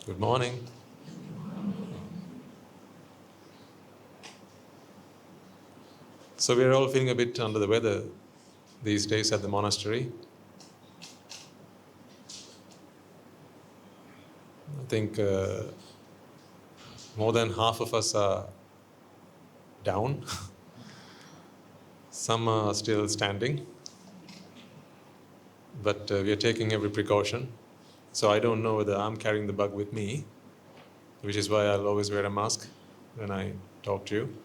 Good morning. So we are all feeling a bit under the weather these days at the monastery. I think more than half of us are down. Some are still standing. But we are taking every precaution. So I don't know whether I'm carrying the bug with me, which is why I'll always wear a mask when I talk to you.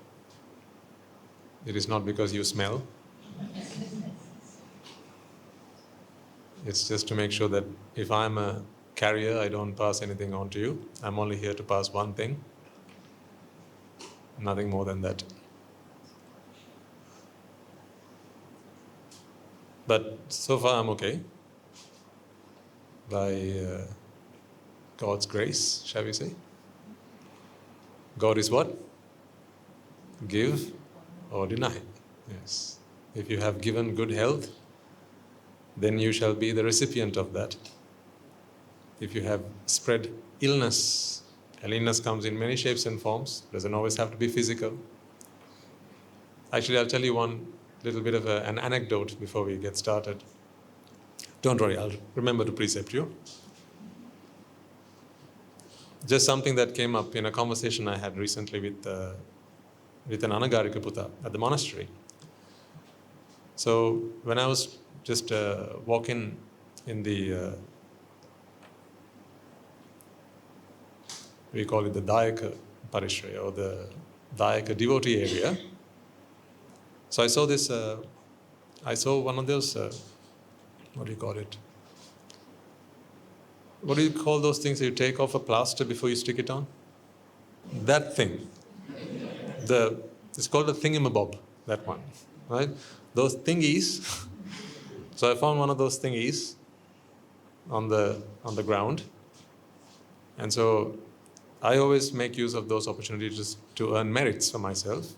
It is not because you smell. It's just to make sure that if I'm a carrier, I don't pass anything on to you. I'm only here to pass one thing. Nothing more than that. But so far I'm okay. By God's grace, shall we say. God is what? Give or deny. Yes. If you have given good health, then you shall be the recipient of that. If you have spread illness, and illness comes in many shapes and forms, doesn't always have to be physical. Actually, I'll tell you one little bit of an anecdote before we get started. Don't worry, I'll remember to precept you. Just something that came up in a conversation I had recently with an Anagarika Putta at the monastery. So when I was just walking in the, we call it the Dayaka Parishraya or the Dayaka devotee area. So I saw this, I saw one of those, what do you call it? What do you call those things that you take off a plaster before you stick it on? That thing. It's called a thingamabob, that one, right? Those thingies. So I found one of those thingies on the ground. And so I always make use of those opportunities to earn merits for myself.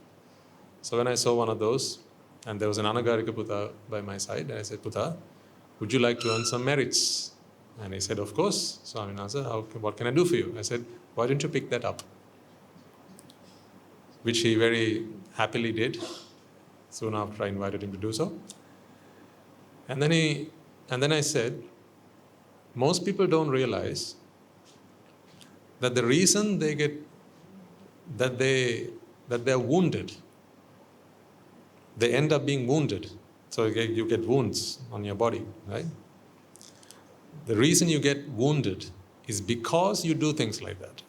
So when I saw one of those, and there was an Anagarika Putta by my side, and I said, Putta, would you like to earn some merits? And he said, of course. Swaminatha, what can I do for you? I said, why don't you pick that up? Which he very happily did, soon after I invited him to do so. And then I said, most people don't realize that the reason they get, that they're wounded, they end up being wounded. So you get wounds on your body, right? The reason you get wounded is because you do things like that.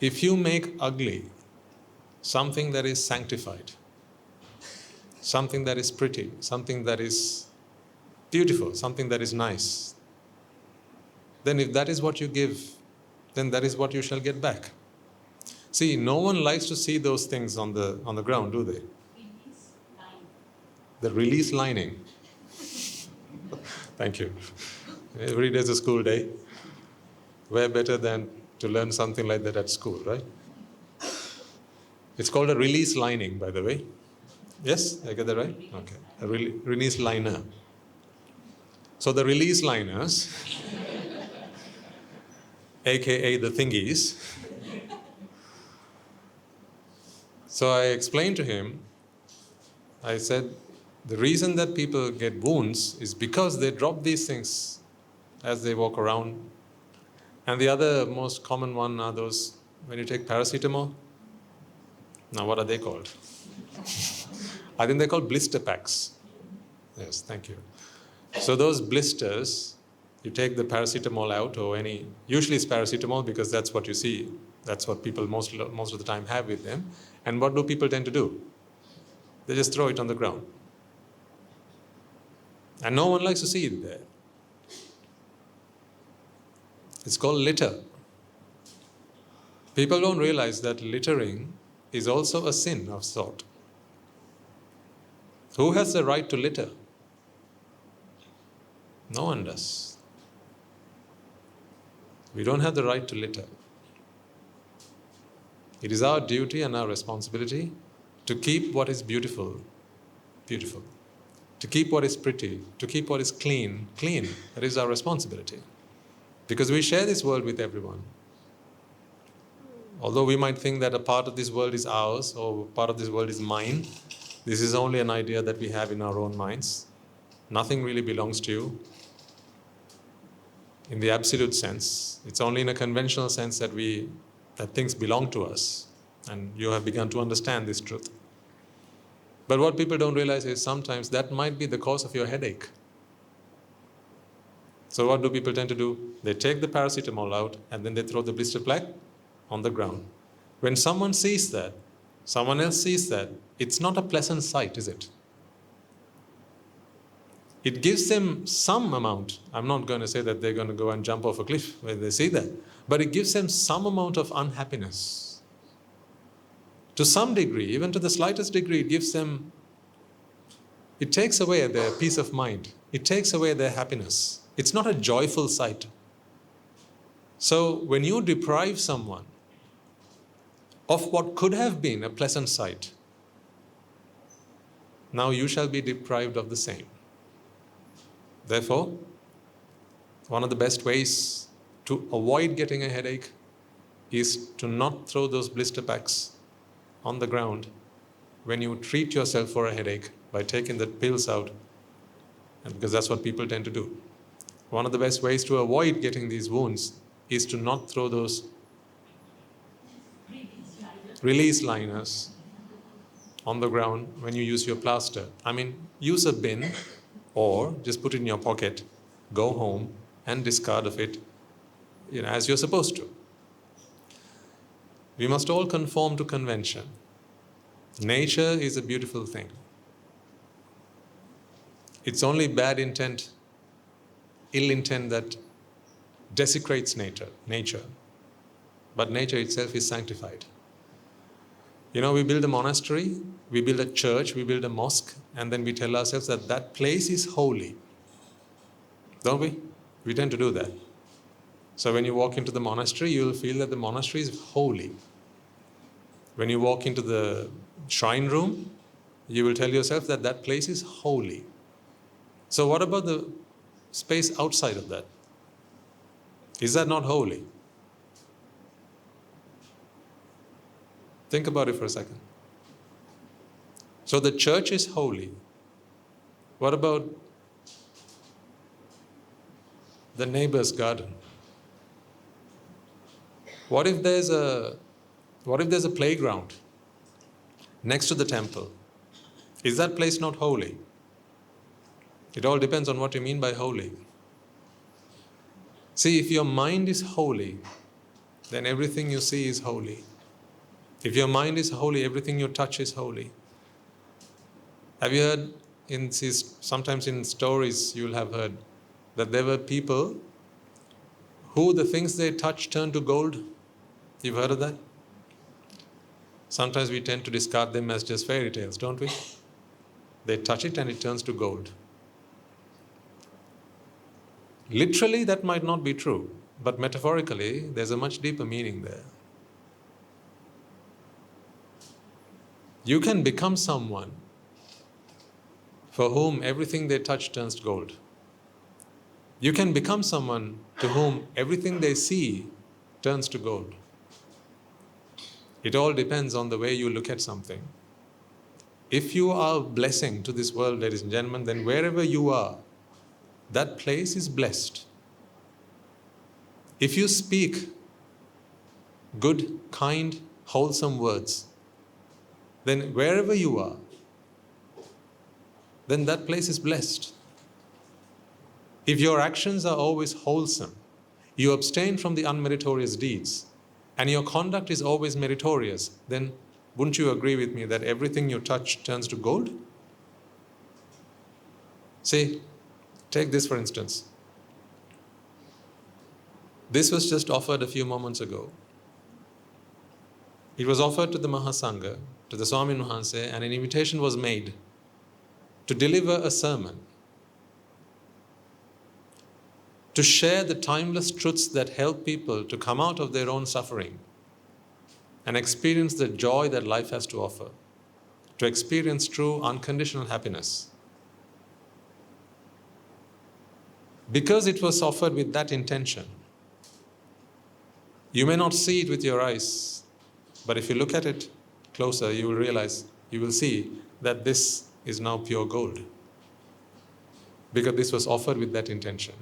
If you make ugly something that is sanctified, something that is pretty, something that is beautiful, something that is nice, then if that is what you give, then that is what you shall get back. See, no one likes to see those things on the ground, do they? The release lining. Thank you. Every day is a school day. Where better than to learn something like that at school, right? It's called a release lining, by the way. Yes, I get that right? Okay. A release liner. So the release liners, aka the thingies. So I explained to him, I said, the reason that people get wounds is because they drop these things as they walk around. And the other most common one are those, when you take paracetamol. Now, what are they called? I think they're called blister packs. Yes, thank you. So those blisters, you take the paracetamol out or usually it's paracetamol because that's what you see. That's what people most of the time have with them. And what do people tend to do? They just throw it on the ground. And no one likes to see it there. It's called litter. People don't realize that littering is also a sin of sort. Who has the right to litter? No one does. We don't have the right to litter. It is our duty and our responsibility to keep what is beautiful, beautiful. To to keep what is pretty, to keep what is clean, clean. That is our responsibility. Because we share this world with everyone. Although we might think that a part of this world is ours or part of this world is mine, this is only an idea that we have in our own minds. Nothing really belongs to you in the absolute sense. It's only in a conventional sense that things belong to us. And you have begun to understand this truth. But what people don't realize is sometimes that might be the cause of your headache. So what do people tend to do? They take the paracetamol out and then they throw the blister pack on the ground. When someone sees that, someone else sees that, it's not a pleasant sight, is it? It gives them some amount. I'm not going to say that they're going to go and jump off a cliff when they see that, but it gives them some amount of unhappiness. To some degree, even to the slightest degree, it takes away their peace of mind. It takes away their happiness. It's not a joyful sight. So when you deprive someone of what could have been a pleasant sight, now you shall be deprived of the same. Therefore, one of the best ways to avoid getting a headache is to not throw those blister packs on the ground when you treat yourself for a headache by taking the pills out, and because that's what people tend to do. One of the best ways to avoid getting these wounds is to not throw those release liners on the ground when you use your plaster. I mean, use a bin or just put it in your pocket, go home and discard of it, as you're supposed to. We must all conform to convention. Nature is a beautiful thing. It's only bad intent, ill intent that desecrates nature. But nature itself is sanctified. We build a monastery, we build a church, we build a mosque, and then we tell ourselves that that place is holy. Don't we? We tend to do that. So when you walk into the monastery, you will feel that the monastery is holy. When you walk into the shrine room, you will tell yourself that that place is holy. So what about the space outside of that? Is that not holy? Think about it for a second. So the church is holy. What about the neighbor's garden? What if there's a playground next to the temple? Is that place not holy? It all depends on what you mean by holy. See, if your mind is holy, then everything you see is holy. If your mind is holy, everything you touch is holy. Have you heard, sometimes in stories you'll have heard, that there were people who the things they touched turned to gold? You've heard of that? Sometimes we tend to discard them as just fairy tales, don't we? They touch it and it turns to gold. Literally, that might not be true, but metaphorically, there's a much deeper meaning there. You can become someone for whom everything they touch turns to gold. You can become someone to whom everything they see turns to gold. It all depends on the way you look at something. If you are a blessing to this world, ladies and gentlemen, then wherever you are, that place is blessed. If you speak good, kind, wholesome words, then wherever you are, then that place is blessed. If your actions are always wholesome, you abstain from the unmeritorious deeds, and your conduct is always meritorious, then wouldn't you agree with me that everything you touch turns to gold? See, take this for instance. This was just offered a few moments ago. It was offered to the Mahasangha, to the Swamin Wahanse, and an invitation was made to deliver a sermon, to share the timeless truths that help people to come out of their own suffering and experience the joy that life has to offer, to experience true unconditional happiness. Because it was offered with that intention. You may not see it with your eyes, but if you look at it closer, you will see that this is now pure gold. Because this was offered with that intention.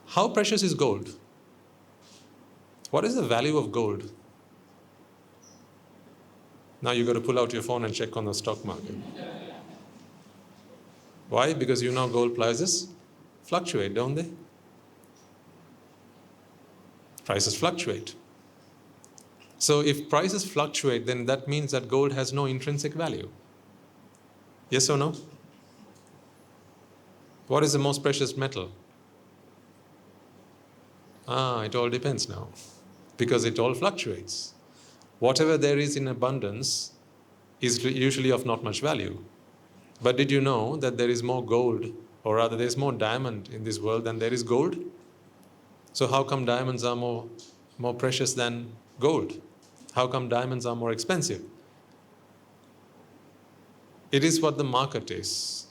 How precious is gold? What is the value of gold? Now you've got to pull out your phone and check on the stock market. Why? Because you know gold prices fluctuate, don't they? Prices fluctuate. So if prices fluctuate, then that means that gold has no intrinsic value. Yes or no? What is the most precious metal? It all depends now. Because it all fluctuates. Whatever there is in abundance is usually of not much value. But did you know that there is more gold, or rather there is more diamond in this world than there is gold? So how come diamonds are more precious than gold? How come diamonds are more expensive? It is what the market is.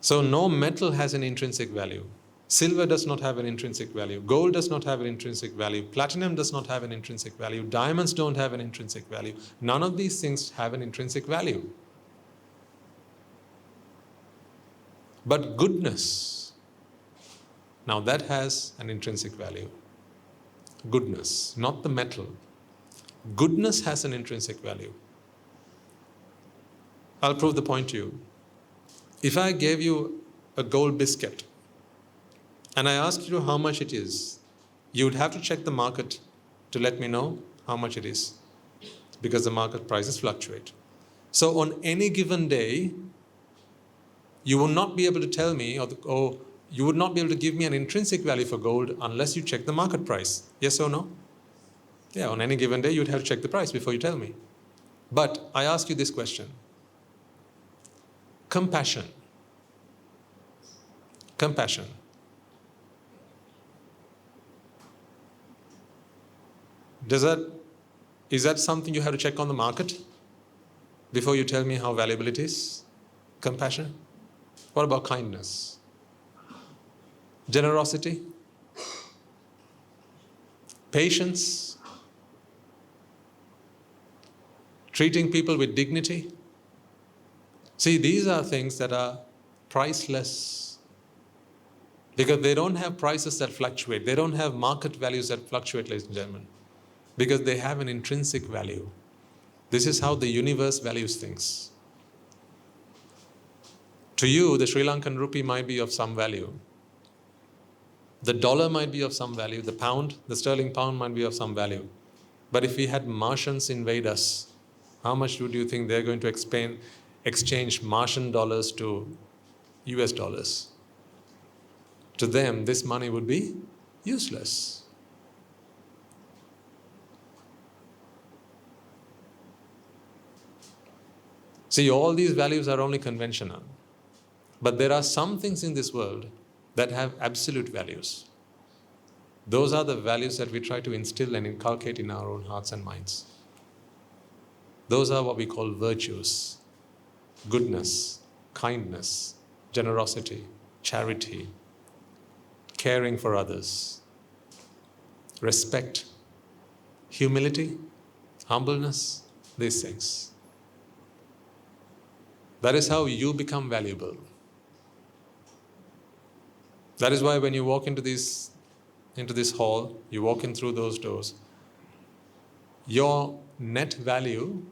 So no metal has an intrinsic value. Silver does not have an intrinsic value. Gold does not have an intrinsic value. Platinum does not have an intrinsic value. Diamonds don't have an intrinsic value. None of these things have an intrinsic value. But goodness, now that has an intrinsic value. Goodness, not the metal. Goodness has an intrinsic value. I'll prove the point to you. If I gave you a gold biscuit and I asked you how much it is, you would have to check the market to let me know how much it is, because the market prices fluctuate. So on any given day, you will not be able to tell me, or you would not be able to give me an intrinsic value for gold unless you check the market price. Yes or no? Yeah, on any given day, you'd have to check the price before you tell me. But I ask you this question. Compassion. Compassion. Is that something you have to check on the market before you tell me how valuable it is? Compassion? What about kindness? Generosity? Patience? Treating people with dignity? See, these are things that are priceless, because they don't have prices that fluctuate. They don't have market values that fluctuate, ladies and gentlemen, because they have an intrinsic value. This is how the universe values things. To you, the Sri Lankan rupee might be of some value. The dollar might be of some value. The pound, the sterling pound might be of some value. But if we had Martians invade us, how much would you think they're going to exchange Martian dollars to US dollars? To them, this money would be useless. See, all these values are only conventional. But there are some things in this world that have absolute values. Those are the values that we try to instill and inculcate in our own hearts and minds. Those are what we call virtues. Goodness, kindness, generosity, charity, caring for others, respect, humility, humbleness, these things. That is how you become valuable. That is why when you walk into this hall, you walk in through those doors, your net value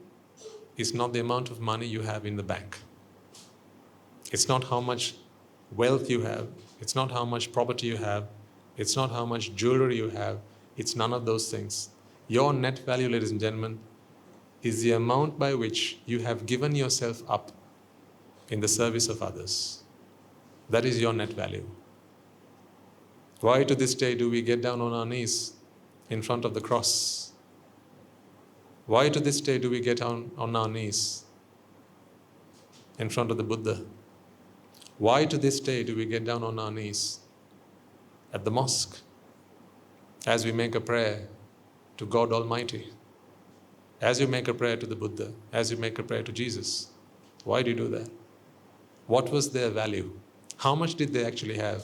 is not the amount of money you have in the bank. It's not how much wealth you have. It's not how much property you have. It's not how much jewelry you have. It's none of those things. Your net value, ladies and gentlemen, is the amount by which you have given yourself up in the service of others. That is your net value. Why to this day do we get down on our knees in front of the cross? Why to this day do we get down on our knees in front of the Buddha? Why to this day do we get down on our knees at the mosque as we make a prayer to God Almighty? as you make a prayer to the Buddha, as you make a prayer to Jesus. Why do you do that? What was their value? How much did they actually have?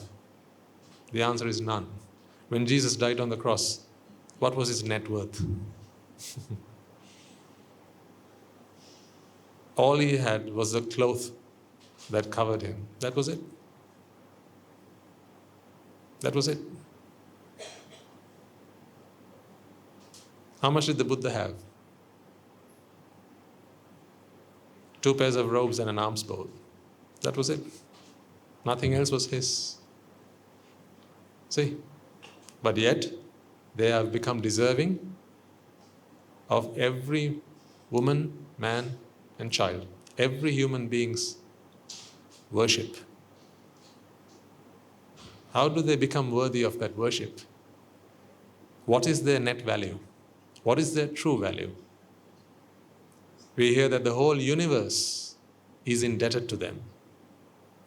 The answer is none. When Jesus died on the cross, what was his net worth? All he had was the cloth that covered him. That was it. That was it. How much did the Buddha have? 2 pairs of robes and an alms bowl. That was it. Nothing else was his. See? But yet, they have become deserving of every woman, man, and child. Every human being's worship. How do they become worthy of that worship? What is their net value? What is their true value? We hear that the whole universe is indebted to them.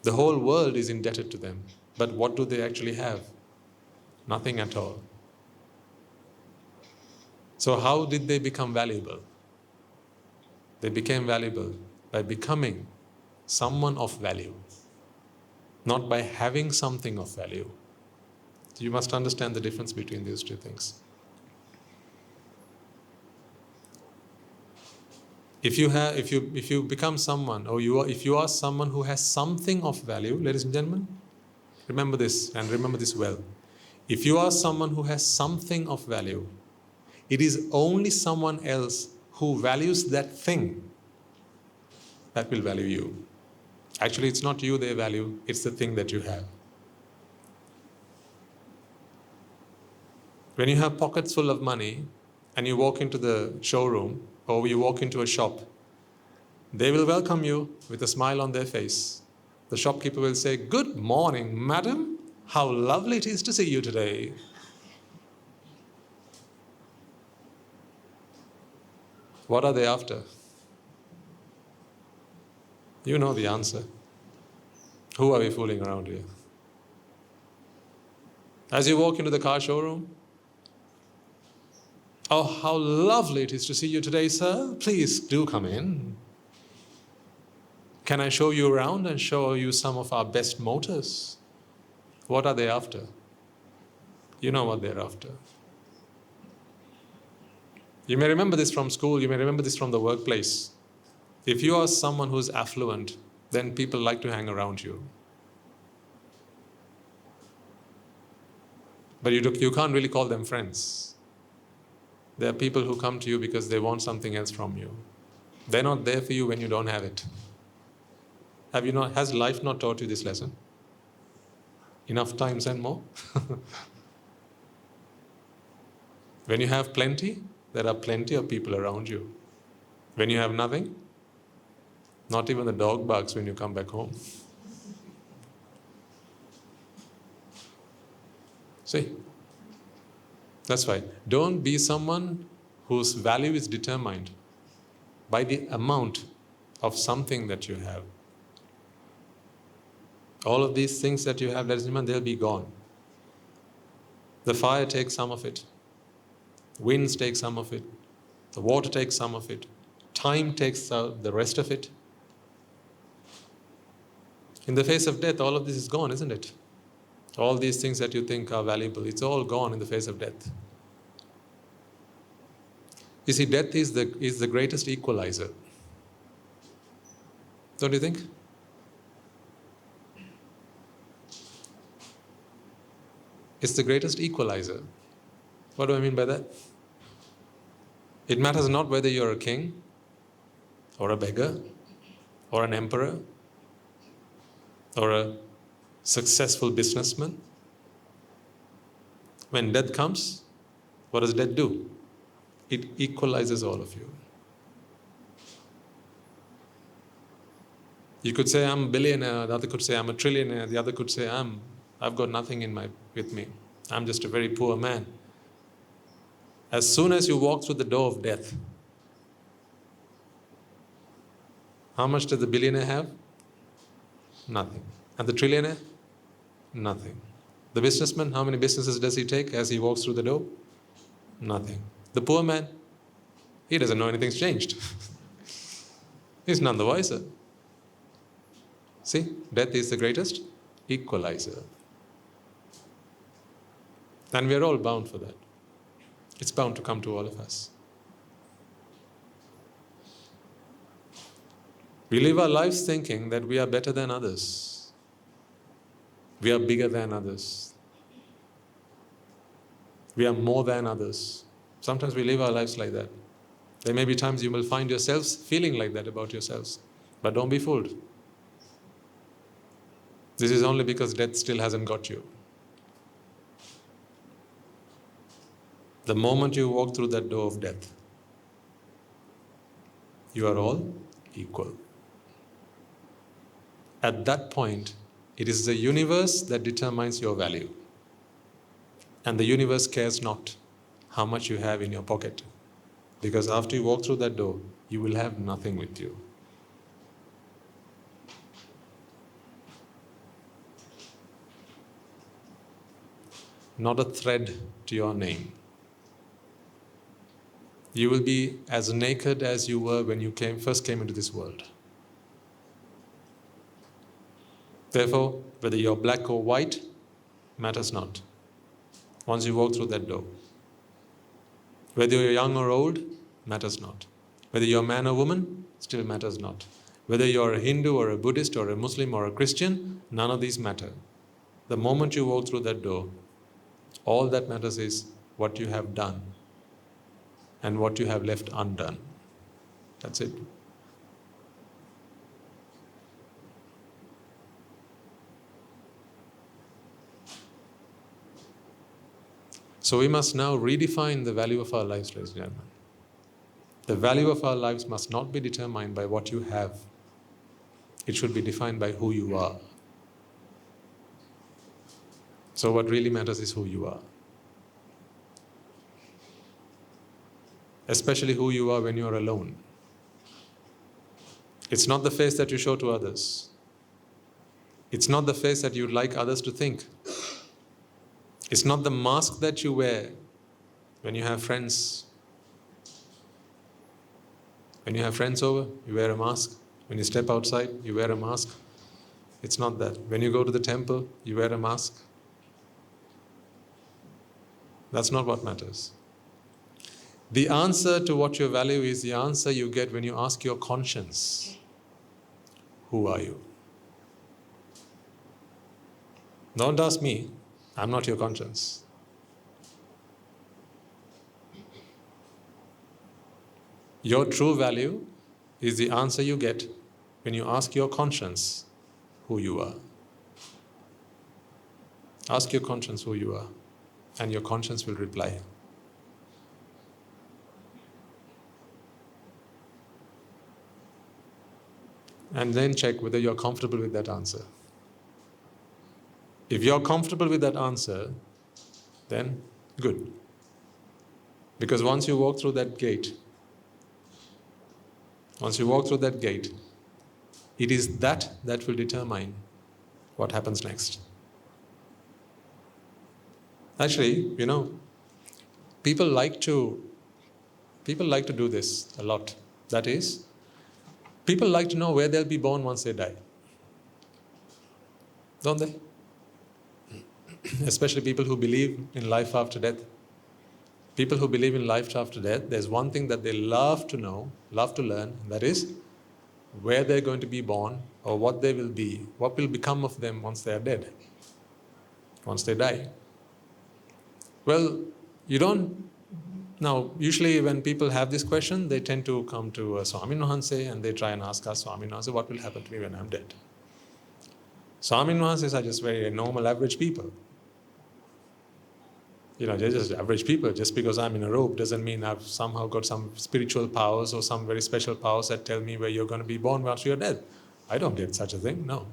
The whole world is indebted to them. But what do they actually have? Nothing at all. So how did they become valuable? They became valuable by becoming someone of value, not by having something of value. You must understand the difference between these two things. If you become someone, or if you are someone who has something of value, ladies and gentlemen, remember this and remember this well. If you are someone who has something of value, it is only someone else who values that thing that will value you. Actually, it's not you they value, it's the thing that you have. When you have pockets full of money and you walk into the showroom or you walk into a shop, they will welcome you with a smile on their face. The shopkeeper will say, "Good morning, madam. How lovely it is to see you today." What are they after? You know the answer. Who are we fooling around here? As you walk into the car showroom, "Oh, how lovely it is to see you today, sir. Please do come in. Can I show you around and show you some of our best motors?" What are they after? You know what they're after. You may remember this from school, you may remember this from the workplace. If you are someone who's affluent, then people like to hang around you. But you can't really call them friends. There are people who come to you because they want something else from you. They're not there for you when you don't have it. Has life not taught you this lesson? Enough times and more? When you have plenty, there are plenty of people around you. When you have nothing, not even the dog barks when you come back home. See? That's why. Don't be someone whose value is determined by the amount of something that you have. All of these things that you have, ladies and gentlemen, they'll be gone. The fire takes some of it. Winds take some of it. The water takes some of it. Time takes the rest of it. In the face of death, all of this is gone, isn't it? All these things that you think are valuable, it's all gone in the face of death. You see, death is the greatest equalizer. Don't you think? It's the greatest equalizer. What do I mean by that? It matters not whether you're a king, or a beggar, or an emperor, or a successful businessman. When death comes, what does death do? It equalizes all of you. You could say, "I'm a billionaire," the other could say, "I'm a trillionaire," the other could say, I've got nothing with me. I'm just a very poor man. As soon as you walk through the door of death, how much does the billionaire have? Nothing. And the trillionaire? Nothing. The businessman, how many businesses does he take as he walks through the door? Nothing. The poor man? He doesn't know anything's changed. He's none the wiser. See, death is the greatest equaliser. And we are all bound for that. It's bound to come to all of us. We live our lives thinking that we are better than others. We are bigger than others. We are more than others. Sometimes we live our lives like that. There may be times you will find yourselves feeling like that about yourselves. But don't be fooled. This is only because death still hasn't got you. The moment you walk through that door of death, you are all equal. At that point, it is the universe that determines your value. And the universe cares not how much you have in your pocket. Because after you walk through that door, you will have nothing with you. Not a thread to your name. You will be as naked as you were when you first came into this world. Therefore, whether you're black or white, matters not. Once you walk through that door. Whether you're young or old, matters not. Whether you're a man or woman, still matters not. Whether you're a Hindu or a Buddhist or a Muslim or a Christian, none of these matter. The moment you walk through that door, all that matters is what you have done and what you have left undone. That's it. So we must now redefine the value of our lives, ladies and gentlemen. The value of our lives must not be determined by what you have. It should be defined by who you are. So what really matters is who you are. Especially who you are when you're alone. It's not the face that you show to others. It's not the face that you'd like others to think. It's not the mask that you wear when you have friends. When you have friends over, you wear a mask. When you step outside, you wear a mask. It's not that. When you go to the temple, you wear a mask. That's not what matters. The answer to what your value is the answer you get when you ask your conscience, who are you? Don't ask me. I'm not your conscience. Your true value is the answer you get when you ask your conscience who you are. Ask your conscience who you are, and your conscience will reply. And then check whether you're comfortable with that answer. If you're comfortable with that answer, then good. Because once you walk through that gate, it is that will determine what happens next. Actually, people like to do this a lot. That is, people like to know where they'll be born once they die. Don't they? Especially people who believe in life after death. People who believe in life after death, there's one thing that they love to know, love to learn, and that is where they're going to be born or what they will be, what will become of them once they are dead, once they die. Well, now usually when people have this question, they tend to come to Swami Nuhanse and they try and ask us, Swami Nuhanse, what will happen to me when I'm dead? Swami Nuhanses are just very normal, average people. They're just average people. Just because I'm in a robe doesn't mean I've somehow got some spiritual powers or some very special powers that tell me where you're going to be born once you're dead. I don't get such a thing, no.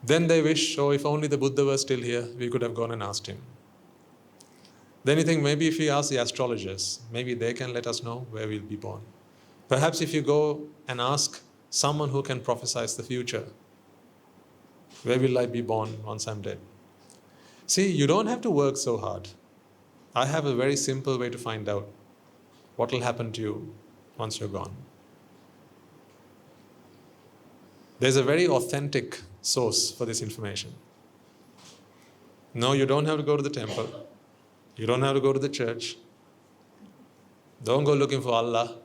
Then they wish, if only the Buddha was still here, we could have gone and asked him. Then you think maybe if we ask the astrologers, maybe they can let us know where we'll be born. Perhaps if you go and ask someone who can prophesize the future, where will I be born once I'm dead? See, you don't have to work so hard. I have a very simple way to find out what will happen to you once you're gone. There's a very authentic source for this information. No, you don't have to go to the temple. You don't have to go to the church. Don't go looking for Allah.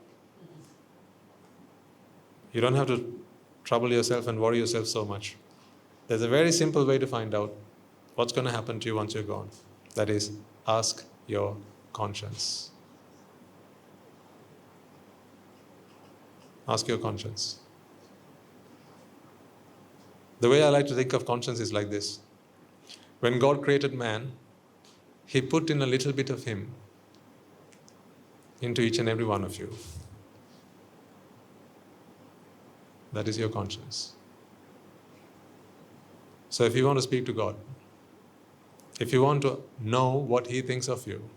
You don't have to trouble yourself and worry yourself so much. There's a very simple way to find out what's going to happen to you once you're gone. That is, ask your conscience. Ask your conscience. The way I like to think of conscience is like this. When God created man, He put in a little bit of Him into each and every one of you. That is your conscience. So if you want to speak to God, if you want to know what He thinks of you,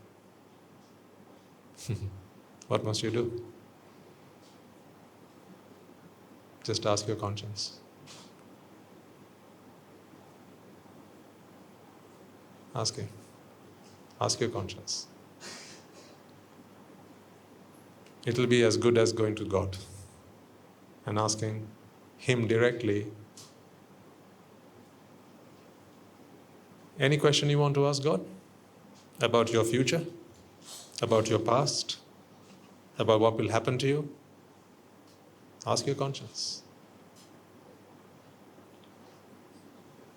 what must you do? Just ask your conscience. Ask Him. Ask your conscience. It will be as good as going to God and asking Him directly any question you want to ask God about your future, about your past, about what will happen to you. Ask your conscience.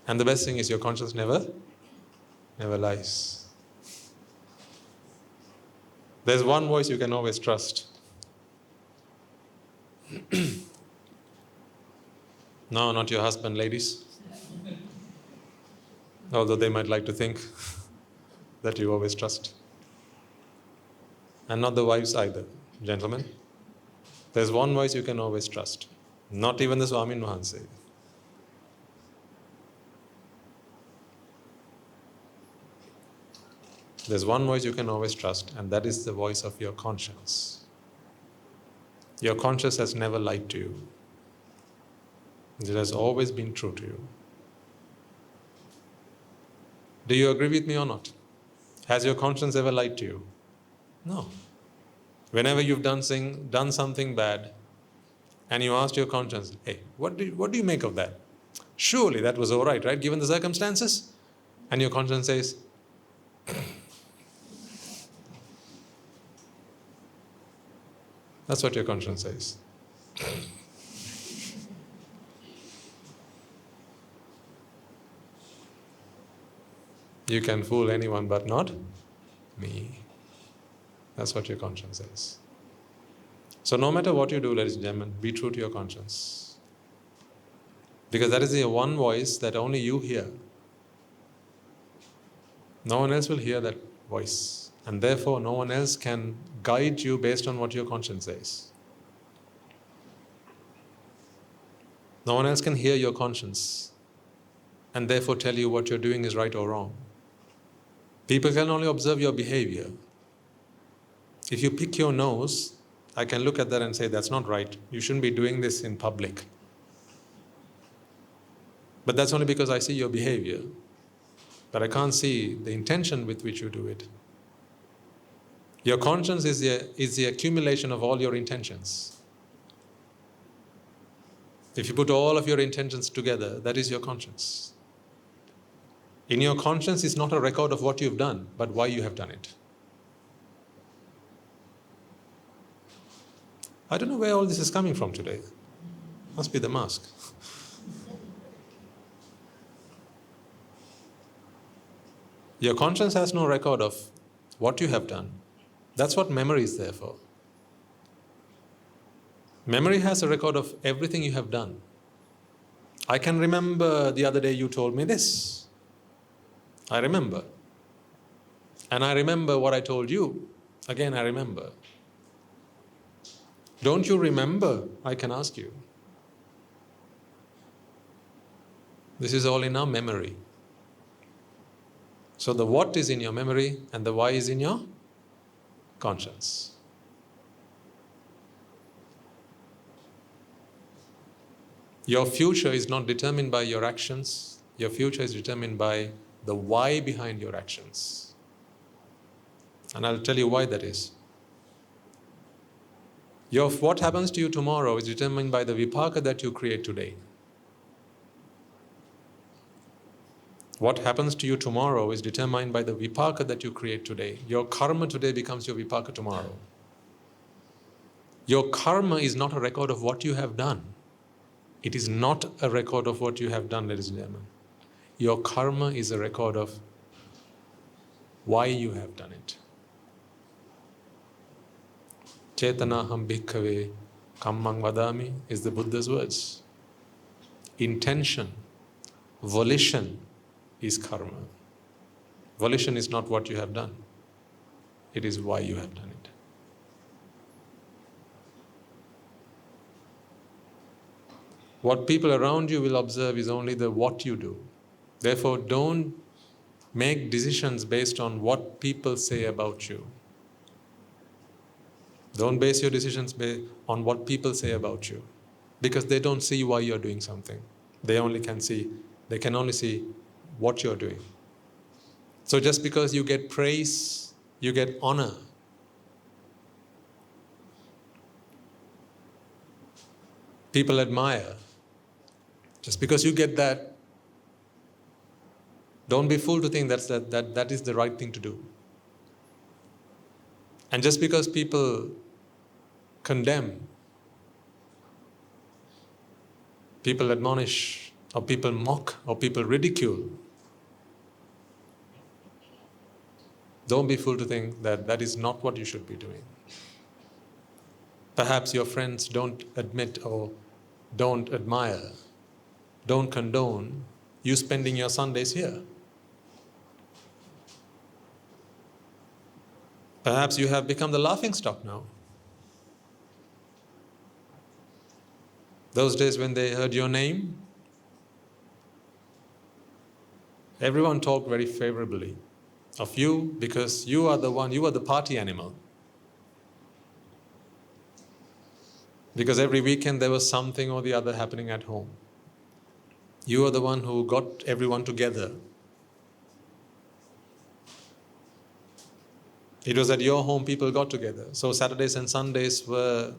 And the best thing is your conscience never lies. There's one voice you can always trust. No, not your husband, ladies. Although they might like to think that you always trust. And not the wives either, gentlemen. There's one voice you can always trust. Not even the Swami Nuhanse. There's one voice you can always trust, and that is the voice of your conscience. Your conscience has never lied to you. It has always been true to you. Do you agree with me or not? Has your conscience ever lied to you? No. Whenever you've done something bad, and you asked your conscience, hey, what do you make of that? Surely that was all right, given the circumstances? And your conscience says, that's what your conscience says. You can fool anyone but not me. That's what your conscience says. So no matter what you do, ladies and gentlemen, be true to your conscience. Because that is the one voice that only you hear. No one else will hear that voice. And therefore, no one else can guide you based on what your conscience says. No one else can hear your conscience and therefore tell you what you're doing is right or wrong. People can only observe your behavior. If you pick your nose, I can look at that and say, that's not right. You shouldn't be doing this in public. But that's only because I see your behavior. But I can't see the intention with which you do it. Your conscience is the accumulation of all your intentions. If you put all of your intentions together, that is your conscience. In your conscience is not a record of what you've done, but why you have done it. I don't know where all this is coming from today. Must be the mask. Your conscience has no record of what you have done. That's what memory is there for. Memory has a record of everything you have done. I can remember the other day you told me this. I remember. And I remember what I told you. Again, I remember. Don't you remember? I can ask you. This is all in our memory. So the what is in your memory and the why is in your conscience. Your future is not determined by your actions. Your future is determined by the why behind your actions. And I'll tell you why that is. What happens to you tomorrow is determined by the vipaka that you create today. What happens to you tomorrow is determined by the vipaka that you create today. Your karma today becomes your vipaka tomorrow. Your karma is not a record of what you have done. It is not a record of what you have done, ladies and gentlemen. Your karma is a record of why you have done it. Chetanaham bhikkhave kammang vadami is the Buddha's words. Intention, volition is karma. Volition is not what you have done. It is why you have done it. What people around you will observe is only the what you do. Therefore, don't make decisions based on what people say about you. Don't base your decisions on what people say about you, because they don't see why you're doing something. They can only see what you're doing. So just because you get praise, you get honor, people admire, just because you get that, don't be fooled to think that is the right thing to do. And just because people condemn, people admonish, or people mock, or people ridicule, don't be fooled to think that is not what you should be doing. Perhaps your friends don't admit or don't admire, don't condone you spending your Sundays here. Perhaps you have become the laughing stock now. Those days when they heard your name, everyone talked very favorably of you because you are the party animal. Because every weekend there was something or the other happening at home. You are the one who got everyone together. It was at your home people got together. So Saturdays and Sundays were,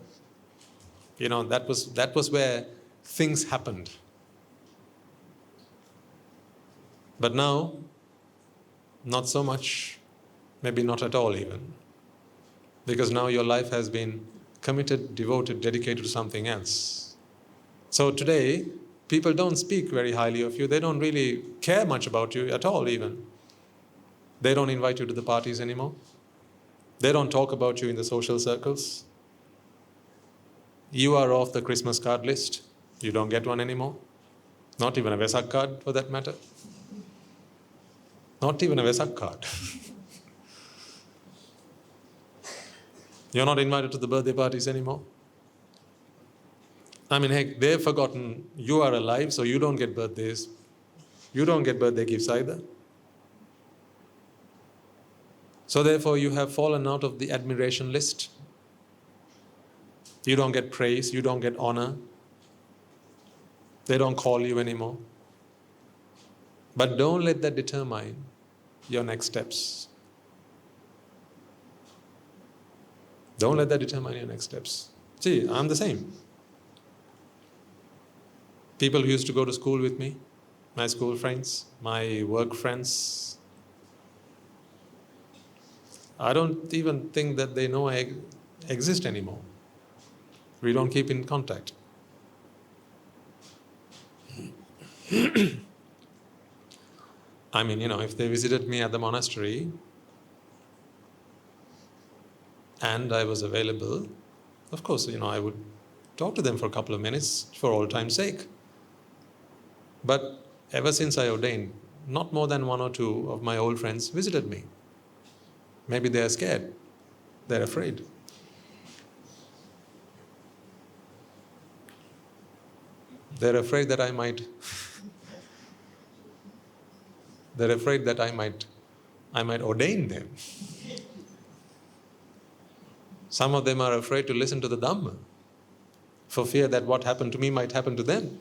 that was where things happened. But now, not so much, maybe not at all even. Because now your life has been committed, devoted, dedicated to something else. So today, people don't speak very highly of you. They don't really care much about you at all even. They don't invite you to the parties anymore. They don't talk about you in the social circles. You are off the Christmas card list. You don't get one anymore. Not even a Vesak card for that matter. Not even a Vesak card. You're not invited to the birthday parties anymore. I mean, heck, they've forgotten you are alive, so you don't get birthdays. You don't get birthday gifts either. So therefore, you have fallen out of the admiration list. You don't get praise, you don't get honor. They don't call you anymore. But don't let that determine your next steps. Don't let that determine your next steps. See, I'm the same. People who used to go to school with me, my school friends, my work friends, I don't even think that they know I exist anymore. We don't keep in contact. I mean, if they visited me at the monastery and I was available, of course, I would talk to them for a couple of minutes for old time's sake. But ever since I ordained, not more than one or two of my old friends visited me. Maybe they are scared. They're afraid. They're afraid that I might ordain them. Some of them are afraid to listen to the Dhamma for fear that what happened to me might happen to them.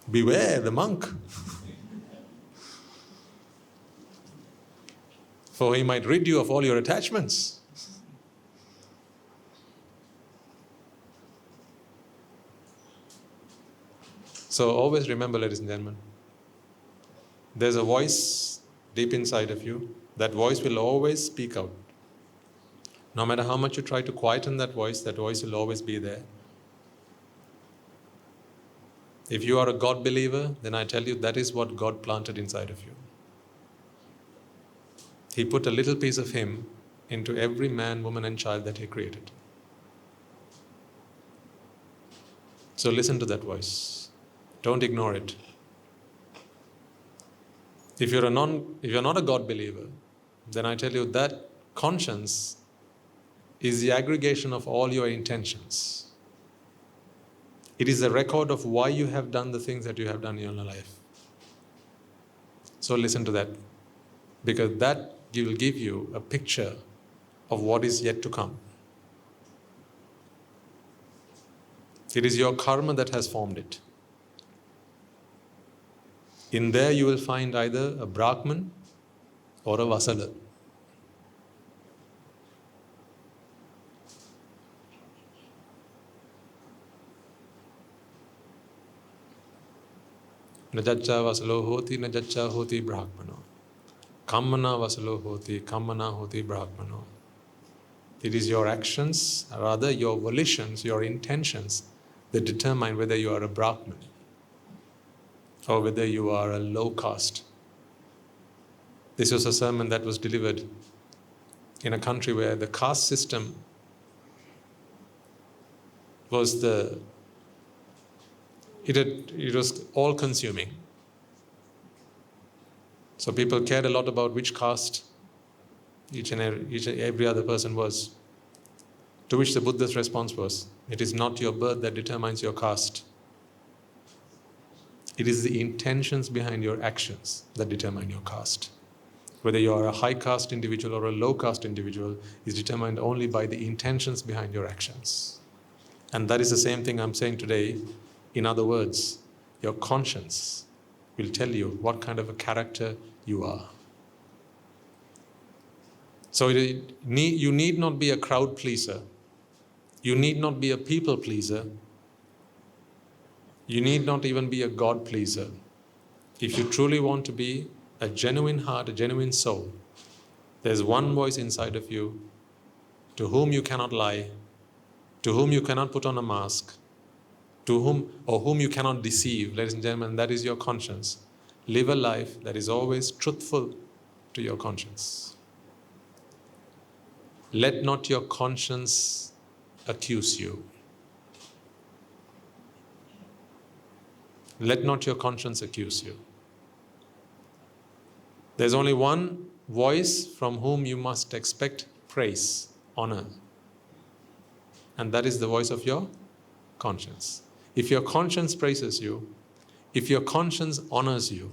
Beware the monk. for he might rid you of all your attachments. So always remember, ladies and gentlemen, there's a voice deep inside of you. That voice will always speak out. No matter how much you try to quieten that voice will always be there. If you are a God believer, then I tell you that is what God planted inside of you. He put a little piece of Him into every man, woman and child that He created. So listen to that voice. Don't ignore it. If you're not a God believer, then I tell you that conscience is the aggregation of all your intentions. It is a record of why you have done the things that you have done in your life. So listen to that, because that will give you a picture of what is yet to come. It is your karma that has formed it. In there you will find either a Brahman or a Vasala. Najacha vasalo hoti, najacha hoti brahmano. Kammana vasalo hoti, kammana hoti brahmano. It is your actions, rather your volitions, your intentions that determine whether you are a Brahman or whether you are a low caste. This was a sermon that was delivered in a country where the caste system was it was all-consuming. So people cared a lot about which caste each and every other person was. To which the Buddha's response was, it is not your birth that determines your caste. It is the intentions behind your actions that determine your caste. Whether you are a high caste individual or a low caste individual is determined only by the intentions behind your actions. And that is the same thing I'm saying today. In other words, your conscience will tell you what kind of a character you are. So you need not be a crowd pleaser. You need not be a people pleaser. You need not even be a God pleaser. If you truly want to be a genuine heart, a genuine soul, there's one voice inside of you to whom you cannot lie, to whom you cannot put on a mask, to whom you cannot deceive. Ladies and gentlemen, that is your conscience. Live a life that is always truthful to your conscience. Let not your conscience accuse you. Let not your conscience accuse you. There's only one voice from whom you must expect praise, honor. And that is the voice of your conscience. If your conscience praises you, if your conscience honors you,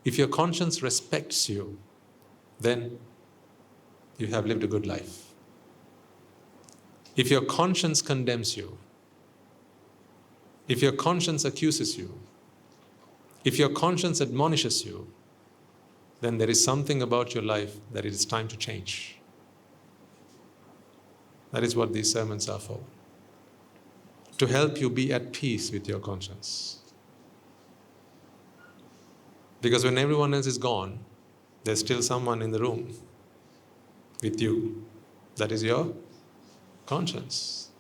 if your conscience respects you, then you have lived a good life. If your conscience condemns you, if your conscience accuses you, if your conscience admonishes you, then there is something about your life that it is time to change. That is what these sermons are for. To help you be at peace with your conscience. Because when everyone else is gone, there's still someone in the room with you. That is your conscience.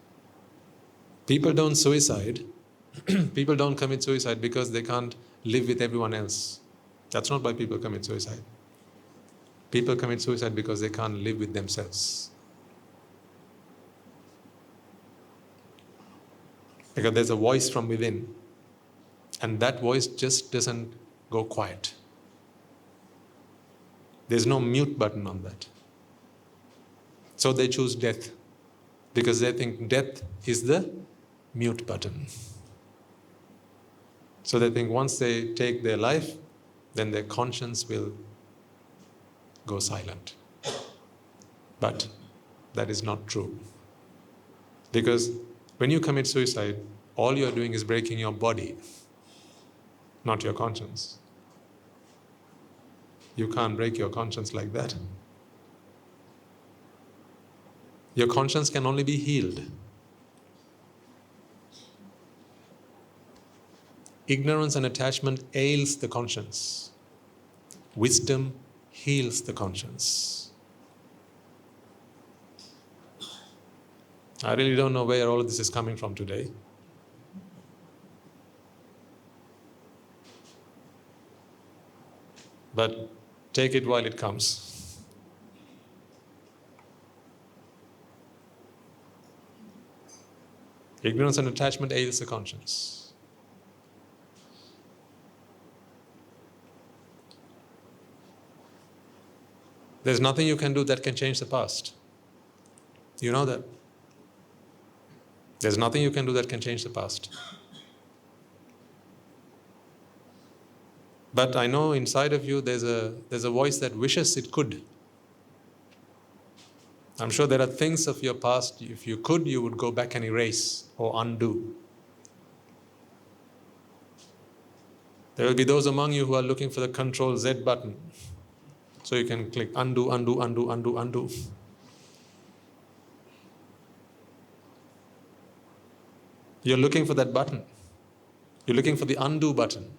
People don't suicide. People don't commit suicide because they can't live with everyone else. That's not why people commit suicide. People commit suicide because they can't live with themselves. Because there's a voice from within, and that voice just doesn't go quiet. There's no mute button on that. So they choose death, because they think death is the mute button. So they think once they take their life, then their conscience will go silent. But that is not true. Because when you commit suicide, all you're doing is breaking your body, not your conscience. You can't break your conscience like that. Your conscience can only be healed. Ignorance and attachment ails the conscience. Wisdom heals the conscience. I really don't know where all of this is coming from today. But take it while it comes. Ignorance and attachment ails the conscience. There's nothing you can do that can change the past. You know that. There's nothing you can do that can change the past. But I know inside of you there's a voice that wishes it could. I'm sure there are things of your past, if you could, you would go back and erase or undo. There will be those among you who are looking for the Control Z button. So you can click undo, undo, undo, undo, undo. You're looking for that button. You're looking for the undo button.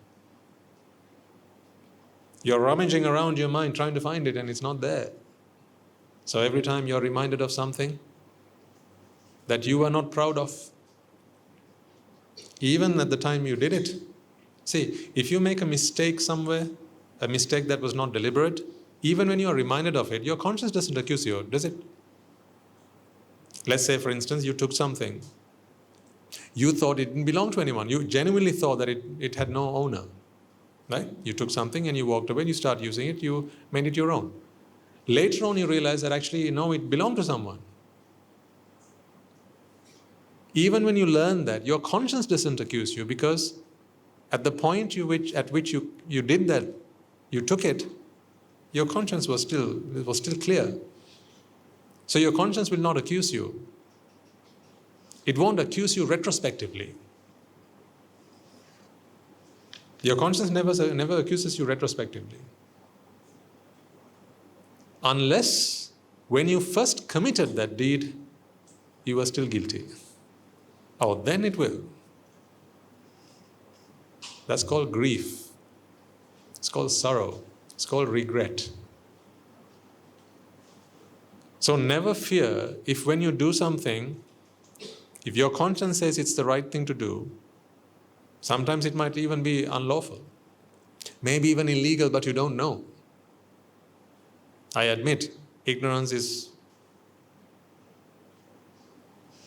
You're rummaging around your mind trying to find it and it's not there. So every time you're reminded of something that you are not proud of, even at the time you did it. See, if you make a mistake somewhere, a mistake that was not deliberate, even when you are reminded of it, your conscience doesn't accuse you, does it? Let's say, for instance, you took something. You thought it didn't belong to anyone. You genuinely thought that it had no owner. Right? You took something and you walked away, you start using it, you made it your own. Later on you realize that actually, no, it belonged to someone. Even when you learn that, your conscience doesn't accuse you, because at the point at which you did that, you took it, your conscience was still clear. So your conscience will not accuse you. It won't accuse you retrospectively. Your conscience never accuses you retrospectively. Unless when you first committed that deed, you were still guilty. Oh, then it will. That's called grief. It's called sorrow. It's called regret. So never fear if when you do something, if your conscience says it's the right thing to do, sometimes it might even be unlawful, maybe even illegal, but you don't know. I admit, ignorance is,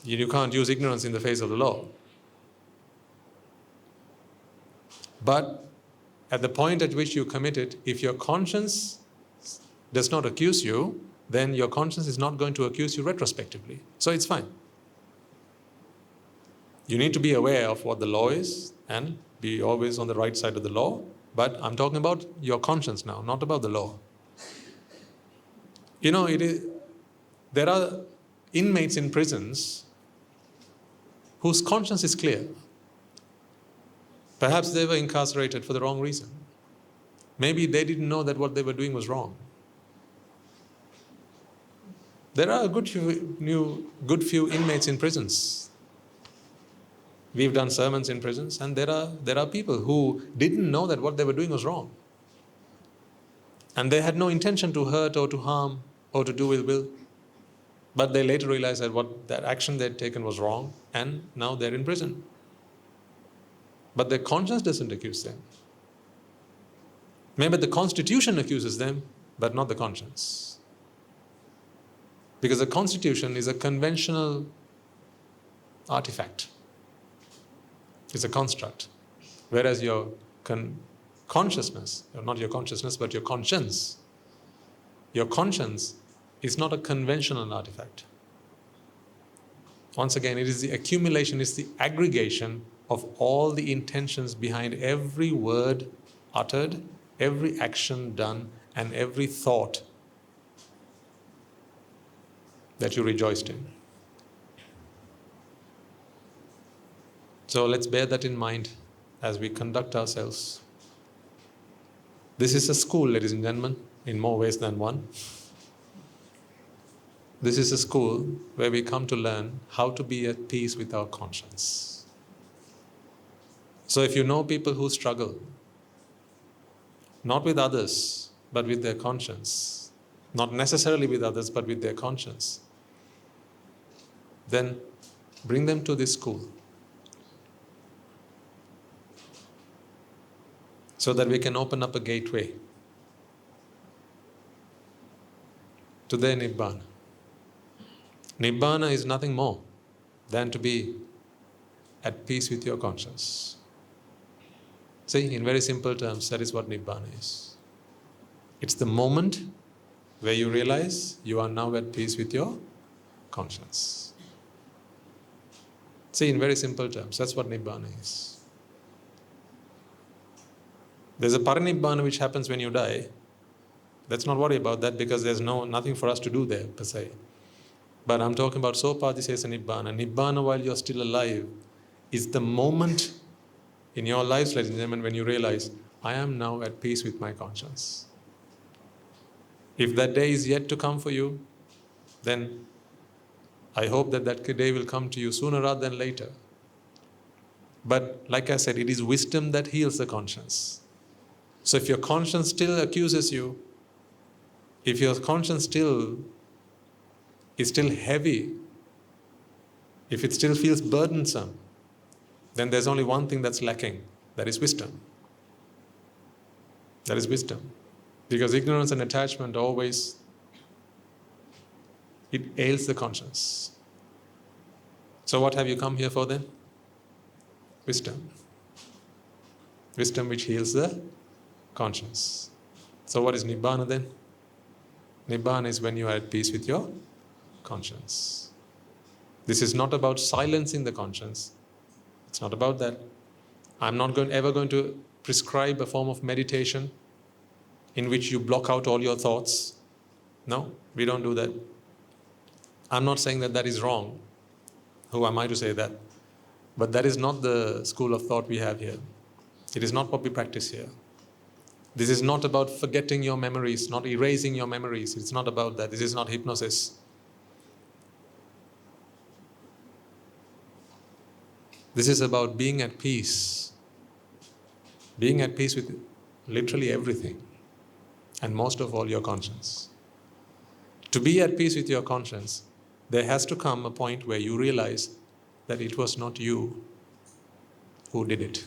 you can't use ignorance in the face of the law. But at the point at which you commit it, if your conscience does not accuse you, then your conscience is not going to accuse you retrospectively. So it's fine. You need to be aware of what the law is and be always on the right side of the law. But I'm talking about your conscience now, not about the law. You know, there are inmates in prisons whose conscience is clear. Perhaps they were incarcerated for the wrong reason. Maybe they didn't know that what they were doing was wrong. There are a good few inmates in prisons. We've done sermons in prisons, and there are people who didn't know that what they were doing was wrong. And they had no intention to hurt or to harm or to do ill will. But they later realized that that action they'd taken was wrong, and now they're in prison. But their conscience doesn't accuse them. Maybe the Constitution accuses them, but not the conscience. Because the Constitution is a conventional artifact. It's a construct. Whereas your consciousness, or not your consciousness, but your conscience is not a conventional artifact. Once again, it is the accumulation, it's the aggregation of all the intentions behind every word uttered, every action done, and every thought that you rejoiced in. So let's bear that in mind as we conduct ourselves. This is a school, ladies and gentlemen, in more ways than one. This is a school where we come to learn how to be at peace with our conscience. So if you know people who struggle, not with others, but with their conscience, not necessarily with others, but with their conscience, then bring them to this school so that we can open up a gateway to their Nibbāna. Nibbāna is nothing more than to be at peace with your conscience. See, in very simple terms, that is what Nibbāna is. It's the moment where you realize you are now at peace with your conscience. See, in very simple terms, that's what Nibbāna is. There's a parinibbāna which happens when you die. Let's not worry about that because there's nothing for us to do there per se. But I'm talking about sopadisesa Nibbāna. Nibbāna while you're still alive is the moment in your lives, ladies and gentlemen, when you realize, I am now at peace with my conscience. If that day is yet to come for you, then I hope that day will come to you sooner rather than later. But like I said, it is wisdom that heals the conscience. So if your conscience still accuses you, if your conscience is still heavy, if it still feels burdensome, then there's only one thing that's lacking. That is wisdom. That is wisdom. Because ignorance and attachment always, it ails the conscience. So what have you come here for then? Wisdom. Wisdom which heals the conscience. So what is Nibbāna then? Nibbāna is when you are at peace with your conscience. This is not about silencing the conscience. It's not about that. I'm not ever going to prescribe a form of meditation in which you block out all your thoughts. No, we don't do that. I'm not saying that is wrong. Who am I to say that? But that is not the school of thought we have here. It is not what we practice here. This is not about forgetting your memories, not erasing your memories. It's not about that. This is not hypnosis. This is about being at peace. Being at peace with literally everything. And most of all, your conscience. To be at peace with your conscience, there has to come a point where you realize that it was not you who did it.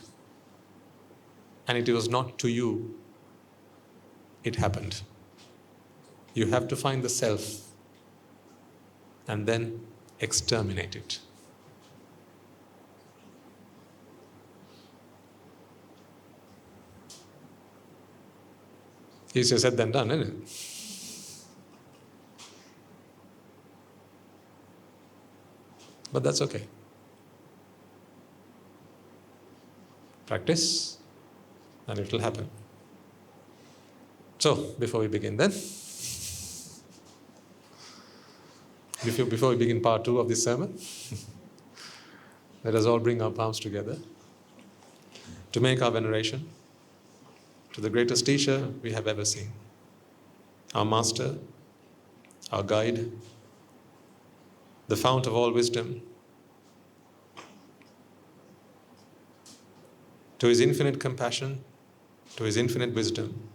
And it was not to you it happened. You have to find the self and then exterminate it. Easier said than done, isn't it? But that's okay. Practice, and it will happen. So, before we begin then, before we begin part 2 of this sermon, let us all bring our palms together to make our veneration to the greatest teacher we have ever seen, our master, our guide, the fount of all wisdom, to his infinite compassion, to his infinite wisdom.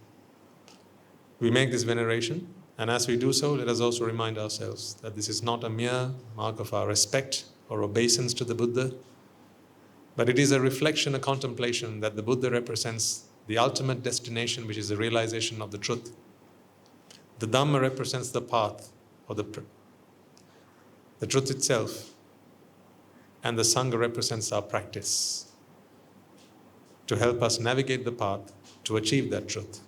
We make this veneration, and as we do so, let us also remind ourselves that this is not a mere mark of our respect or obeisance to the Buddha, but it is a reflection, a contemplation that the Buddha represents the ultimate destination, which is the realization of the truth. The Dhamma represents the path, or the truth itself, and the Sangha represents our practice to help us navigate the path to achieve that truth,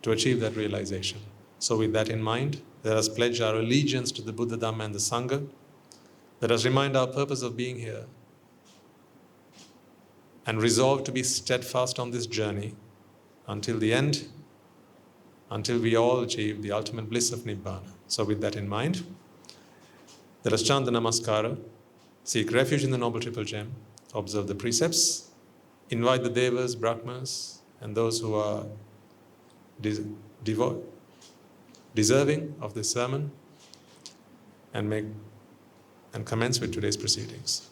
to achieve that realization. So with that in mind, let us pledge our allegiance to the Buddha, Dhamma and the Sangha. Let us remind our purpose of being here and resolve to be steadfast on this journey until the end, until we all achieve the ultimate bliss of Nibbāna. So with that in mind, let us chant the Namaskara, seek refuge in the Noble Triple Gem, observe the precepts, invite the Devas, Brahmas, and those who are deserving of this sermon and commence with today's proceedings.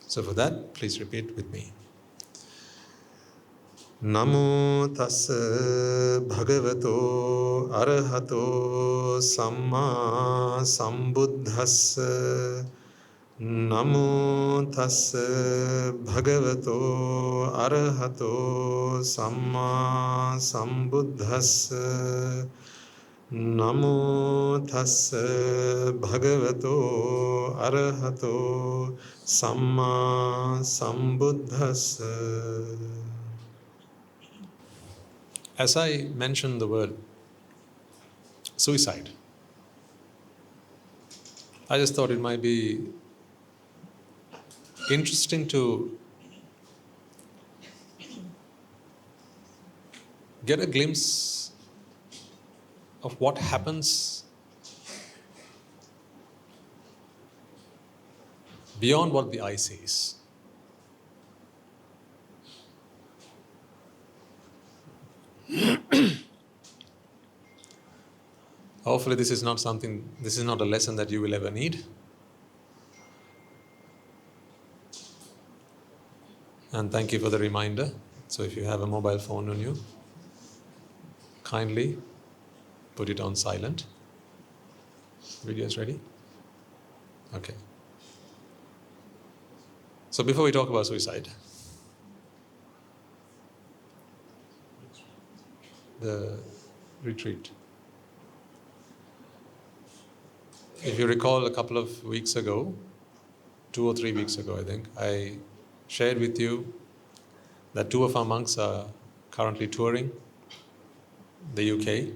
So for that, please repeat with me. Namo tassa bhagavato arahato samma sambuddhassa. Namo tassa bhagavato arahato samma sambuddhassa. Namo tassa bhagavato arahato samma sambuddhassa. As I mentioned the word suicide, I just thought it might be interesting to get a glimpse of what happens beyond what the eye sees. Hopefully this is not a lesson that you will ever need. And thank you for the reminder. So if you have a mobile phone on you, kindly put it on silent. Video is ready? Okay. So before we talk about suicide, the retreat. If you recall, a couple of weeks ago, 2 or 3 weeks ago, I think, I shared with you that 2 of our monks are currently touring the UK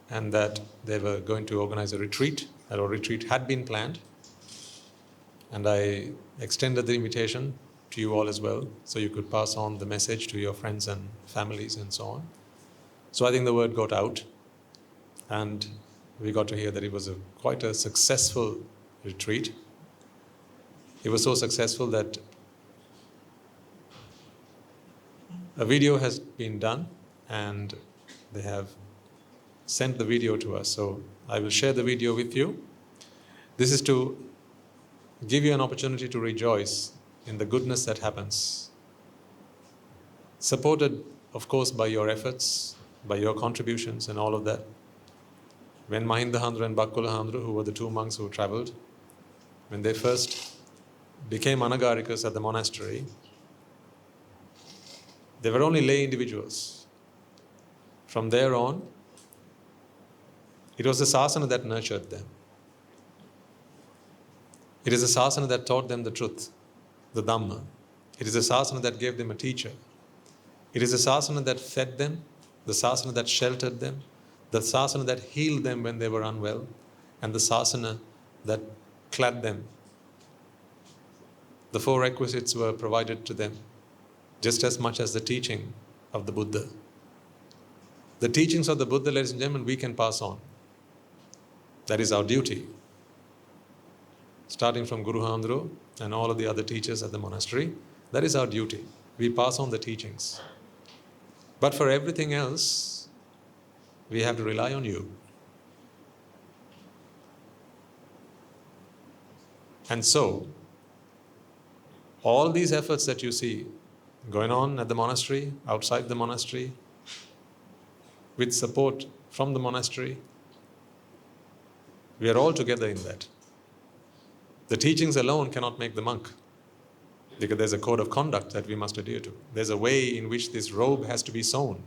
and that they were going to organize a retreat. That our retreat had been planned, and I extended the invitation to you all as well, so you could pass on the message to your friends and families and so on. So I think the word got out, and we got to hear that it was quite a successful retreat. It was so successful that a video has been done, and they have sent the video to us. So I will share the video with you. This is to give you an opportunity to rejoice in the goodness that happens, supported, of course, by your efforts, by your contributions and all of that. When Mahindahandra and Bakkulahandra, who were the 2 monks who travelled, when they first became anagarikas at the monastery, they were only lay individuals. From there on, it was the sasana that nurtured them. It is the sasana that taught them the truth, the Dhamma. It is the sasana that gave them a teacher. It is the sasana that fed them, the sasana that sheltered them, the sasana that healed them when they were unwell, and the sasana that clad them. The 4 requisites were provided to them, just as much as the teaching of the Buddha. The teachings of the Buddha, ladies and gentlemen, we can pass on. That is our duty. Starting from Guru Handro and all of the other teachers at the monastery, that is our duty. We pass on the teachings. But for everything else, we have to rely on you. And so, all these efforts that you see going on at the monastery, outside the monastery, with support from the monastery, we are all together in that. The teachings alone cannot make the monk, because there's a code of conduct that we must adhere to. There's a way in which this robe has to be sewn.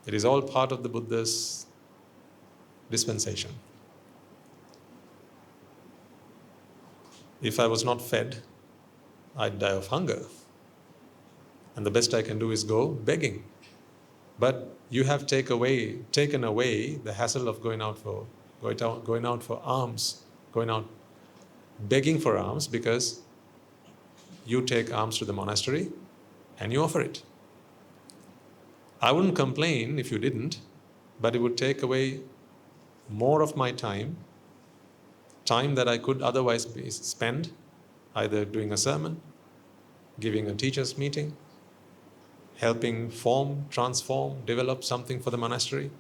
It is all part of the Buddha's dispensation. If I was not fed, I'd die of hunger. And the best I can do is go begging. But you have taken away the hassle of going out for alms, going out begging for alms, because you take alms to the monastery and you offer it. I wouldn't complain if you didn't, but it would take away more of my time that I could otherwise spend either doing a sermon, giving a teacher's meeting, helping form, transform, develop something for the monastery.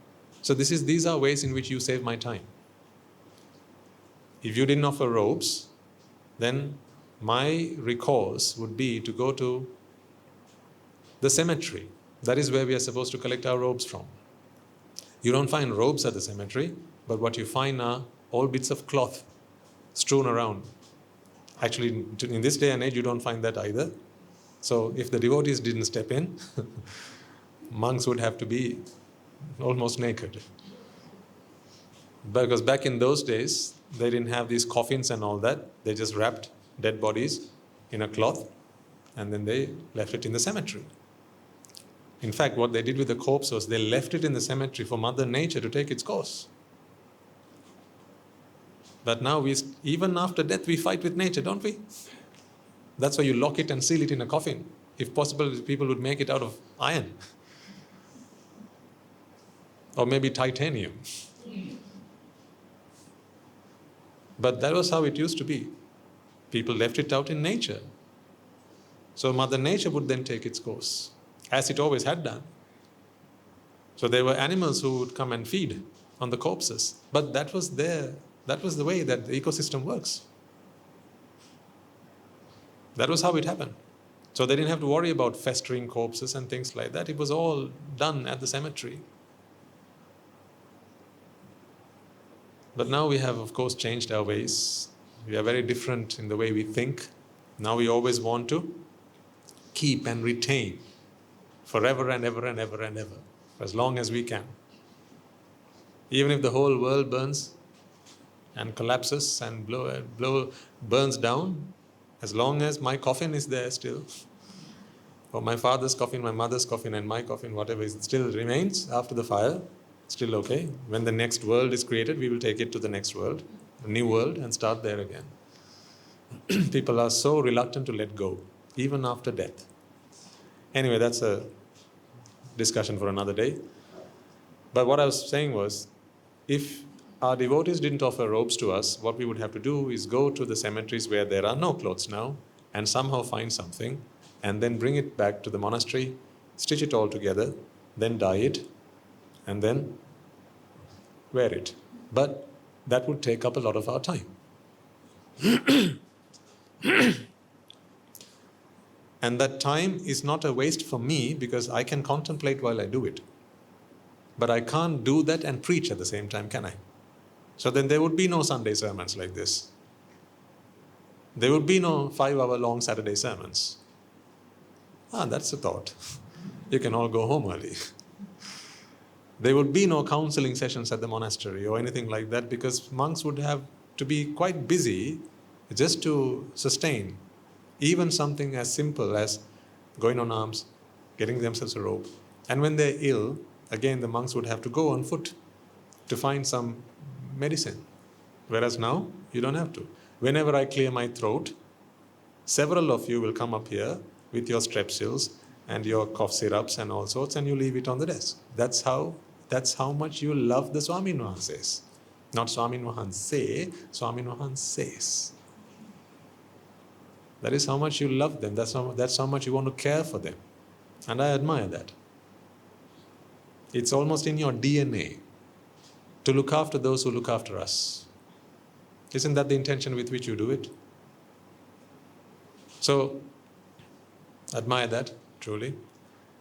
So these are ways in which you save my time. If you didn't offer robes, then my recourse would be to go to the cemetery. That is where we are supposed to collect our robes from. You don't find robes at the cemetery, but what you find are all bits of cloth strewn around. Actually, in this day and age, you don't find that either. So if the devotees didn't step in, monks would have to be almost naked. Because back in those days, they didn't have these coffins and all that. They just wrapped dead bodies in a cloth and then they left it in the cemetery. In fact, what they did with the corpse was they left it in the cemetery for Mother Nature to take its course. But now, even after death, we fight with nature, don't we? That's why you lock it and seal it in a coffin. If possible, people would make it out of iron. Or maybe titanium. But that was how it used to be. People left it out in nature. So Mother Nature would then take its course, as it always had done. So there were animals who would come and feed on the corpses. But that was the way that the ecosystem works. That was how it happened. So they didn't have to worry about festering corpses and things like that. It was all done at the cemetery. But now we have, of course, changed our ways. We are very different in the way we think. Now we always want to keep and retain forever and ever and ever and ever, for as long as we can. Even if the whole world burns and collapses and burns down, as long as my coffin is there still, or my father's coffin, my mother's coffin, and my coffin, whatever is, still remains after the fire, still okay. When the next world is created, we will take it to the next world, a new world, and start there again. People are so reluctant to let go, even after death. Anyway, that's a discussion for another day. But what I was saying was, if our devotees didn't offer robes to us, what we would have to do is go to the cemeteries where there are no clothes now and somehow find something and then bring it back to the monastery, stitch it all together, then dye it, and then wear it. But that would take up a lot of our time. And that time is not a waste for me because I can contemplate while I do it. But I can't do that and preach at the same time, can I? So then there would be no Sunday sermons like this. There would be no 5-hour-long Saturday sermons. That's a thought. You can all go home early. There would be no counseling sessions at the monastery or anything like that because monks would have to be quite busy just to sustain even something as simple as going on alms, getting themselves a robe. And when they're ill, again the monks would have to go on foot to find some medicine. Whereas now, you don't have to. Whenever I clear my throat, several of you will come up here with your strepsils and your cough syrups and all sorts, and you leave it on the desk. That's how much you love the Swamin Wahanses. Not Swamin Wahanse, Swamin Wahanses. That is how much you love them. That's how much you want to care for them. And I admire that. It's almost in your DNA to look after those who look after us. Isn't that the intention with which you do it? So, admire that, truly.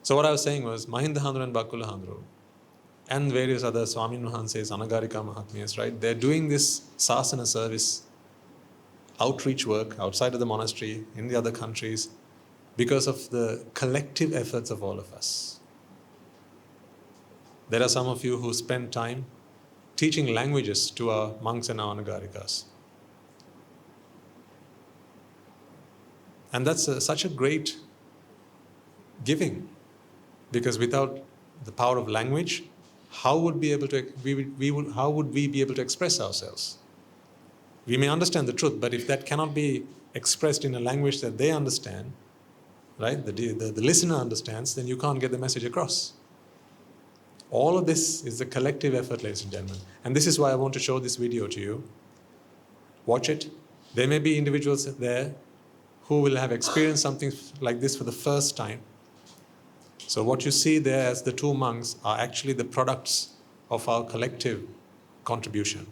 So what I was saying was, Mahinda Handru and Bakula Handru and various other Swamin Wahanses, Anagarika Mahatmyas, right? They're doing this sasana service, outreach work outside of the monastery, in the other countries, because of the collective efforts of all of us. There are some of you who spend time teaching languages to our monks and our Anagarikas. And that's such a great giving, because without the power of language, how would we be able to express ourselves? We may understand the truth, but if that cannot be expressed in a language that they understand, right, the listener understands, then you can't get the message across. All of this is the collective effort, ladies and gentlemen. And this is why I want to show this video to you. Watch it. There may be individuals there who will have experienced something like this for the first time. So what you see there as the two monks are actually the products of our collective contribution.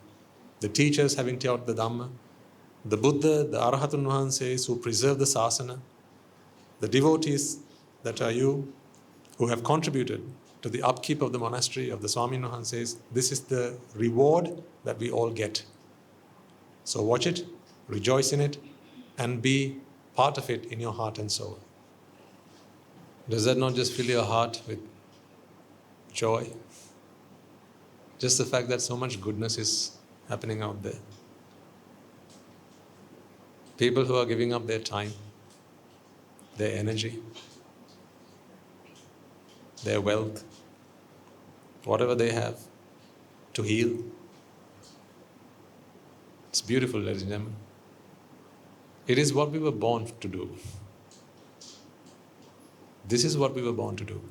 The teachers having taught the Dhamma, the Buddha, the Arahatun Vahanses who preserve the Sasana, the devotees that are you who have contributed to the upkeep of the monastery of the Swami Vahanses. This is the reward that we all get. So watch it, rejoice in it, and be part of it in your heart and soul. Does that not just fill your heart with joy? Just the fact that so much goodness is happening out there. People who are giving up their time, their energy, their wealth, whatever they have, to heal. It's beautiful, ladies and gentlemen. It is what we were born to do. This is what we were born to do.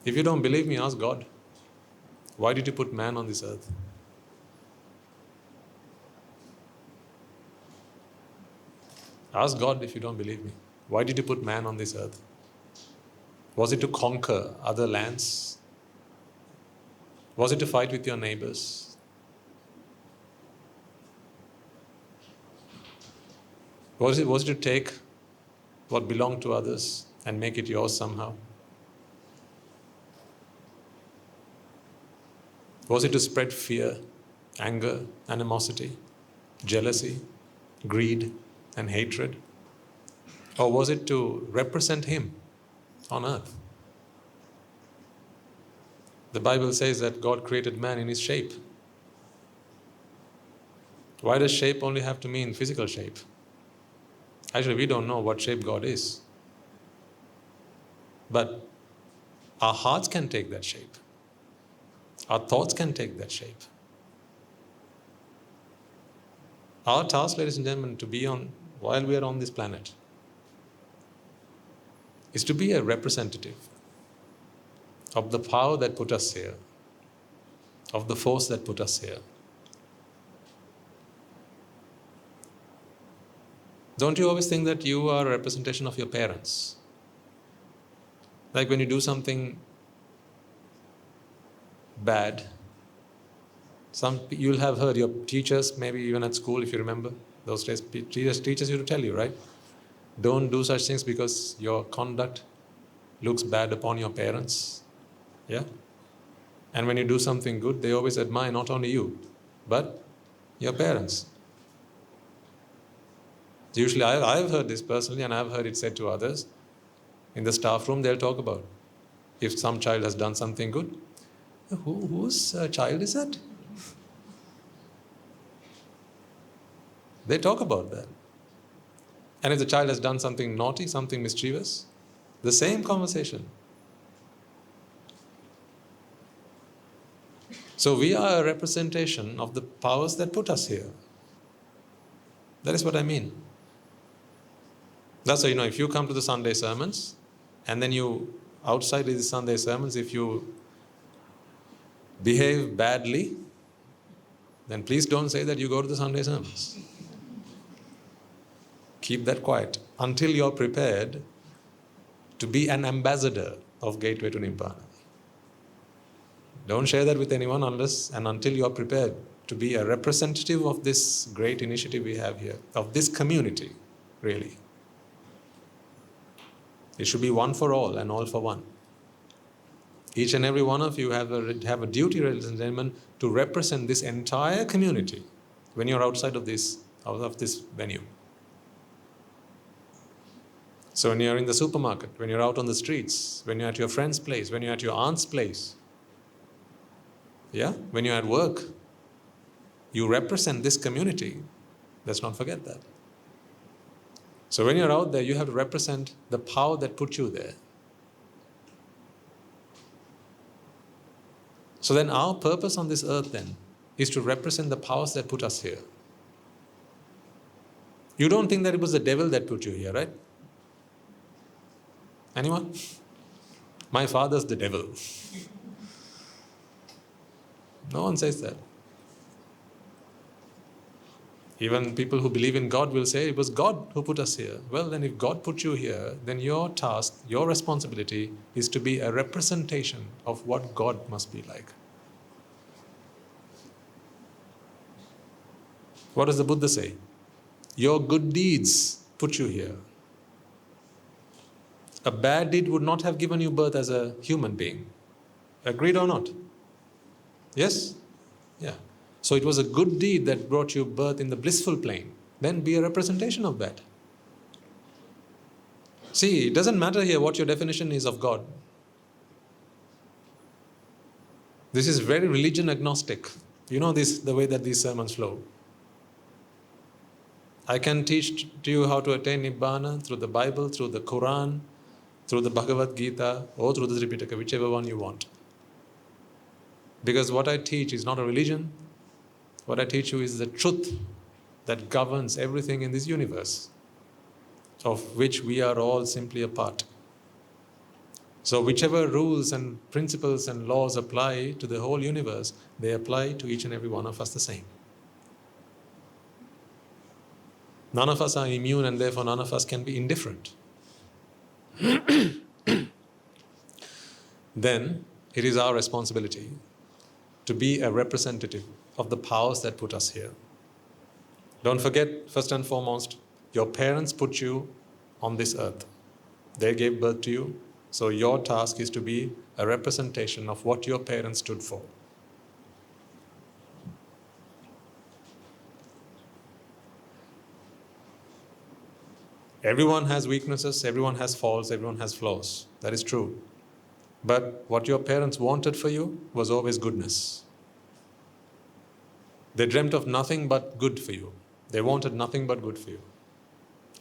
If you don't believe me, ask God. Why did you put man on this earth? Ask God if you don't believe me. Why did you put man on this earth? Was it to conquer other lands? Was it to fight with your neighbors? Was it to take what belonged to others and make it yours somehow? Was it to spread fear, anger, animosity, jealousy, greed, and hatred? Or was it to represent Him on earth? The Bible says that God created man in His shape. Why does shape only have to mean physical shape? Actually, we don't know what shape God is. But our hearts can take that shape. Our thoughts can take that shape. Our task, ladies and gentlemen, to be on, while we are on this planet, is to be a representative of the power that put us here, of the force that put us here. Don't you always think that you are a representation of your parents? Like when you do something bad, you'll have heard your teachers, maybe even at school, if you remember, those days, teachers used to tell you, right? Don't do such things because your conduct looks bad upon your parents. Yeah? And when you do something good, they always admire not only you, but your parents. Usually, I've heard this personally, and I've heard it said to others. In the staff room, they'll talk about if some child has done something good. Whose child is that? They talk about that. And if the child has done something naughty, something mischievous, the same conversation. So we are a representation of the powers that put us here. That is what I mean. That's why, if you come to the Sunday sermons, and then you, outside these Sunday sermons, if you behave badly, then please don't say that you go to the Sunday sermons. Keep that quiet until you're prepared to be an ambassador of Gateway to Nibbāna. Don't share that with anyone unless and until you're prepared to be a representative of this great initiative we have here, of this community, really. It should be one for all and all for one. Each and every one of you have a duty, ladies and gentlemen, to represent this entire community when you're outside of this venue. So when you're in the supermarket, when you're out on the streets, when you're at your friend's place, when you're at your aunt's place, when you're at work, you represent this community. Let's not forget that. So when you're out there, you have to represent the power that put you there. So then our purpose on this earth then is to represent the powers that put us here. You don't think that it was the devil that put you here, right? Anyone? My father's the devil. No one says that. Even people who believe in God will say, it was God who put us here. Well, then if God put you here, then your task, your responsibility is to be a representation of what God must be like. What does the Buddha say? Your good deeds put you here. A bad deed would not have given you birth as a human being. Agreed or not? Yes? Yeah. So it was a good deed that brought you birth in the blissful plane. Then be a representation of that. See, it doesn't matter here what your definition is of God. This is very religion agnostic. You know this, the way that these sermons flow. I can teach to you how to attain Nibbāna through the Bible, through the Quran, through the Bhagavad Gita, or through the Tripitaka, whichever one you want. Because what I teach is not a religion. What I teach you is the truth that governs everything in this universe, of which we are all simply a part. So whichever rules and principles and laws apply to the whole universe, they apply to each and every one of us the same. None of us are immune, and therefore none of us can be indifferent. Then it is our responsibility to be a representative of the powers that put us here. Don't forget, first and foremost, your parents put you on this earth. They gave birth to you, so your task is to be a representation of what your parents stood for. Everyone has weaknesses, everyone has faults, everyone has flaws. That is true. But what your parents wanted for you was always goodness. They dreamt of nothing but good for you. They wanted nothing but good for you.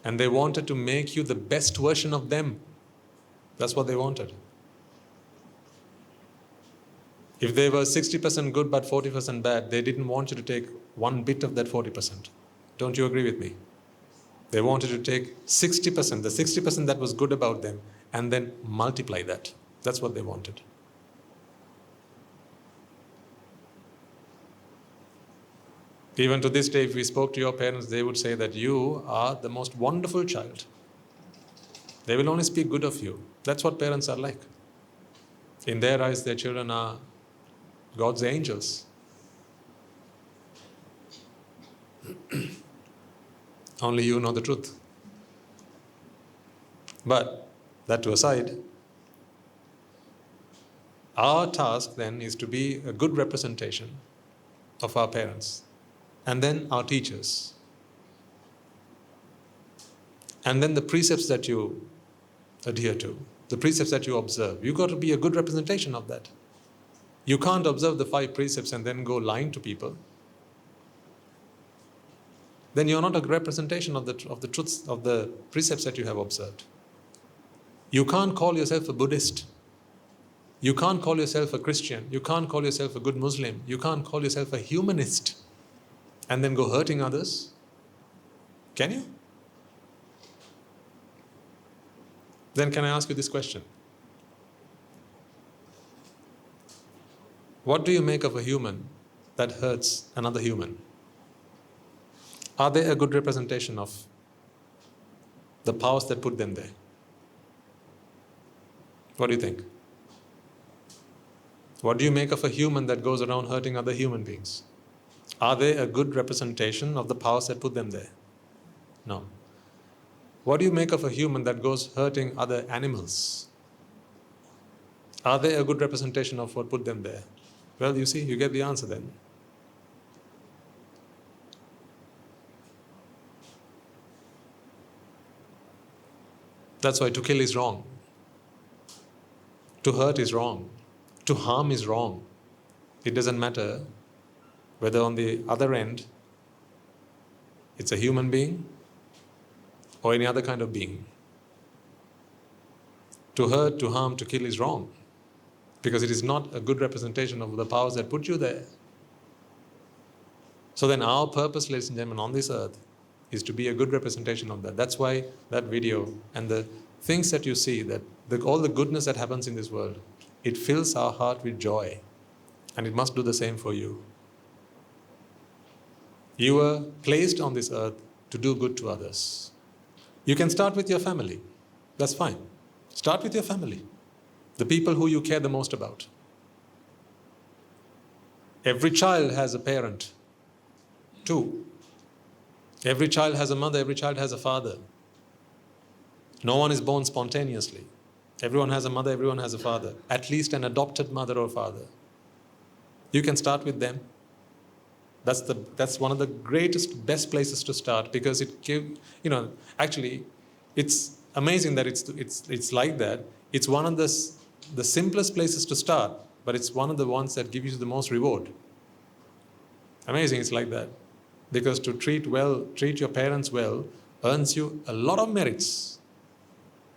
And they wanted to make you the best version of them. That's what they wanted. If they were 60% good but 40% bad, they didn't want you to take one bit of that 40%. Don't you agree with me? They wanted to take 60%, the 60% that was good about them, and then multiply that. That's what they wanted. Even to this day, if we spoke to your parents, they would say that you are the most wonderful child. They will only speak good of you. That's what parents are like. In their eyes, their children are God's angels. Only you know the truth. But that to aside, our task then is to be a good representation of our parents, and then our teachers, and then the precepts that you adhere to, the precepts that you observe. You've got to be a good representation of that. You can't observe the 5 precepts and then go lying to people. Then you're not a representation of the truths of the precepts that you have observed. You can't call yourself a Buddhist. You can't call yourself a Christian. You can't call yourself a good Muslim. You can't call yourself a humanist and then go hurting others. Can you? Then can I ask you this question? What do you make of a human that hurts another human? Are they a good representation of the powers that put them there? What do you think? What do you make of a human that goes around hurting other human beings? Are they a good representation of the powers that put them there? No. What do you make of a human that goes hurting other animals? Are they a good representation of what put them there? Well, you see, you get the answer then. That's why to kill is wrong. To hurt is wrong. To harm is wrong. It doesn't matter whether on the other end it's a human being or any other kind of being. To hurt, to harm, to kill is wrong, because it is not a good representation of the powers that put you there. So then our purpose, ladies and gentlemen, on this earth is to be a good representation of that. That's why that video and the things that you see, that all the goodness that happens in this world, it fills our heart with joy, and it must do the same for you. You were placed on this earth to do good to others. You can start with your family. That's fine. Start with your family. The people who you care the most about. Every child has a parent. Two. Every child has a mother, every child has a father. No one is born spontaneously. Everyone has a mother, everyone has a father. At least an adopted mother or father. You can start with them. That's one of the greatest, best places to start, because it gives, actually, it's amazing that it's like that. It's one of the simplest places to start, but it's one of the ones that gives you the most reward. Amazing, it's like that. Because to treat your parents well, earns you a lot of merits.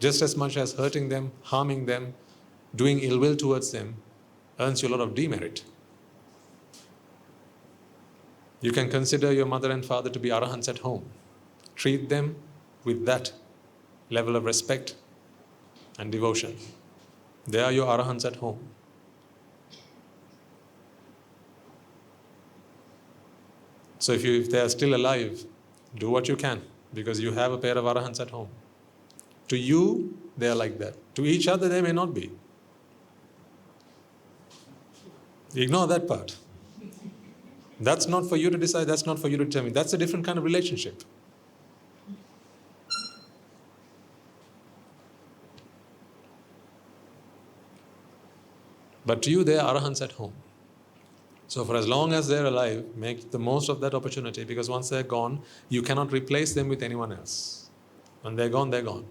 Just as much as hurting them, harming them, doing ill will towards them, earns you a lot of demerit. You can consider your mother and father to be arahants at home. Treat them with that level of respect and devotion. They are your arahants at home. So if they are still alive, do what you can, because you have a pair of arahants at home. To you, they are like that. To each other, they may not be. Ignore that part. That's not for you to decide, that's not for you to determine. That's a different kind of relationship. But to you, they are arahants at home. So for as long as they're alive, make the most of that opportunity, because once they're gone, you cannot replace them with anyone else. When they're gone, they're gone.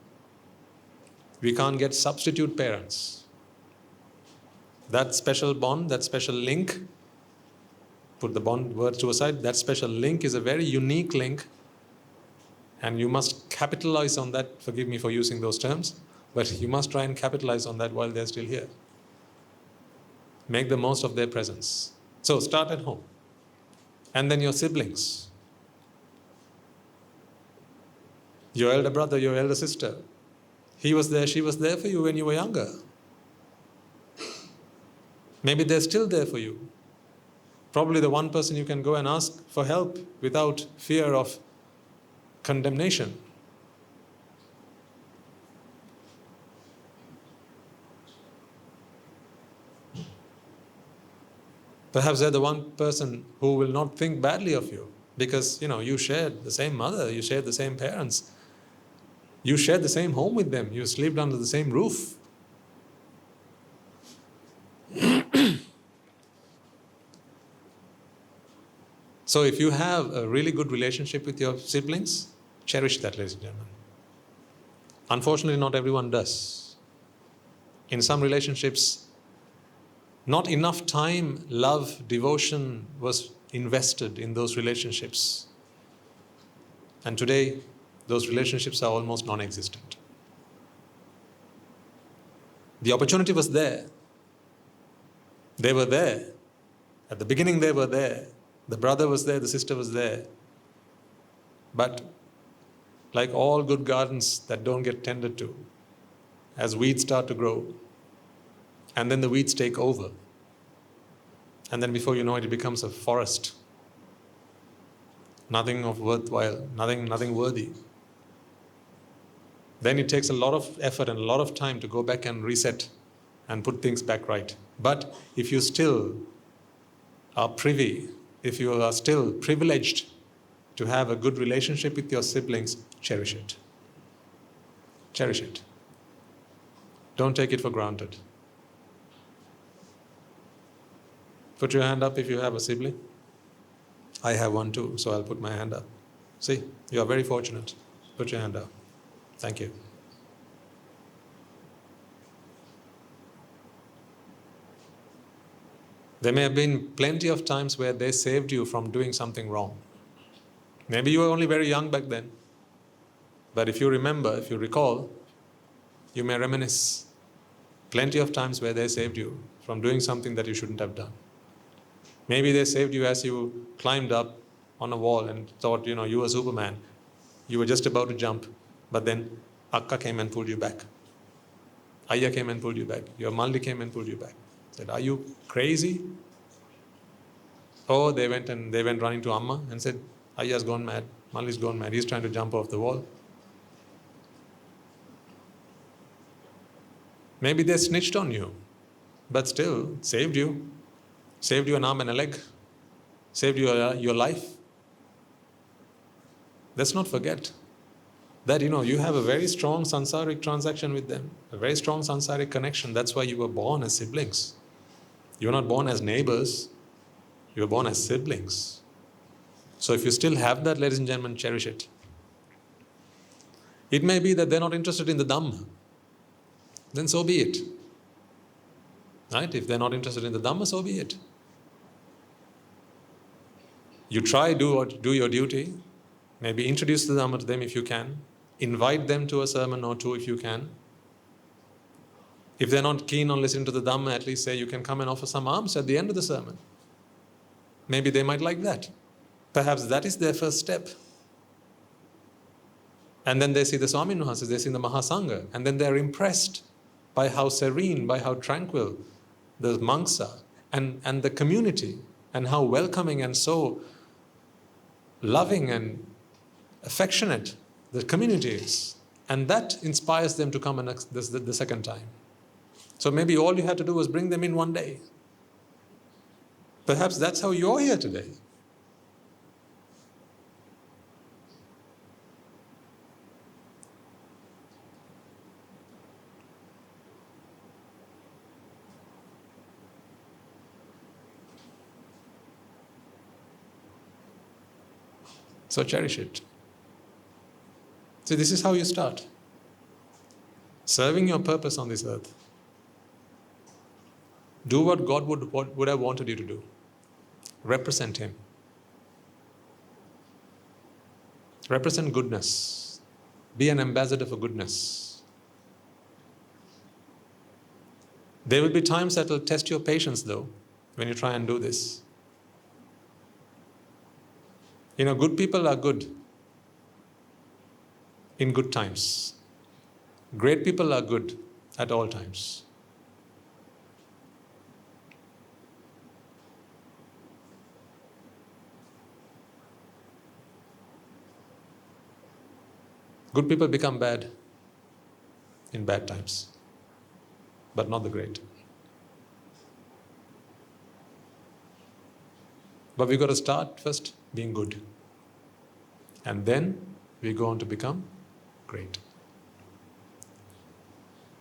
We can't get substitute parents. That special bond, that special link, put the bond words to a side, that special link is a very unique link, and you must capitalize on that. Forgive me for using those terms, but you must try and capitalize on that while they're still here. Make the most of their presence. So start at home. And then your siblings. Your elder brother, your elder sister. He was there, she was there for you when you were younger. Maybe they're still there for you. Probably the one person you can go and ask for help without fear of condemnation. Perhaps they're the one person who will not think badly of you, because you shared the same mother, you shared the same parents, you shared the same home with them, you slept under the same roof. So if you have a really good relationship with your siblings, cherish that, ladies and gentlemen. Unfortunately, not everyone does. In some relationships, not enough time, love, devotion was invested in those relationships. And today, those relationships are almost non-existent. The opportunity was there. They were there. At the beginning, they were there. The brother was there, the sister was there. But like all good gardens that don't get tended to, as weeds start to grow, and then the weeds take over, and then before you know it, it becomes a forest. Nothing of worthwhile, nothing worthy. Then it takes a lot of effort and a lot of time to go back and reset and put things back right. But if you still are privy, if you are still privileged to have a good relationship with your siblings, cherish it. Cherish it. Don't take it for granted. Put your hand up if you have a sibling. I have one too, so I'll put my hand up. See, you are very fortunate. Put your hand up. Thank you. There may have been plenty of times where they saved you from doing something wrong. Maybe you were only very young back then. But if you remember, if you recall, you may reminisce plenty of times where they saved you from doing something that you shouldn't have done. Maybe they saved you as you climbed up on a wall and thought, you were Superman. You were just about to jump, but then Akka came and pulled you back. Ayya came and pulled you back. Your Maldi came and pulled you back. Said, are you crazy? Oh, they went running to Amma and said, Ayya's gone mad, Mali's gone mad, he's trying to jump off the wall. Maybe they snitched on you, but still saved you. Saved you an arm and a leg. Saved you your life. Let's not forget that, you have a very strong sansaric transaction with them, a very strong sansaric connection. That's why you were born as siblings. You were not born as neighbors. You were born as siblings. So if you still have that, ladies and gentlemen, cherish it. It may be that they're not interested in the Dhamma. Then so be it. Right? If they're not interested in the Dhamma, so be it. You try, do your duty. Maybe introduce the Dhamma to them if you can. Invite them to a sermon or two if you can. If they're not keen on listening to the Dhamma, at least say you can come and offer some alms at the end of the sermon. Maybe they might like that. Perhaps that is their first step. And then they see the Swamin Wahanses, they see the Mahasangha, and then they're impressed by how serene, by how tranquil the monks are, and the community, and how welcoming and so loving and affectionate the community is. And that inspires them to come the second time. So maybe all you had to do was bring them in one day. Perhaps that's how you're here today. So cherish it. See, this is how you start. Serving your purpose on this earth. Do what God would have wanted you to do. Represent Him. Represent goodness. Be an ambassador for goodness. There will be times that will test your patience, though, when you try and do this. Good people are good in good times. Great people are good at all times. Good people become bad in bad times, but not the great. But we've got to start first being good. And then we go on to become great.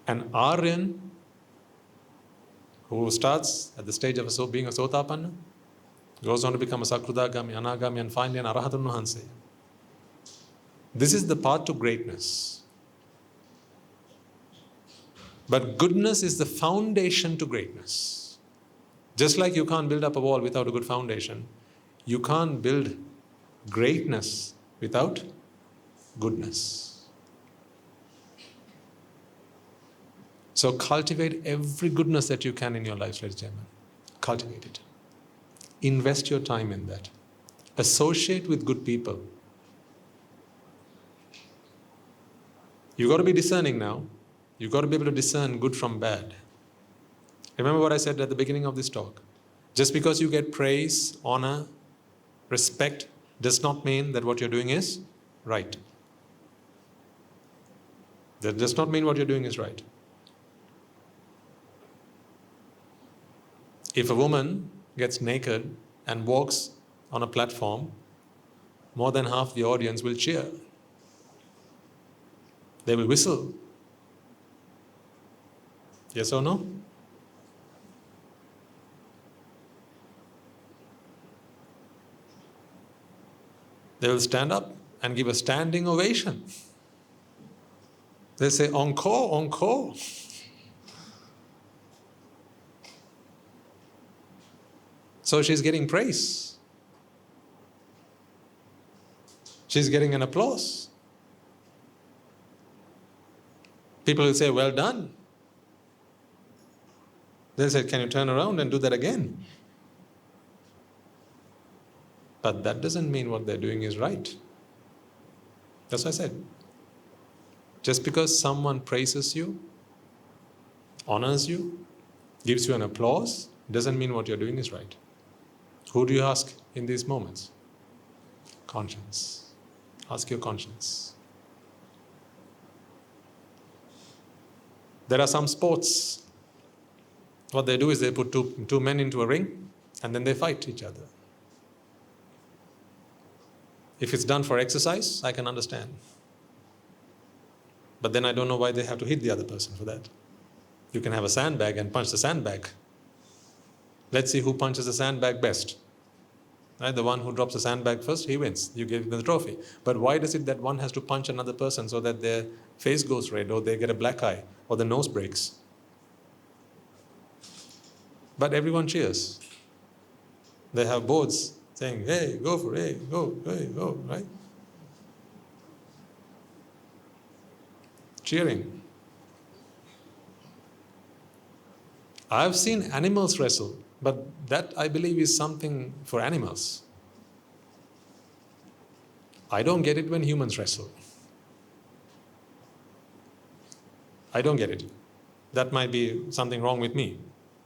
An Aryan who starts at the stage of being a Sotapanna, goes on to become a Sakrudagami, Anagami, and finally an Arahatun Wahanse. This is the path to greatness. But goodness is the foundation to greatness. Just like you can't build up a wall without a good foundation, you can't build greatness without goodness. So cultivate every goodness that you can in your life, ladies and gentlemen. Cultivate it. Invest your time in that. Associate with good people. You've got to be discerning now. You've got to be able to discern good from bad. Remember what I said at the beginning of this talk. Just because you get praise, honor, respect, does not mean that what you're doing is right. That does not mean what you're doing is right. If a woman gets naked and walks on a platform, more than half the audience will cheer. They will whistle. Yes or no? They will stand up and give a standing ovation. They say, encore, encore. So she's getting praise. She's getting an applause. People will say, well done. They'll say, can you turn around and do that again? But that doesn't mean what they're doing is right. That's what I said. Just because someone praises you, honors you, gives you an applause, doesn't mean what you're doing is right. Who do you ask in these moments? conscience. Ask your conscience. There are some sports. What they do is they put two men into a ring and then they fight each other. If it's done for exercise, I can understand. But then I don't know why they have to hit the other person for that. You can have a sandbag and punch the sandbag. Let's see who punches the sandbag best. Right? The one who drops the sandbag first, he wins. You give them the trophy. But why is it that one has to punch another person so that their face goes red, or they get a black eye, or the nose breaks? But everyone cheers. They have boards saying, hey, go for it, hey, go, right? Cheering. I've seen animals wrestle, but that, I believe, is something for animals. I don't get it when humans wrestle. I don't get it. That might be something wrong with me.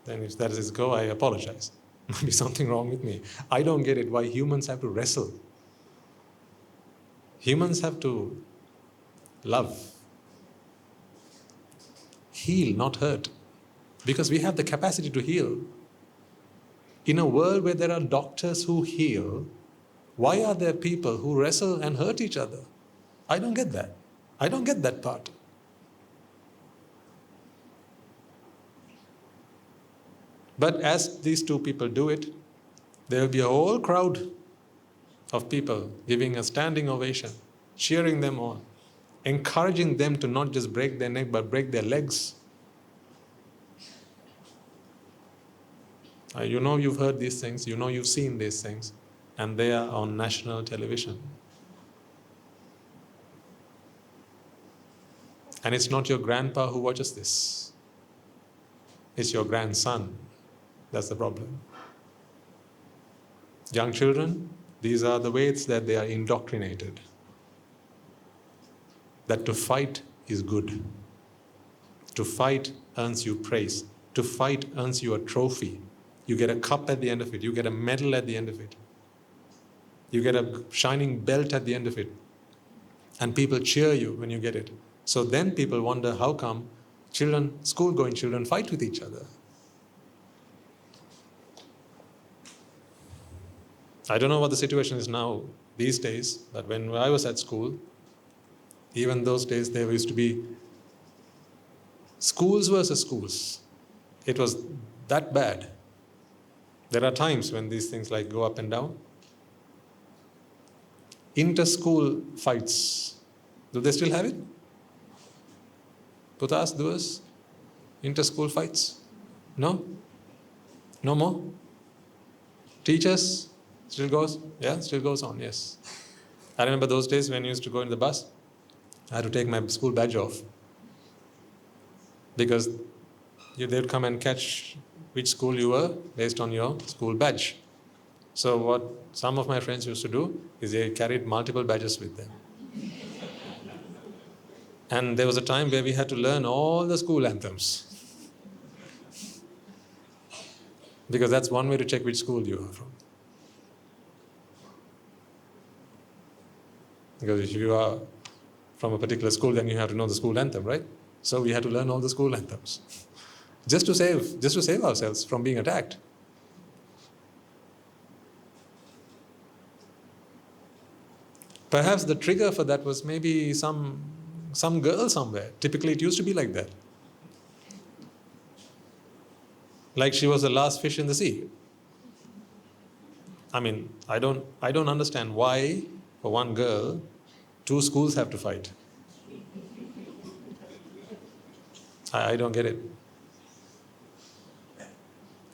Then if that is go, I apologize. Might be something wrong with me. I don't get it why humans have to wrestle. Humans have to love. Heal, not hurt. Because we have the capacity to heal. In a world where there are doctors who heal, why are there people who wrestle and hurt each other? I don't get that. I don't get that part. But as these two people do it, there will be a whole crowd of people giving a standing ovation, cheering them on, encouraging them to not just break their neck but break their legs. You know you've heard these things, you know you've seen these things, and they are on national television. And it's not your grandpa who watches this. It's your grandson. That's the problem. Young children, these are the ways that they are indoctrinated. That to fight is good. To fight earns you praise. To fight earns you a trophy. You get a cup at the end of it. You get a medal at the end of it. You get a shining belt at the end of it. And people cheer you when you get it. So then people wonder how come children, school-going children, fight with each other. I don't know what the situation is now these days, but when I was at school, even those days there used to be schools versus schools. It was that bad. There are times when these things like go up and down. Inter-school fights, do they still have it? Putas, duas? Inter-school fights? No? No more? Teachers? Still goes? Yeah, still goes on, yes. I remember those days when I used to go in the bus, I had to take my school badge off. Because they would come and catch which school you were based on your school badge. So what some of my friends used to do is they carried multiple badges with them. And there was a time where we had to learn all the school anthems. Because that's one way to check which school you are from. Because if you are from a particular school, then you have to know the school anthem, right? So we had to learn all the school anthems. Just to save ourselves from being attacked. Perhaps the trigger for that was maybe some girl somewhere. Typically it used to be like that. Like she was the last fish in the sea. I mean, I don't understand why, for one girl, two schools have to fight. I don't get it.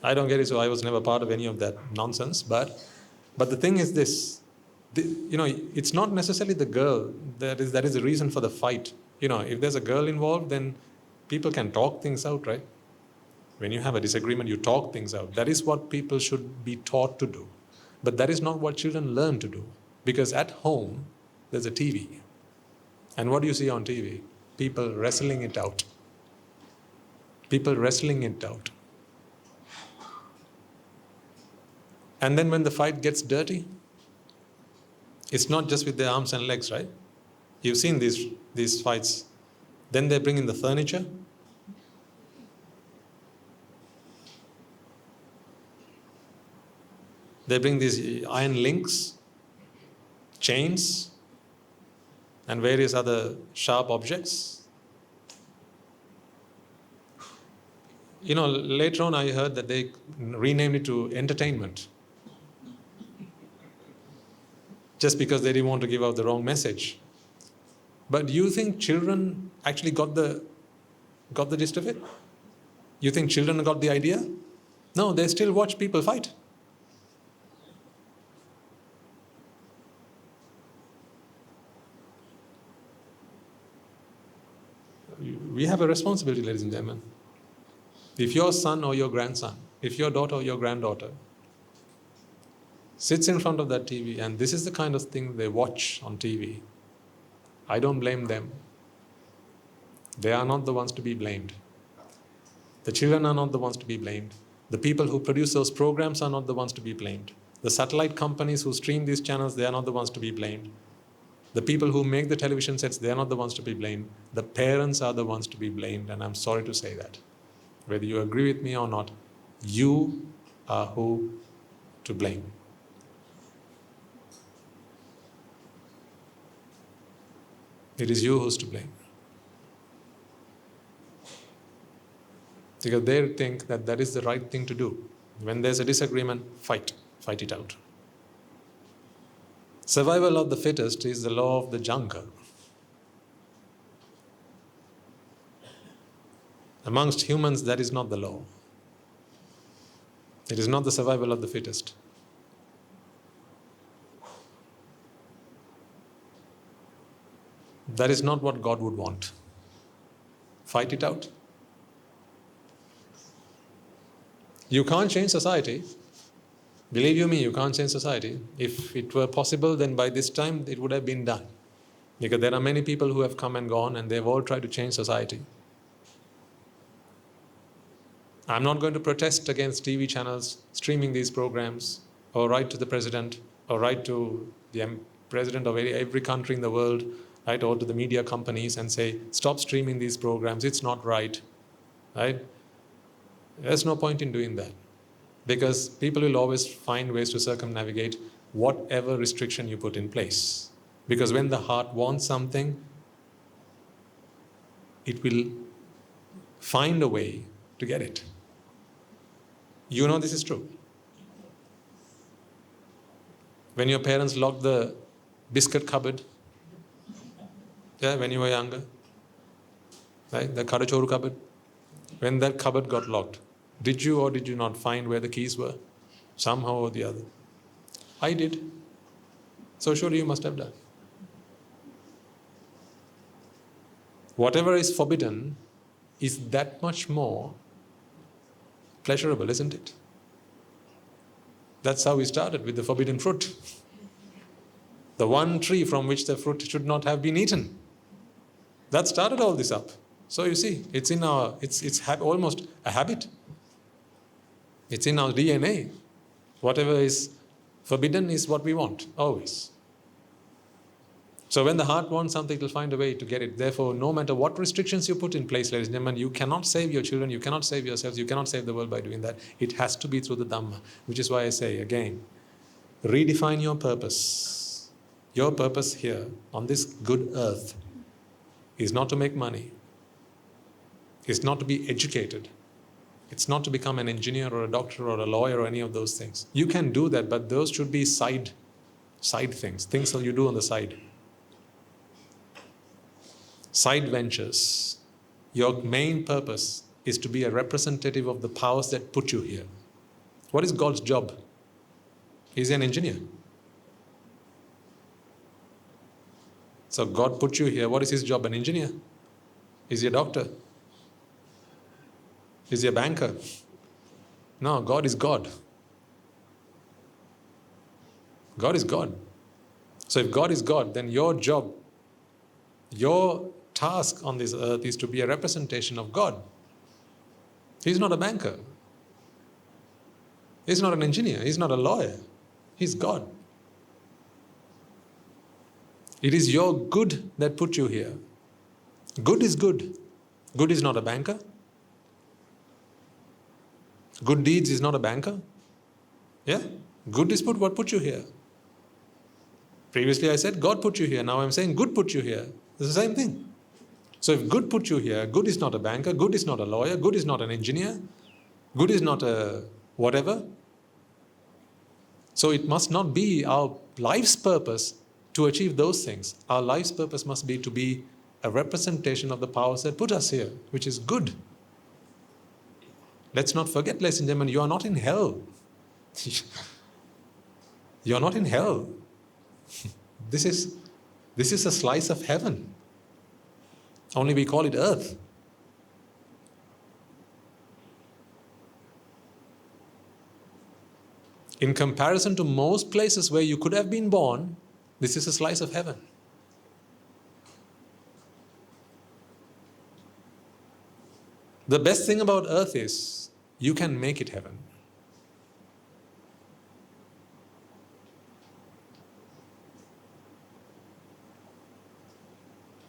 I don't get it, so I was never part of any of that nonsense. But the thing is this, it's not necessarily the girl that is the reason for the fight. If there's a girl involved, then people can talk things out, right? When you have a disagreement, you talk things out. That is what people should be taught to do. But that is not what children learn to do. Because at home, there's a TV. And what do you see on TV? People wrestling it out. People wrestling it out. And then when the fight gets dirty, It's not just with their arms and legs, right? You've seen these fights. Then they bring in the furniture. They bring these iron links, chains, and various other sharp objects. Later on I heard that they renamed it to entertainment. Just because they didn't want to give out the wrong message. But do you think children actually got the gist of it? You think children got the idea? No, they still watch people fight. We have a responsibility, ladies and gentlemen. If your son or your grandson, if your daughter or your granddaughter sits in front of that TV and this is the kind of thing they watch on TV, I don't blame them. They are not the ones to be blamed. The children are not the ones to be blamed. The people who produce those programs are not the ones to be blamed. The satellite companies who stream these channels, they are not the ones to be blamed. The people who make the television sets, they are not the ones to be blamed. The parents are the ones to be blamed, and I'm sorry to say that. Whether you agree with me or not, you are who to blame. It is you who's to blame. Because they think that that is the right thing to do. When there's a disagreement, fight it out. Survival of the fittest is the law of the jungle. Amongst humans, that is not the law. It is not the survival of the fittest. That is not what God would want. Fight it out. You can't change society. Believe you me, you can't change society. If it were possible, then by this time it would have been done. Because there are many people who have come and gone and they've all tried to change society. I'm not going to protest against TV channels streaming these programs, or write to the president, or write to the president of every country in the world, right, or to the media companies and say, stop streaming these programs, it's not right. Right? There's no point in doing that. Because people will always find ways to circumnavigate whatever restriction you put in place. Because when the heart wants something, it will find a way to get it. You know this is true. When your parents locked the biscuit cupboard, when you were younger, right, the kadachoru cupboard, when that cupboard got locked, did you or did you not find where the keys were? Somehow or the other. I did. So surely you must have done. Whatever is forbidden is that much more pleasurable, isn't it? That's how we started, with the forbidden fruit. The one tree from which the fruit should not have been eaten. That started all this up. So you see, it's in our, it's almost a habit. It's in our DNA. Whatever is forbidden is what we want, always. So when the heart wants something, it will find a way to get it. Therefore, no matter what restrictions you put in place, ladies and gentlemen, you cannot save your children, you cannot save yourselves, you cannot save the world by doing that. It has to be through the Dhamma, which is why I say again, redefine your purpose. Your purpose here on this good earth is not to make money. It's not to be educated. It's not to become an engineer or a doctor or a lawyer or any of those things. You can do that, but those should be side things that you do on the side. Side ventures. Your main purpose is to be a representative of the powers that put you here. What is God's job? He's an engineer. So God put you here. What is his job? An engineer. Is he a doctor? Is he a banker? No, God is God. God is God. So if God is God, then your job, your task on this earth is to be a representation of God. He's not a banker. He's not an engineer. He's not a lawyer. He's God. It is your good that put you here. Good is good. Good is not a banker. Good deeds is not a banker. Yeah? Good is what put you here. Previously I said God put you here. Now I'm saying good put you here. It's the same thing. So if good put you here, good is not a banker, good is not a lawyer, good is not an engineer, good is not a whatever. So it must not be our life's purpose to achieve those things. Our life's purpose must be to be a representation of the powers that put us here, which is good. Let's not forget, ladies and gentlemen, you are not in hell. You are not in hell. This is a slice of heaven. Only we call it earth. In comparison to most places where you could have been born, this is a slice of heaven. The best thing about earth is you can make it heaven.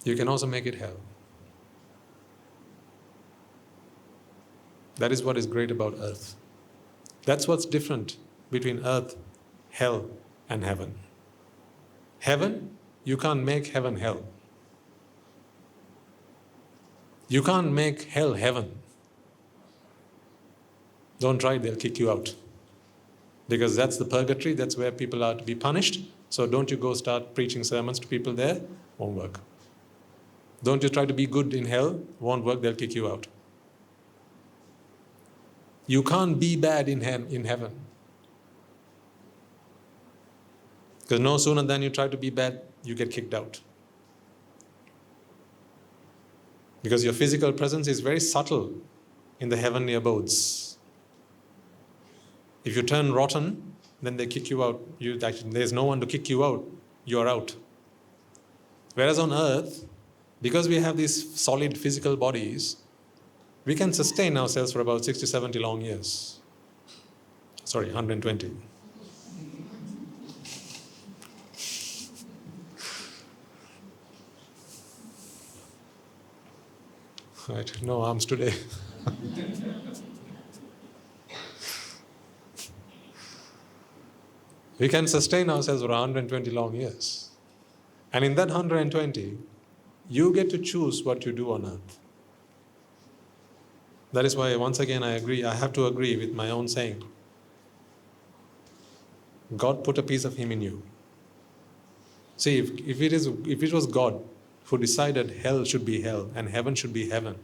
You can also make it hell. That is what is great about earth. That's what's different between earth, hell, and heaven. Heaven, you can't make heaven hell. You can't make hell heaven. Don't try, they'll kick you out. Because that's the purgatory, that's where people are to be punished. So don't you go start preaching sermons to people there, won't work. Don't you try to be good in hell, won't work, they'll kick you out. You can't be bad in heaven. Because no sooner than you try to be bad, you get kicked out. Because your physical presence is very subtle in the heavenly abodes. If you turn rotten, then they kick you out. There's no one to kick you out. You're out. Whereas on earth, because we have these solid physical bodies, we can sustain ourselves for about 60, 70 long years. 120. Right, no arms today. We can sustain ourselves for 120 long years. And in that 120, you get to choose what you do on earth. That is why, once again, I have to agree with my own saying. God put a piece of Him in you. See, if it was God who decided hell should be hell and heaven should be heaven,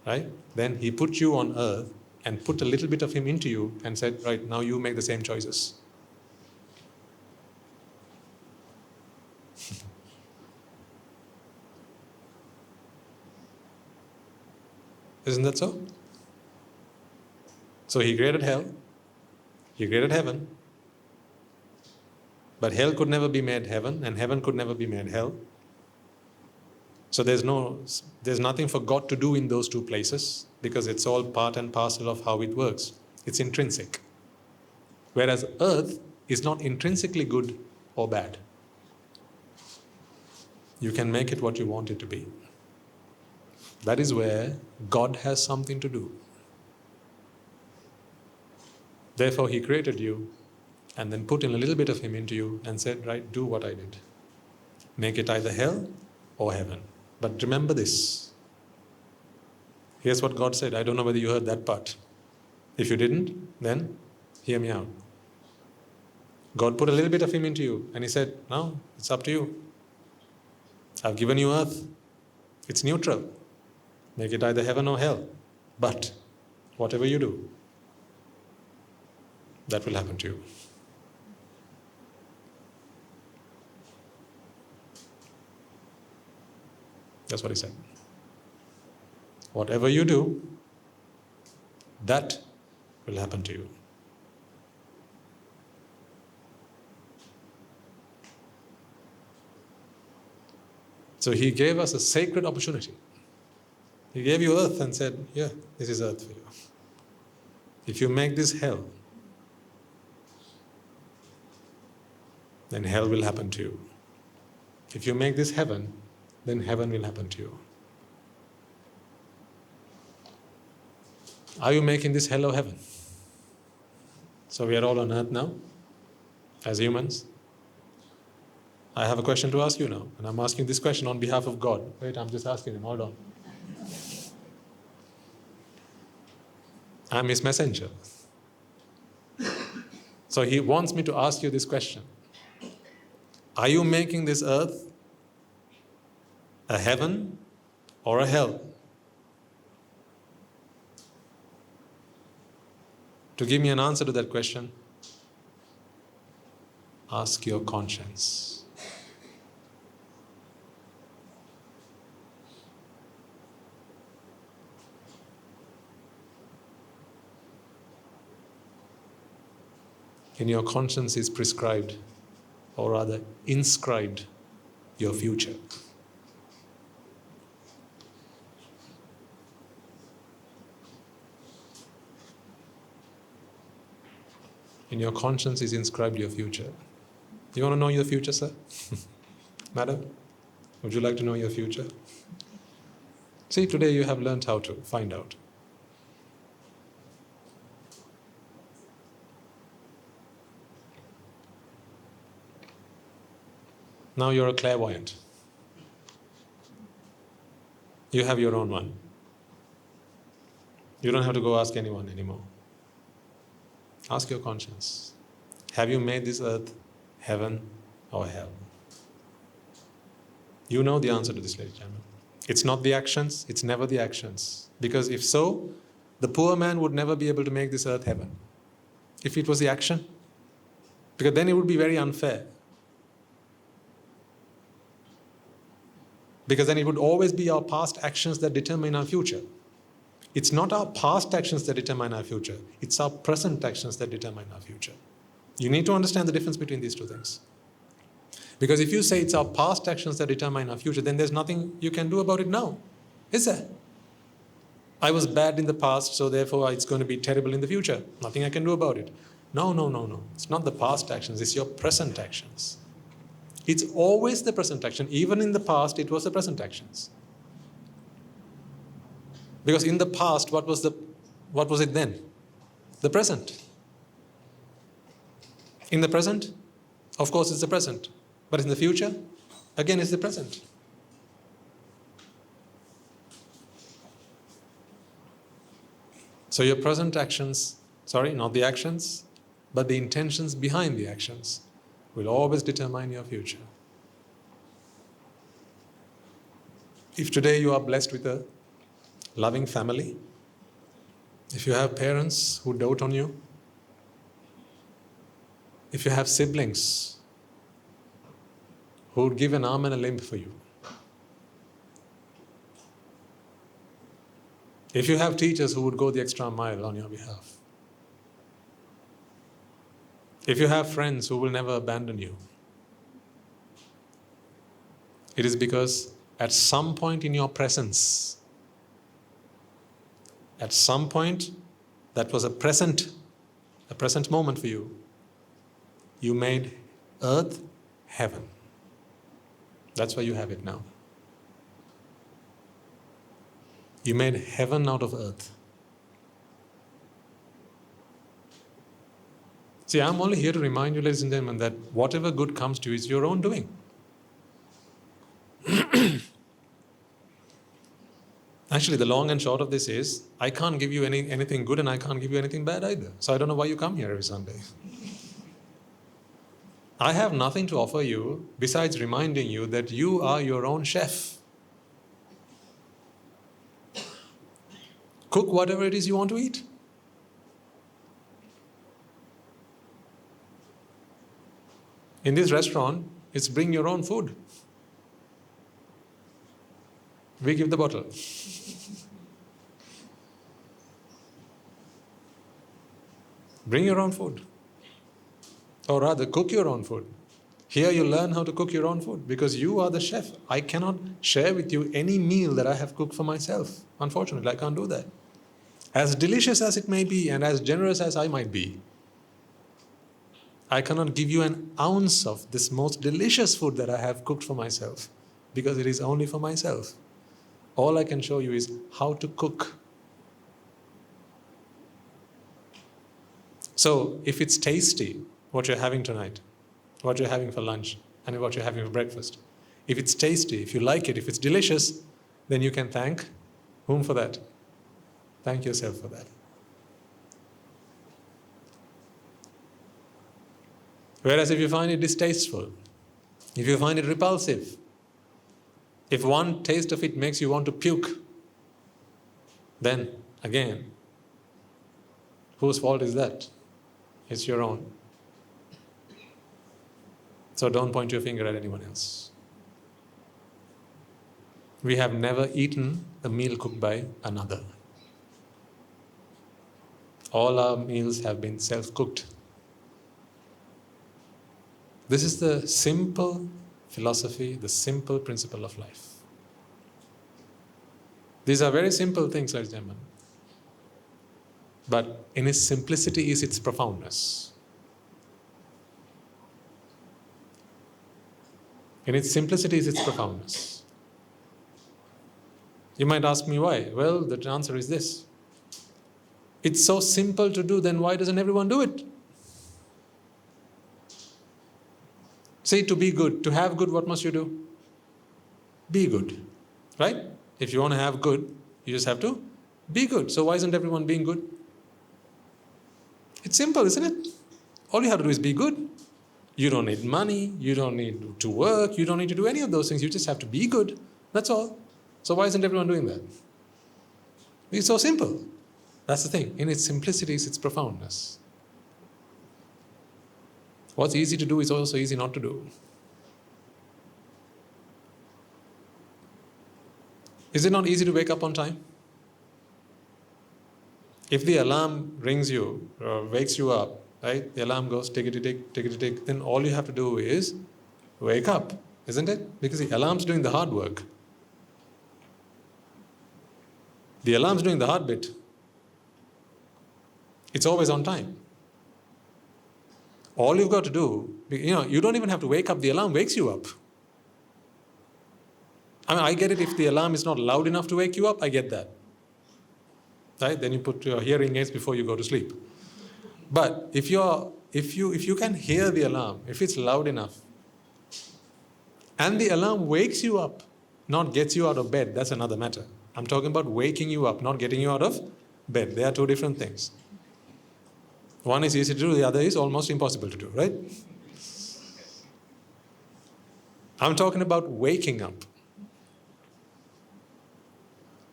right? Then He put you on earth and put a little bit of Him into you and said, right, now you make the same choices. Isn't that so? So He created hell, He created heaven, but hell could never be made heaven and heaven could never be made hell. So there's nothing for God to do in those two places because it's all part and parcel of how it works. It's intrinsic. Whereas earth is not intrinsically good or bad. You can make it what you want it to be. That is where God has something to do. Therefore, He created you and then put in a little bit of Him into you and said, right, do what I did. Make it either hell or heaven. But remember this. Here's what God said. I don't know whether you heard that part. If you didn't, then hear me out. God put a little bit of Him into you and He said, now it's up to you. I've given you earth. It's neutral. Make it either heaven or hell. But whatever you do, that will happen to you. That's what He said. Whatever you do, that will happen to you. So He gave us a sacred opportunity. He gave you earth and said, yeah, this is earth for you. If you make this hell, then hell will happen to you. If you make this heaven, then heaven will happen to you. Are you making this hell or heaven? So we are all on earth now, as humans. I have a question to ask you now, and I'm asking this question on behalf of God. Wait, I'm just asking him, hold on. I'm his messenger. So he wants me to ask you this question. Are you making this earth a heaven or a hell? To give me an answer to that question, ask your conscience. In your conscience is prescribed, or rather inscribed, your future. In your conscience is inscribed your future. You want to know your future, sir? Madam, would you like to know your future? See, today you have learned how to find out. Now you're a clairvoyant. You have your own one. You don't have to go ask anyone anymore. Ask your conscience. Have you made this earth heaven or hell? You know the answer to this, ladies and gentlemen. It's not the actions, it's never the actions. Because if so, the poor man would never be able to make this earth heaven. If it was the action. Because then it would be very unfair. Because then it would always be our past actions that determine our future. It's not our past actions that determine our future. It's our present actions that determine our future. You need to understand the difference between these two things. Because if you say it's our past actions that determine our future, then there's nothing you can do about it now. Is there? I was bad in the past, so therefore it's going to be terrible in the future. Nothing I can do about it. No. It's not the past actions, it's your present actions. It's always the present action. Even in the past, it was the present actions. Because in the past, what was it then? The present. In the present, of course, it's the present. But in the future, again, it's the present. So your present actions, not the actions, but the intentions behind the actions will always determine your future. If today you are blessed with a loving family, if you have parents who dote on you, if you have siblings who would give an arm and a limb for you, if you have teachers who would go the extra mile on your behalf, if you have friends who will never abandon you, it is because at some point in your presence, at some point that was a present moment for you, you made earth heaven. That's why you have it now. You made heaven out of earth. See, I'm only here to remind you, ladies and gentlemen, that whatever good comes to you is your own doing. Actually, the long and short of this is, I can't give you anything good and I can't give you anything bad either. So I don't know why you come here every Sunday. I have nothing to offer you besides reminding you that you are your own chef. Cook whatever it is you want to eat. In this restaurant, it's bring your own food. We give the bottle. Bring your own food. Or rather, cook your own food. Here you learn how to cook your own food because you are the chef. I cannot share with you any meal that I have cooked for myself. Unfortunately, I can't do that. As delicious as it may be and as generous as I might be, I cannot give you an ounce of this most delicious food that I have cooked for myself, because it is only for myself. All I can show you is how to cook. So, if it's tasty, what you're having tonight, what you're having for lunch, and what you're having for breakfast, if it's tasty, if you like it, if it's delicious, then you can thank whom for that? Thank yourself for that. Whereas if you find it distasteful, if you find it repulsive, if one taste of it makes you want to puke, then again, whose fault is that? It's your own. So don't point your finger at anyone else. We have never eaten a meal cooked by another. All our meals have been self-cooked. This is the simple philosophy, the simple principle of life. These are very simple things, ladies and gentlemen. But in its simplicity is its profoundness. In its simplicity is its profoundness. You might ask me why. Well, the answer is this. It's so simple to do, then why doesn't everyone do it? See, to be good, to have good, what must you do? Be good, right? If you want to have good, you just have to be good. So why isn't everyone being good? It's simple, isn't it? All you have to do is be good. You don't need money, you don't need to work, you don't need to do any of those things. You just have to be good. That's all. So why isn't everyone doing that? It's so simple. That's the thing. In its simplicity is its profoundness. What's easy to do is also easy not to do. Is it not easy to wake up on time? If the alarm rings you or wakes you up, right? The alarm goes tickety-tick, tickety-tick. Then all you have to do is wake up, isn't it? Because the alarm's doing the hard work. The alarm's doing the hard bit. It's always on time. All you've got to do, you don't even have to wake up. The alarm wakes you up. I mean, I get it if the alarm is not loud enough to wake you up. I get that. Right? Then you put your hearing aids before you go to sleep. But if you can hear the alarm, if it's loud enough, and the alarm wakes you up, not gets you out of bed, that's another matter. I'm talking about waking you up, not getting you out of bed. They are two different things. One is easy to do, the other is almost impossible to do, right? I'm talking about waking up.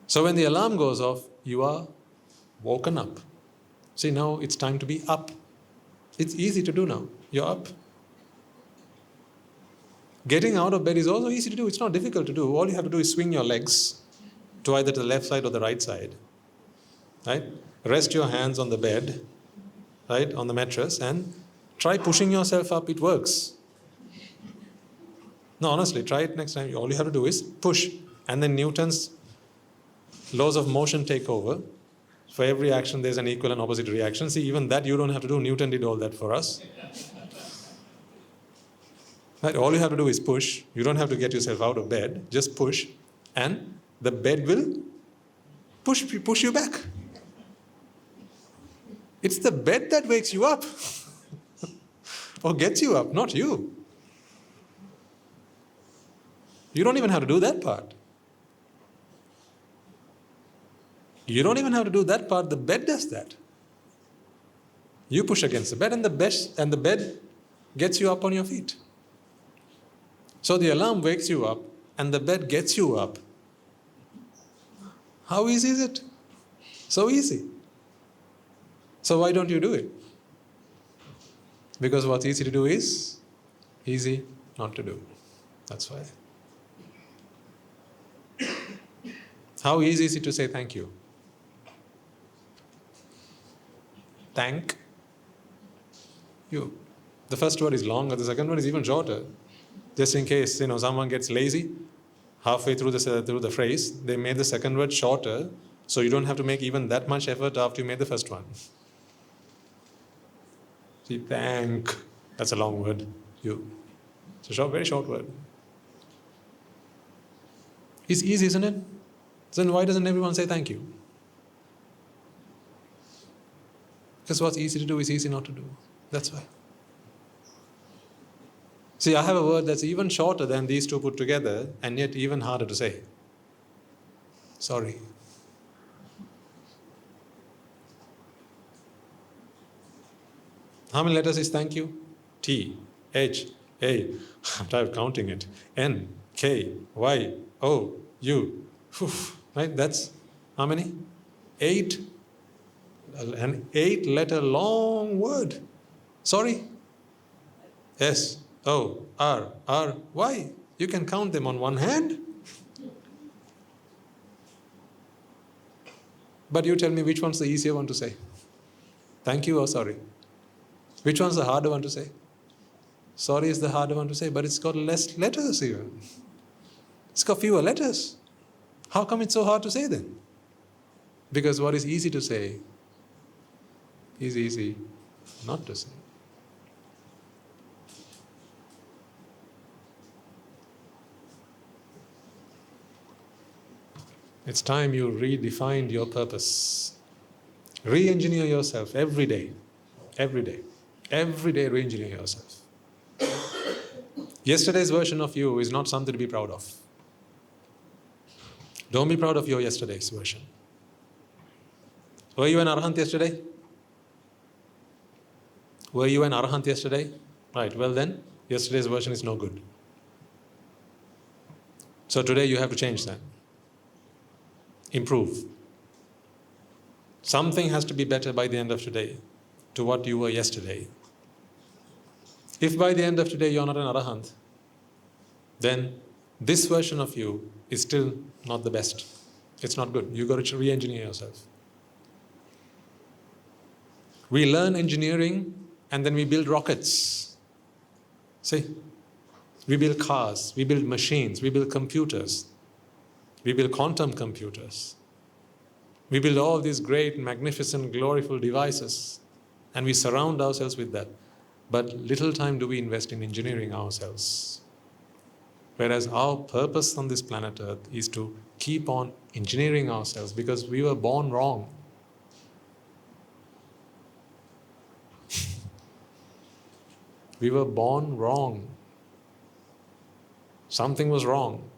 So when the alarm goes off, you are woken up. See, now it's time to be up. It's easy to do now. You're up. Getting out of bed is also easy to do. It's not difficult to do. All you have to do is swing your legs to either the left side or the right side. Right? Rest your hands on the bed, right, on the mattress, and try pushing yourself up. It works. No, honestly, try it next time. All you have to do is push. And then Newton's laws of motion take over. For every action, there's an equal and opposite reaction. See, even that you don't have to do. Newton did all that for us. Right? All you have to do is push. You don't have to get yourself out of bed. Just push. And the bed will push you back. It's the bed that wakes you up. Or gets you up, not you. You don't even have to do that part. You don't even have to do that part. The bed does that. You push against the bed, and the bed gets you up on your feet. So the alarm wakes you up, and the bed gets you up. How easy is it? So easy. So why don't you do it? Because what's easy to do is easy not to do. That's why. How easy is it to say thank you? Thank you. The first word is longer, the second word is even shorter. Just in case, someone gets lazy halfway through the phrase, they made the second word shorter, so you don't have to make even that much effort after you made the first one. See, thank. That's a long word. You. It's a short, very short word. It's easy, isn't it? Then why doesn't everyone say thank you? Because what's easy to do is easy not to do. That's why. See, I have a word that's even shorter than these two put together and yet even harder to say. Sorry. How many letters is thank you? T, H, A, I'm tired of counting it. N, K, Y, O, U. Right? That's how many? 8. An 8-letter long word. Sorry? S, O, R, R, Y. You can count them on one hand. But you tell me which one's the easier one to say? Thank you or sorry? Which one's the harder one to say? Sorry is the harder one to say, but it's got less letters even. It's got fewer letters. How come it's so hard to say then? Because what is easy to say is easy not to say. It's time you redefined your purpose. Re-engineer yourself every day. Every day. Every day re-engineer yourself. Yesterday's version of you is not something to be proud of. Don't be proud of your yesterday's version. Were you an arahant yesterday? Were you an arahant yesterday? Right, well then, yesterday's version is no good. So today you have to change that. Improve. Something has to be better by the end of today to what you were yesterday. If by the end of today you're not an arahant, then this version of you is still not the best. It's not good. You've got to re-engineer yourself. We learn engineering and then we build rockets. See? We build cars, we build machines, we build computers. We build quantum computers. We build all these great, magnificent, glorious devices and we surround ourselves with that. But little time do we invest in engineering ourselves. Whereas our purpose on this planet Earth is to keep on engineering ourselves because we were born wrong. We were born wrong. Something was wrong.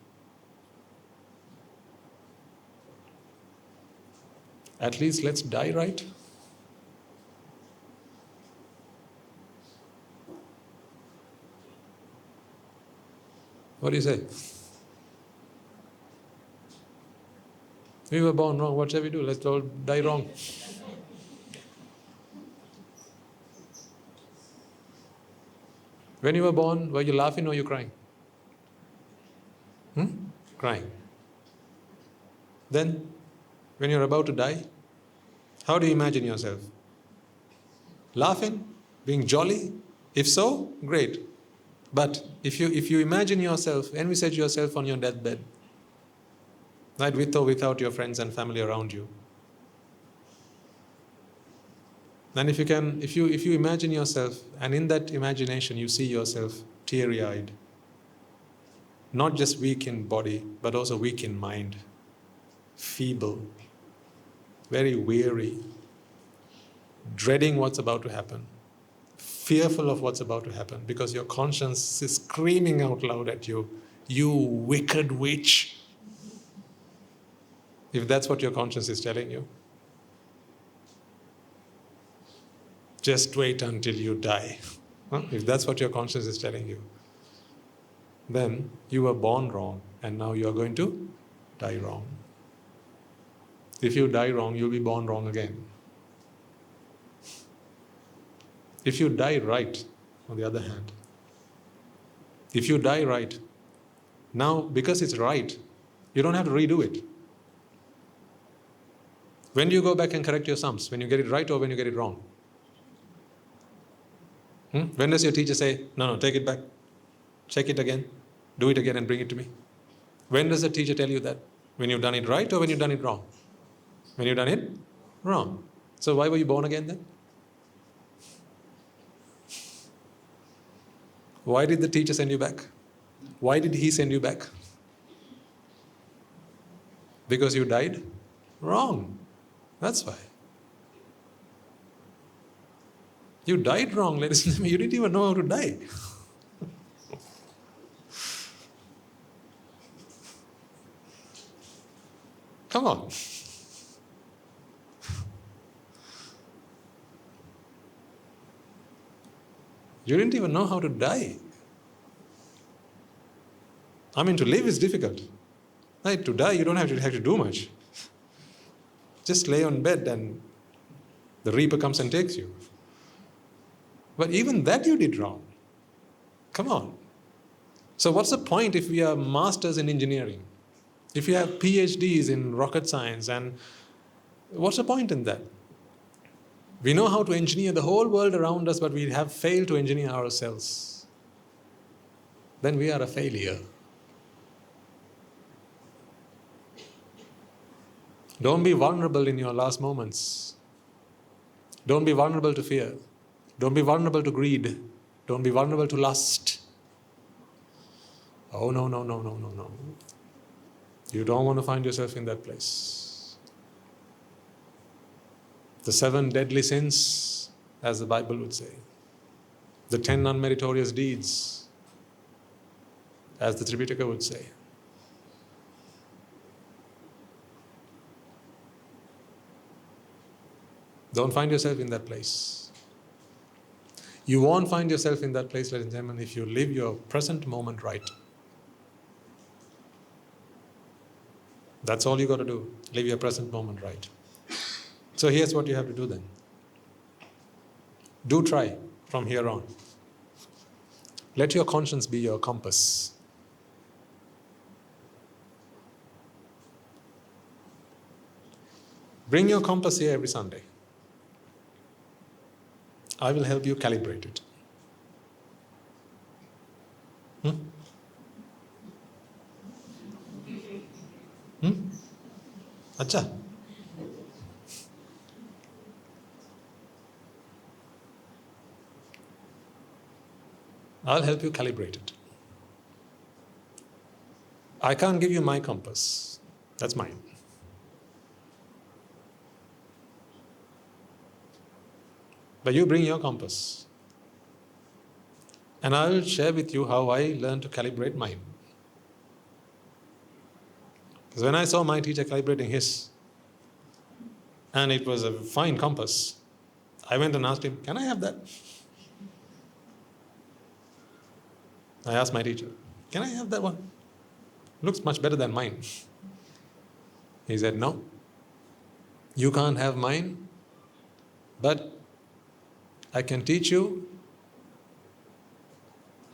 At least let's die right. What do you say? We were born wrong. What shall we do? Let's all die wrong. When you were born, were you laughing or were you crying? Crying. Then, when you're about to die, how do you imagine yourself? Laughing? Being jolly? If so, great. But if you imagine yourself, envisage yourself on your deathbed, right, with or without your friends and family around you. And if you imagine yourself, and in that imagination you see yourself teary-eyed, not just weak in body, but also weak in mind, feeble, very weary, dreading what's about to happen, fearful of what's about to happen, because your conscience is screaming out loud at you, "You wicked witch." If that's what your conscience is telling you, just wait until you die. If that's what your conscience is telling you, then you were born wrong and now you are going to die wrong. If you die wrong, you'll be born wrong again. If you die right, on the other hand, if you die right, now because it's right, you don't have to redo it. When do you go back and correct your sums? When you get it right or when you get it wrong? When does your teacher say, no, take it back, check it again, do it again and bring it to me? When does the teacher tell you that? When you've done it right or when you've done it wrong? When you've done it wrong. So why were you born again then? Why did the teacher send you back? Why did he send you back? Because you died? Wrong. That's why. You died wrong, ladies and gentlemen. You didn't even know how to die. Come on. You didn't even know how to die. I mean, to live is difficult. Right? To die, you don't have to do much. Just lay on bed and the reaper comes and takes you. But even that you did wrong. Come on. So what's the point if we are masters in engineering? If you have PhDs in rocket science, and what's the point in that? We know how to engineer the whole world around us, but we have failed to engineer ourselves. Then we are a failure. Don't be vulnerable in your last moments. Don't be vulnerable to fear. Don't be vulnerable to greed. Don't be vulnerable to lust. Oh, no. You don't want to find yourself in that place. The 7 deadly sins, as the Bible would say. The 10 unmeritorious deeds, as the Tripitaka would say. Don't find yourself in that place. You won't find yourself in that place, ladies and gentlemen, if you live your present moment right. That's all you got to do. Live your present moment right. So here's what you have to do then. Do try from here on. Let your conscience be your compass. Bring your compass here every Sunday. I will help you calibrate it. Acha. I'll help you calibrate it. I can't give you my compass. That's mine. But you bring your compass. And I will share with you how I learned to calibrate mine. Because when I saw my teacher calibrating his, and it was a fine compass, I went and asked him, can I have that? I asked my teacher, can I have that one? Looks much better than mine. He said, no, you can't have mine, but I can teach you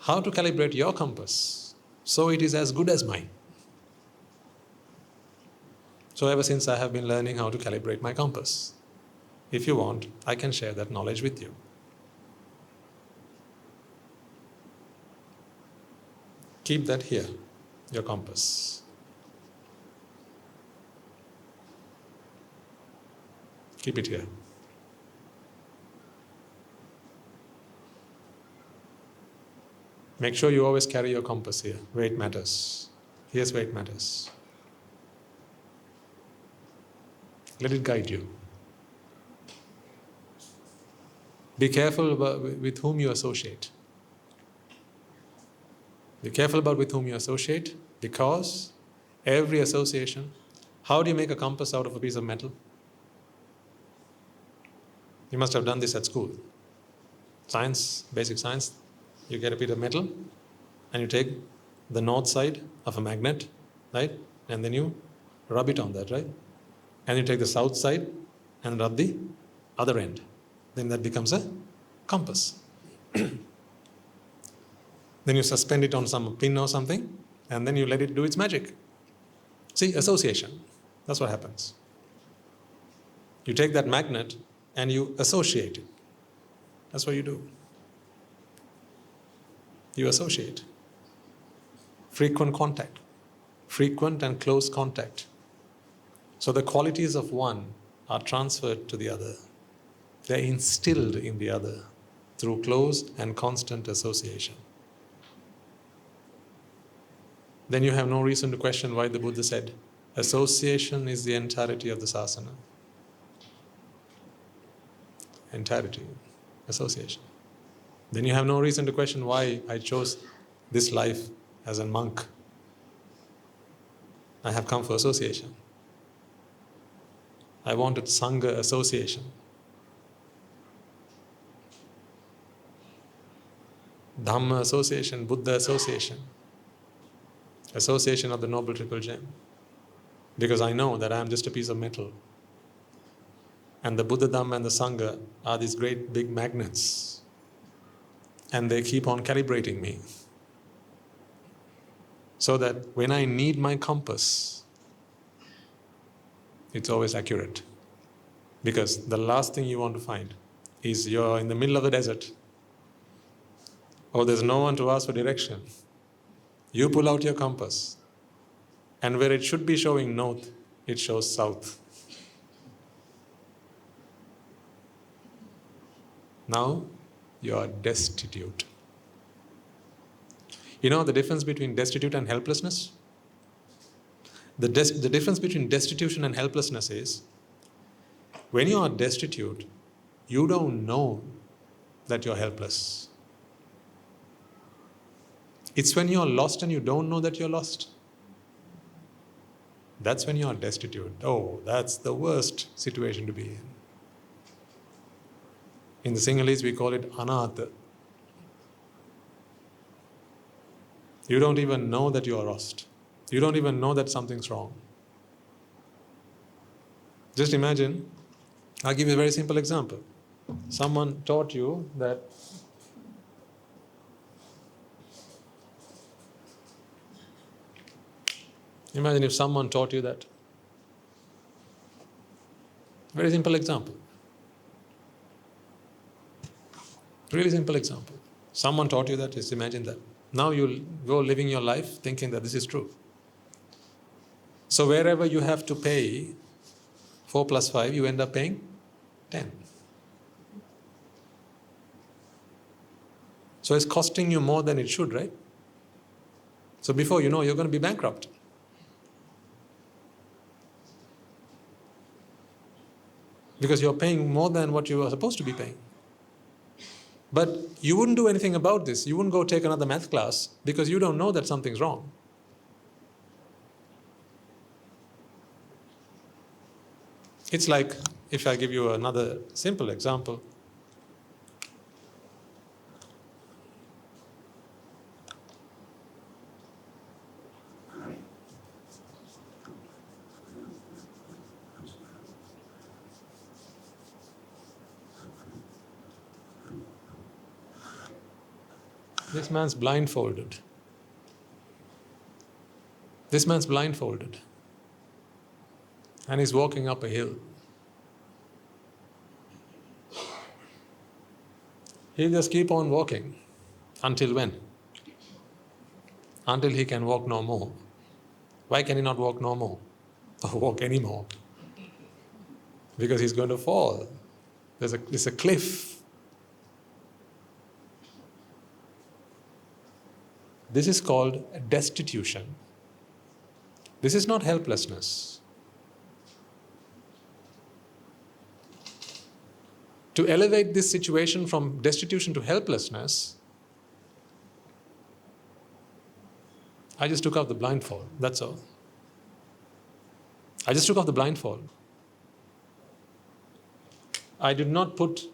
how to calibrate your compass so it is as good as mine. So ever since I have been learning how to calibrate my compass. If you want, I can share that knowledge with you. Keep that here, your compass. Keep it here. Make sure you always carry your compass here. Weight matters. Here's weight matters. Let it guide you. Be careful about with whom you associate. Be careful about with whom you associate, because every association, how do you make a compass out of a piece of metal? You must have done this at school. Science, basic science, you get a piece of metal and you take the north side of a magnet, right? And then you rub it on that, right? And you take the south side and rub the other end. Then that becomes a compass. Then you suspend it on some pin or something, and then you let it do its magic. See, association. That's what happens. You take that magnet and you associate it. That's what you do. You associate. Frequent contact. Frequent and close contact. So the qualities of one are transferred to the other. They're instilled in the other through close and constant association. then you have no reason to question why the Buddha said, association is the entirety of the sasana. Entirety, association. Then you have no reason to question why I chose this life as a monk. I have come for association. I wanted Sangha association. Dhamma association, Buddha association. Association of the Noble Triple Gem. Because I know that I am just a piece of metal. And the Buddha, Dhamma and the Sangha are these great big magnets. And they keep on calibrating me. So that when I need my compass, it's always accurate. Because the last thing you want to find is you're in the middle of the desert. Or there's no one to ask for direction. You pull out your compass. And where it should be showing north, it shows south. Now, you are destitute. You know the difference between destitute and helplessness? The difference between destitution and helplessness is, when you are destitute, you don't know that you're helpless. It's when you're lost and you don't know that you're lost. That's when you are destitute. Oh, that's the worst situation to be in. In the Sinhalese, we call it anatha. You don't even know that you are lost. You don't even know that something's wrong. Just imagine, I'll give you a very simple example. Someone taught you that imagine if someone taught you that. Very simple example. Really simple example. Someone taught you that, just imagine that. Now you'll go living your life thinking that this is true. So wherever you have to pay 4 plus 5, you end up paying 10. So it's costing you more than it should, right? So before you know, you're going to be bankrupt. Because you're paying more than what you are supposed to be paying. But you wouldn't do anything about this. You wouldn't go take another math class because you don't know that something's wrong. It's like, if I give you another simple example. This man's blindfolded. This man's blindfolded. And he's walking up a hill. He'll just keep on walking. Until when? Until he can walk no more. Why can he not walk no more? Or walk anymore? Because he's going to fall. There's a cliff. This is called destitution. This is not helplessness. To elevate this situation from destitution to helplessness, I just took off the blindfold, that's all. I just took off the blindfold. I did not put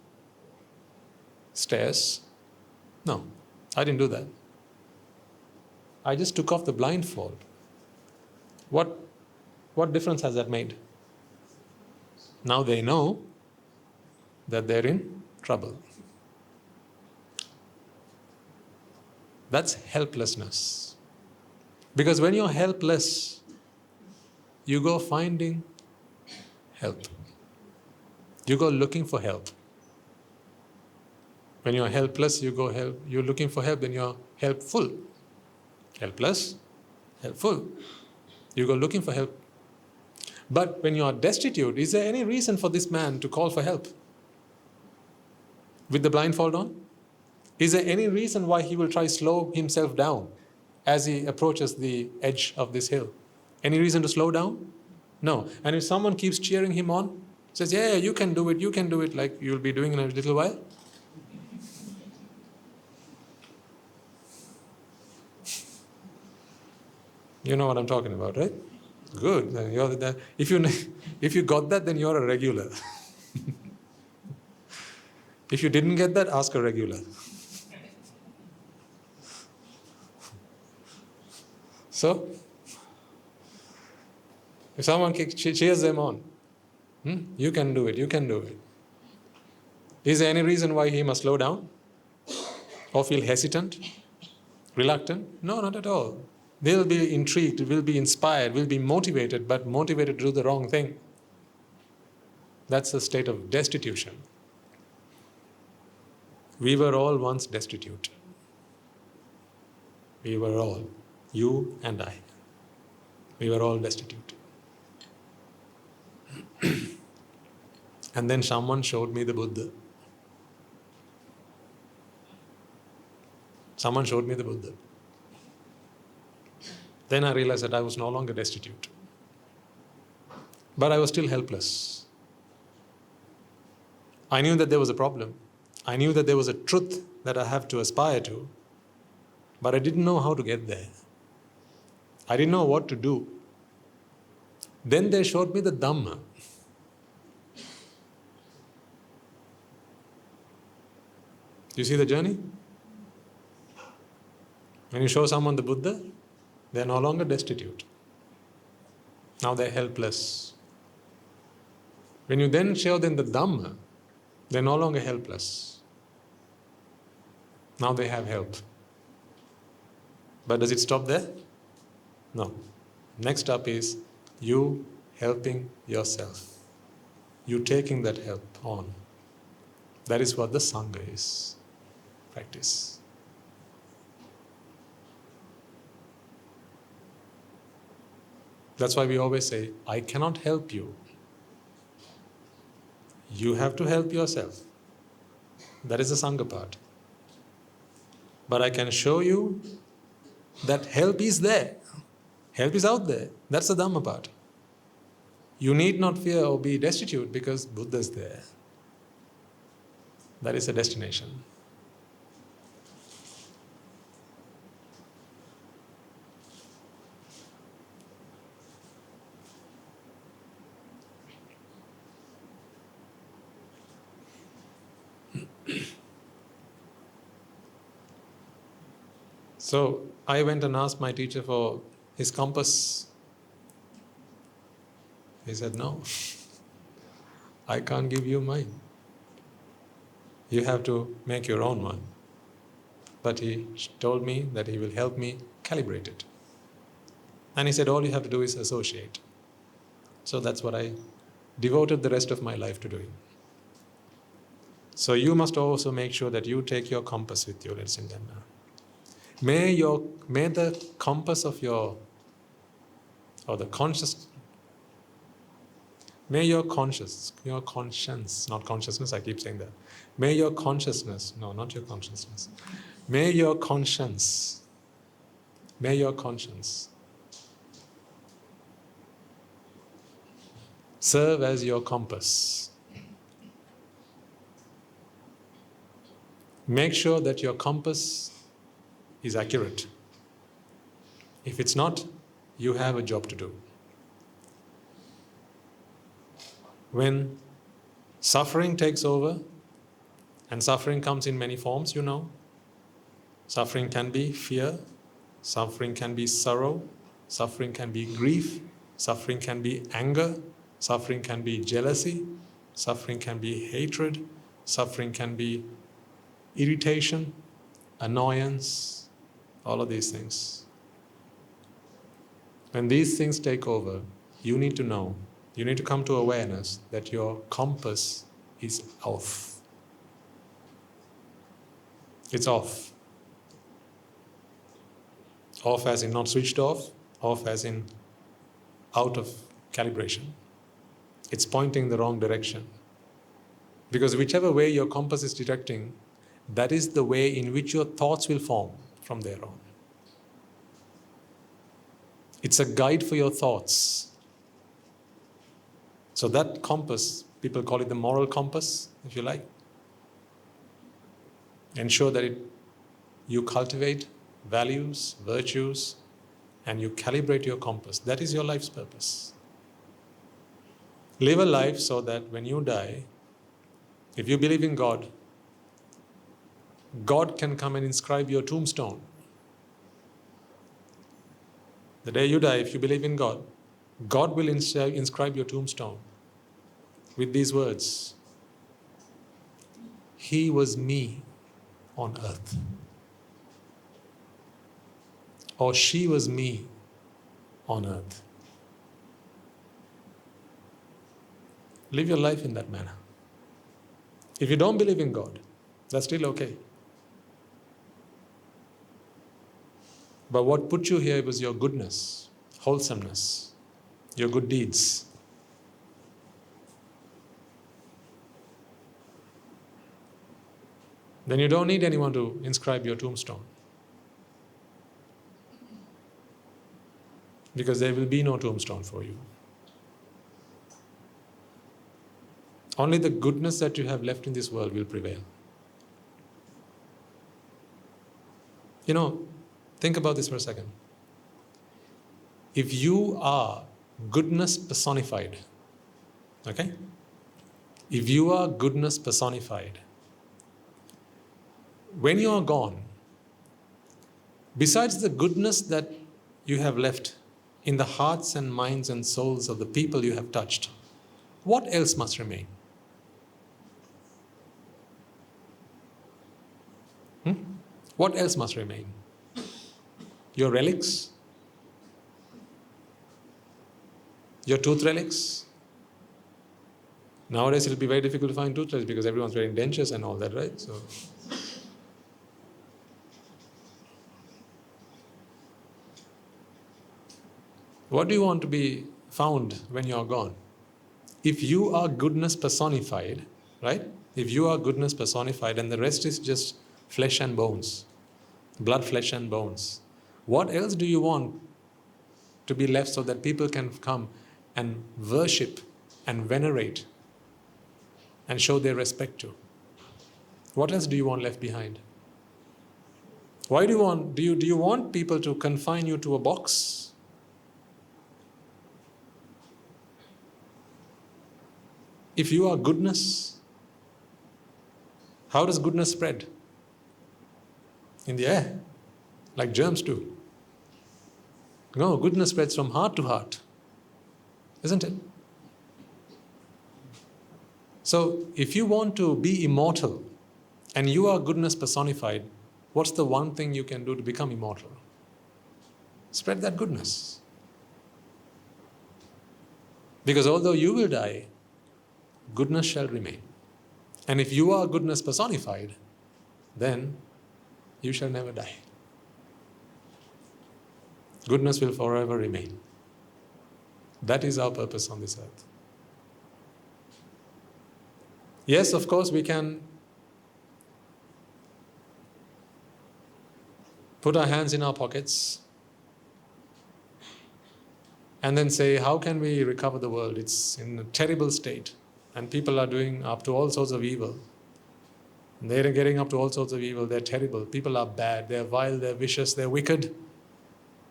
stairs. No, I didn't do that. I just took off the blindfold. What difference has that made? Now they know that they're in trouble. That's helplessness. Because when you're helpless, you go finding help. You go looking for help. When you're helpless, you're looking for help, then you're helpful. Helpless, helpful. You go looking for help. But when you are destitute, is there any reason for this man to call for help? With the blindfold on? Is there any reason why he will try to slow himself down as he approaches the edge of this hill. Any reason to slow down? No. And if someone keeps cheering him on, says, yeah, you can do it, like you'll be doing in a little while. You know what I'm talking about, right? Good. If you got that, then you're a regular. If you didn't get that, ask a regular. So, if someone cheers them on, you can do it. Is there any reason why he must slow down? Or feel hesitant? Reluctant? No, not at all. They'll be intrigued, will be inspired, will be motivated, but motivated to do the wrong thing. That's a state of destitution. We were all once destitute. We were all, you and I. We were all destitute. And then someone showed me the Buddha. Someone showed me the Buddha. Then I realized that I was no longer destitute. But I was still helpless. I knew that there was a problem. I knew that there was a truth that I have to aspire to. But I didn't know how to get there. I didn't know what to do. Then they showed me the Dhamma. You see the journey? When you show someone the Buddha, they're no longer destitute. Now they're helpless. When you then show them the Dhamma, they're no longer helpless. Now they have help. But does it stop there? No. Next up is you helping yourself. You taking that help on. That is what the Sangha is. Practice. That's why we always say, I cannot help you. You have to help yourself. That is the Sangha part. But I can show you that help is there. Help is out there. That's the Dhamma part. You need not fear or be destitute because Buddha is there. That is the destination. So I went and asked my teacher for his compass. He said, no, I can't give you mine. You have to make your own one. But he told me that he will help me calibrate it. And he said, all you have to do is associate. So that's what I devoted the rest of my life to doing. So you must also make sure that you take your compass with you, ladies and gentlemen. May the compass of your conscience, not consciousness, I keep saying that. May your consciousness, no, not your consciousness. May your conscience serve as your compass. Make sure that your compass is accurate. If it's not, you have a job to do. When suffering takes over, and suffering comes in many forms, you know. Suffering can be fear, suffering can be sorrow, suffering can be grief, suffering can be anger, suffering can be jealousy, suffering can be hatred, suffering can be irritation, annoyance, all of these things. When these things take over, you need to know, you need to come to awareness that your compass is off. It's off. Off as in not switched off as in out of calibration. It's pointing the wrong direction. Because whichever way your compass is directing, that is the way in which your thoughts will form from there on. It's a guide for your thoughts. So that compass, people call it the moral compass, if you like. Ensure that you cultivate values, virtues, and you calibrate your compass. That is your life's purpose. Live a life so that when you die, if you believe in God, God can come and inscribe your tombstone. The day you die, if you believe in God, God will inscribe your tombstone with these words: He was me on earth. Or she was me on earth. Live your life in that manner. If you don't believe in God, that's still okay. But what put you here was your goodness, wholesomeness, your good deeds. Then you don't need anyone to inscribe your tombstone. Because there will be no tombstone for you. Only the goodness that you have left in this world will prevail. Think about this for a second. If you are goodness personified, okay? If you are goodness personified, when you are gone, besides the goodness that you have left in the hearts and minds and souls of the people you have touched, what else must remain? What else must remain? Your relics? Your tooth relics? Nowadays it will be very difficult to find tooth relics because everyone's wearing dentures and all that, right? So, what do you want to be found when you are gone? If you are goodness personified, right? If you are goodness personified and the rest is just flesh and bones, blood, flesh and bones, what else do you want to be left so that people can come and worship and venerate and show their respect to? What else do you want left behind? Why do you want people to confine you to a box? If you are goodness, how does goodness spread? In the air, like germs do. No, goodness spreads from heart to heart, isn't it? So, if you want to be immortal and you are goodness personified, what's the one thing you can do to become immortal? Spread that goodness. Because although you will die, goodness shall remain. And if you are goodness personified, then you shall never die. Goodness will forever remain. That is our purpose on this earth. Yes, of course, we can put our hands in our pockets and then say, how can we recover the world? It's in a terrible state and people are doing up to all sorts of evil. They're getting up to all sorts of evil. They're terrible. People are bad. They're vile. They're vicious. They're wicked.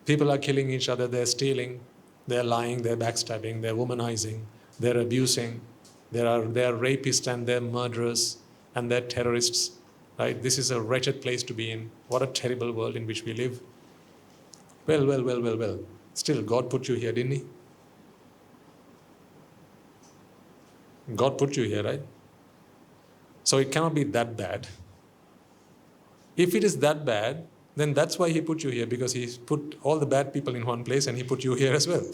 People are killing each other. They're stealing. They're lying. They're backstabbing. They're womanizing. They're abusing. They are rapists and they're murderers and they're terrorists. Right? This is a wretched place to be in. What a terrible world in which we live. Well. Still, God put you here, didn't He? God put you here, right? So it cannot be that bad. If it is that bad, then that's why He put you here, because He put all the bad people in one place and He put you here as well.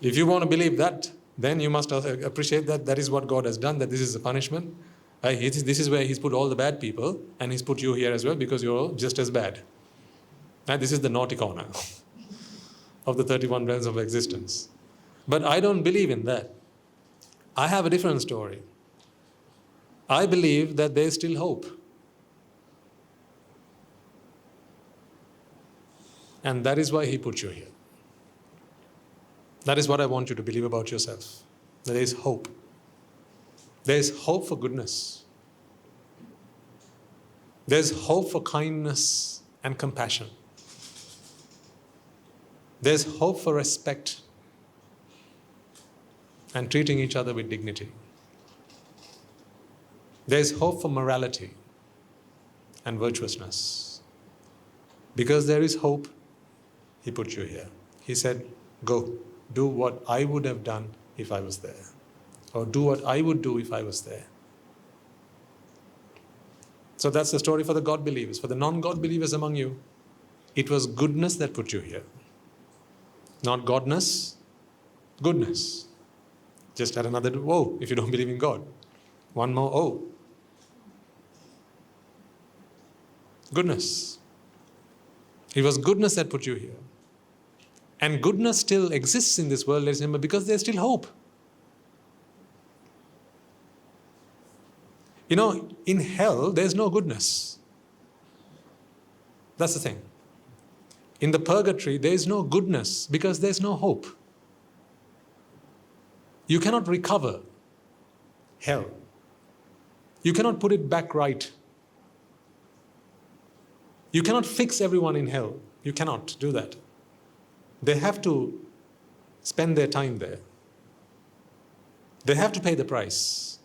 If you want to believe that, then you must appreciate that that is what God has done, that this is a punishment. This is where He's put all the bad people and He's put you here as well because you're all just as bad. This is the naughty corner of the 31 realms of existence. But I don't believe in that. I have a different story. I believe that there is still hope. And that is why He put you here. That is what I want you to believe about yourself. There is hope. There is hope for goodness. There is hope for kindness and compassion. There is hope for respect and treating each other with dignity. There is hope for morality and virtuousness. Because there is hope, He put you here. He said, go, do what I would have done if I was there. Or do what I would do if I was there. So that's the story for the God believers. For the non-God believers among you, it was goodness that put you here. Not godness, goodness. Just add another oh if you don't believe in God. One more oh. Goodness. It was goodness that put you here. And goodness still exists in this world, ladies and gentlemen, because there's still hope. You know, in hell, there's no goodness. That's the thing. In the purgatory, there is no goodness because there's no hope. You cannot recover hell. You cannot put it back right. You cannot fix everyone in hell. You cannot do that. They have to spend their time there. They have to pay the price.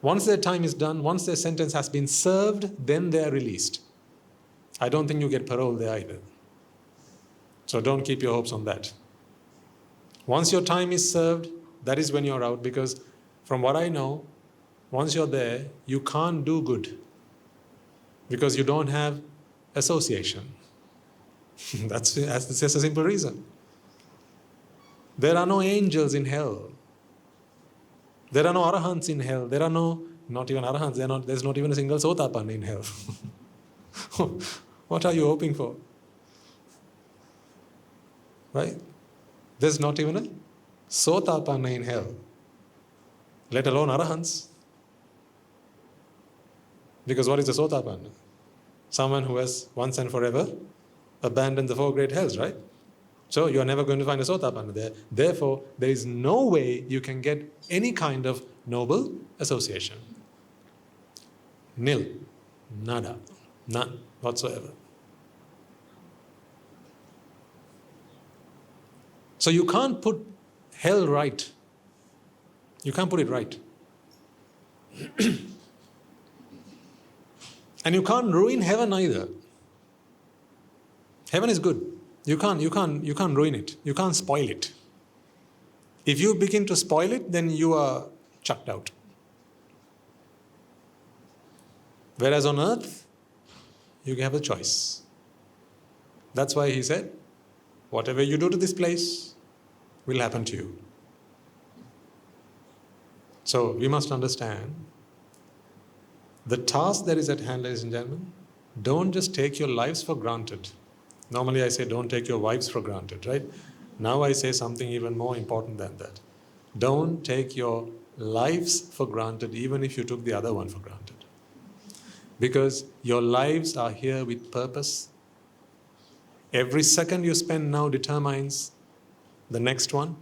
Once their time is done, once their sentence has been served, then they are released. I don't think you get parole there either. So don't keep your hopes on that. Once your time is served, that is when you're out, because from what I know, once you're there, you can't do good because you don't have association. That's just a simple reason. There are no angels in hell. There are no arahants in hell. There are not even arahants. There's not even a single sotapanna in hell. What are you hoping for? Right? There's not even a sotapanna in hell, let alone arahants. Because what is a sotapanna? Someone who has once and forever abandoned the four great hells, right? So you are never going to find a sotapanna there. Therefore, there is no way you can get any kind of noble association. Nil. Nada. None whatsoever. So you can't put hell right. You can't put it right. And you can't ruin heaven either. Heaven is good. You can't ruin it. You can't spoil it. If you begin to spoil it, then you are chucked out. Whereas on earth, you have a choice. That's why he said, whatever you do to this place will happen to you. So we must understand the task that is at hand, ladies and gentlemen. Don't just take your lives for granted. Normally I say don't take your wives for granted, right? Now I say something even more important than that. Don't take your lives for granted even if you took the other one for granted. Because your lives are here with purpose. Every second you spend now determines the next one.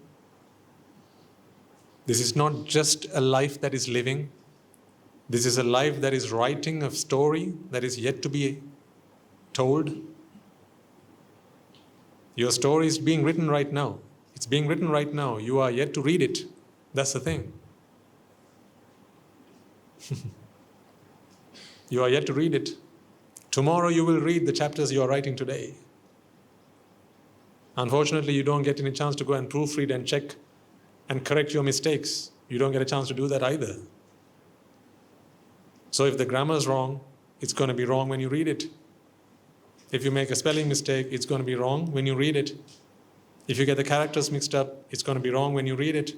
This is not just a life that is living. This is a life that is writing a story that is yet to be told. Your story is being written right now. It's being written right now. You are yet to read it. That's the thing. You are yet to read it. Tomorrow you will read the chapters you are writing today. Unfortunately, you don't get any chance to go and proofread and check and correct your mistakes. You don't get a chance to do that either. So if the grammar is wrong, it's going to be wrong when you read it. If you make a spelling mistake, it's going to be wrong when you read it. If you get the characters mixed up, it's going to be wrong when you read it.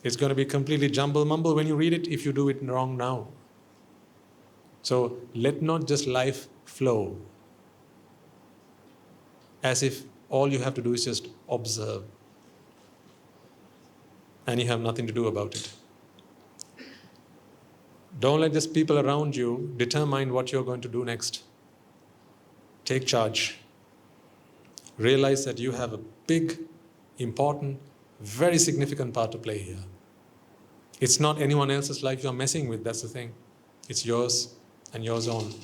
It's going to be completely jumble-mumble when you read it if you do it wrong now. So let not just life flow as if all you have to do is just observe and you have nothing to do about it. Don't let just people around you determine what you're going to do next. Take charge. Realize that you have a big, important, very significant part to play here. It's not anyone else's life you're messing with, that's the thing. It's yours and yours own.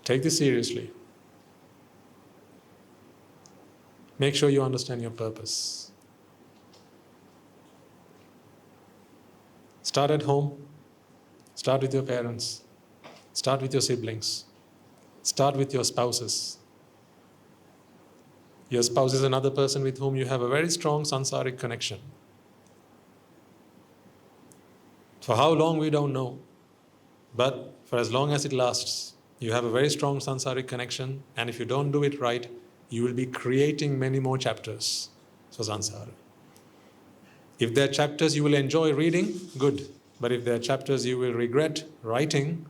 Take this seriously. Make sure you understand your purpose. Start at home. Start with your parents. Start with your siblings. Start with your spouses. Your spouse is another person with whom you have a very strong sansaric connection. For how long, we don't know. But for as long as it lasts, you have a very strong sansaric connection, and if you don't do it right, you will be creating many more chapters for samsara. If there are chapters you will enjoy reading, good. But if there are chapters you will regret writing,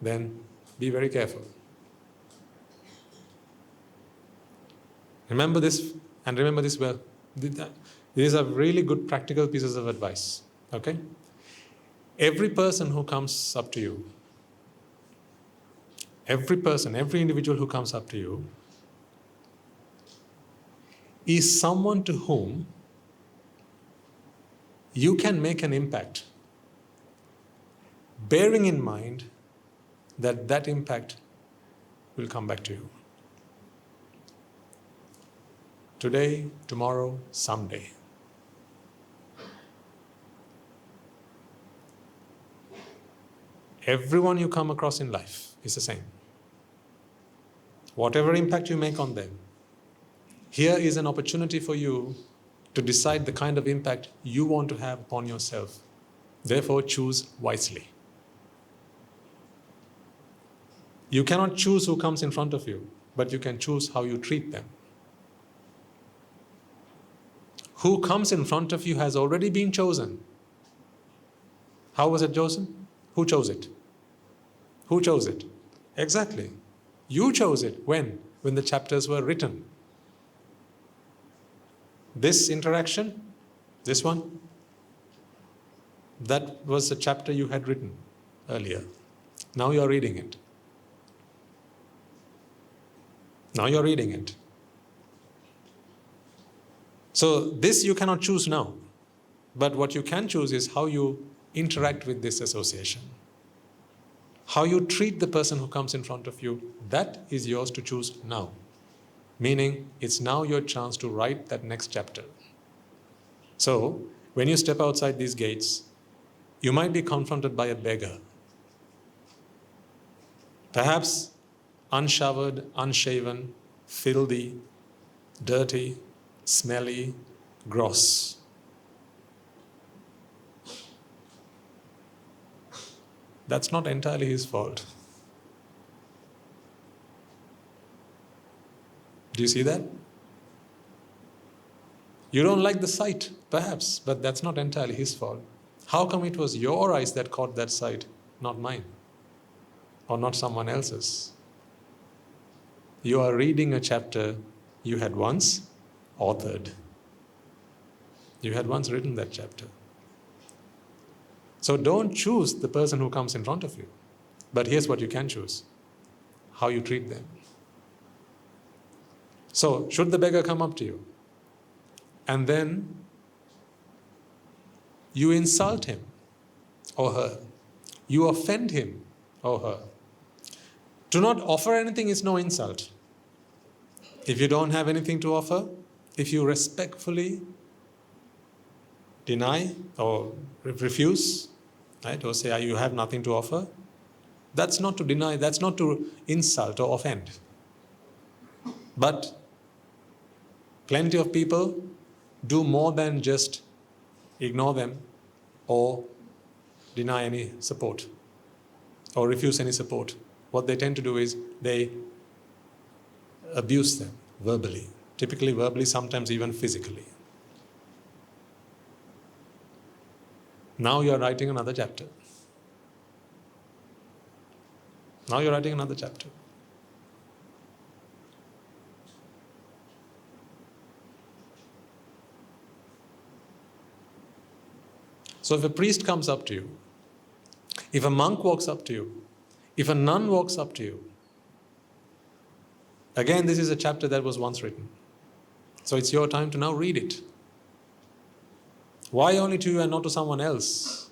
then be very careful. Remember this, and remember this well. These are really good practical pieces of advice. Okay? Every person who comes up to you, every person, every individual who comes up to you is someone to whom you can make an impact, bearing in mind that that impact will come back to you. Today, tomorrow, someday. Everyone you come across in life is the same. Whatever impact you make on them, here is an opportunity for you to decide the kind of impact you want to have upon yourself. Therefore, choose wisely. You cannot choose who comes in front of you, but you can choose how you treat them. Who comes in front of you has already been chosen. How was it chosen? Who chose it? Who chose it? Exactly. You chose it. When? When the chapters were written. This interaction, this one, that was the chapter you had written earlier. Now you're reading it. Now you're reading it. So this you cannot choose now. But what you can choose is how you interact with this association. How you treat the person who comes in front of you, that is yours to choose now. Meaning, it's now your chance to write that next chapter. So, when you step outside these gates, you might be confronted by a beggar. Perhaps unshowered, unshaven, filthy, dirty, smelly, gross. That's not entirely his fault. Do you see that? You don't like the sight, perhaps, but that's not entirely his fault. How come it was your eyes that caught that sight, not mine? Or not someone else's? You are reading a chapter you had once authored. You had once written that chapter. So don't choose the person who comes in front of you. But here's what you can choose: how you treat them. So, should the beggar come up to you and then you insult him or her, you offend him or her, to not offer anything is no insult. If you don't have anything to offer, if you respectfully deny or refuse, right, or say you have nothing to offer, that's not to deny, that's not to insult or offend. But plenty of people do more than just ignore them or deny any support or refuse any support. What they tend to do is they abuse them verbally, typically verbally, sometimes even physically. Now you're writing another chapter. Now you're writing another chapter. So if a priest comes up to you, if a monk walks up to you, If a nun walks up to you, again, this is a chapter that was once written. So it's your time to now read it. Why only to you and not to someone else?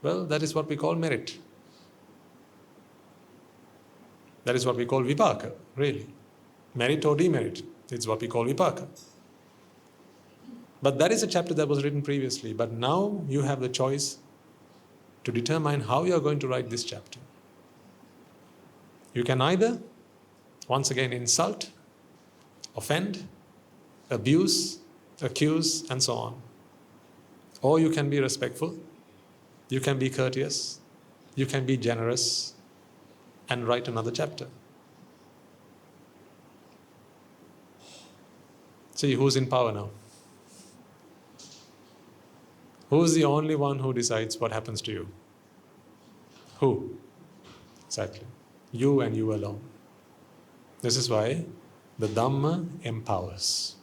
Well, that is what we call merit. That is what we call vipaka, really. Merit or demerit. It's what we call vipaka. But that is a chapter that was written previously. But now you have the choice to determine how you are going to write this chapter. You can either, once again, insult, offend, abuse, accuse, and so on. Or you can be respectful, you can be courteous, you can be generous, and write another chapter. See, who's in power now? Who's the only one who decides what happens to you? Who? Exactly. You and you alone. This is why the Dhamma empowers.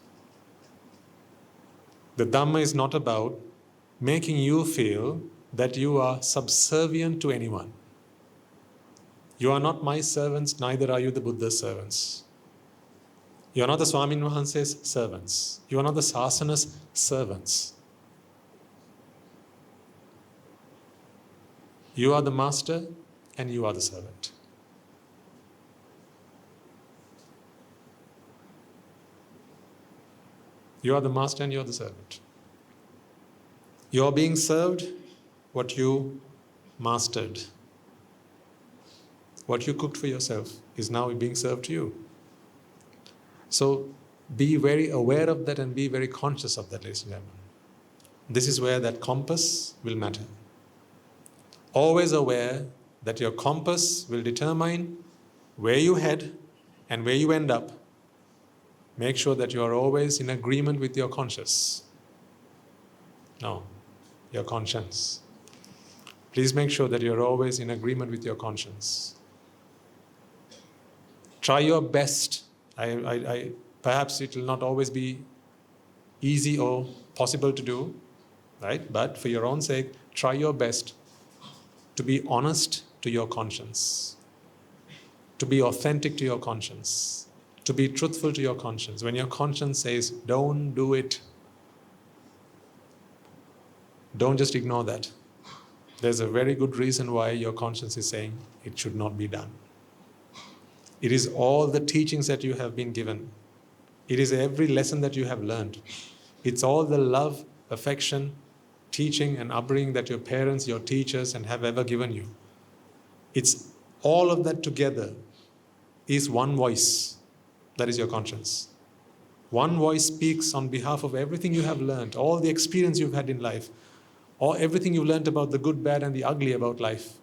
The Dhamma is not about making you feel that you are subservient to anyone. You are not my servants, neither are you the Buddha's servants. You are not the Swamin Wahanse's servants. You are not the Sasana's servants. You are the master and you are the servant. You are the master and you are the servant. You are being served what you mastered. What you cooked for yourself is now being served to you. So be very aware of that and be very conscious of that, ladies and gentlemen. This is where that compass will matter. Always aware that your compass will determine where you head and where you end up. Make sure that you are always in agreement with your conscience. No, your conscience. Please make sure that you are always in agreement with your conscience. Try your best. Perhaps it will not always be easy or possible to do, right? But for your own sake, try your best to be honest to your conscience, to be authentic to your conscience, to be truthful to your conscience. When your conscience says, don't do it, don't just ignore that. There's a very good reason why your conscience is saying it should not be done. It is all the teachings that you have been given. It is every lesson that you have learned. It's all the love, affection, teaching and upbringing that your parents, your teachers, and have ever given you. It's all of that together is one voice. That is your conscience. One voice speaks on behalf of everything you have learned, all the experience you've had in life, or everything you've learned about the good, bad, and the ugly about life.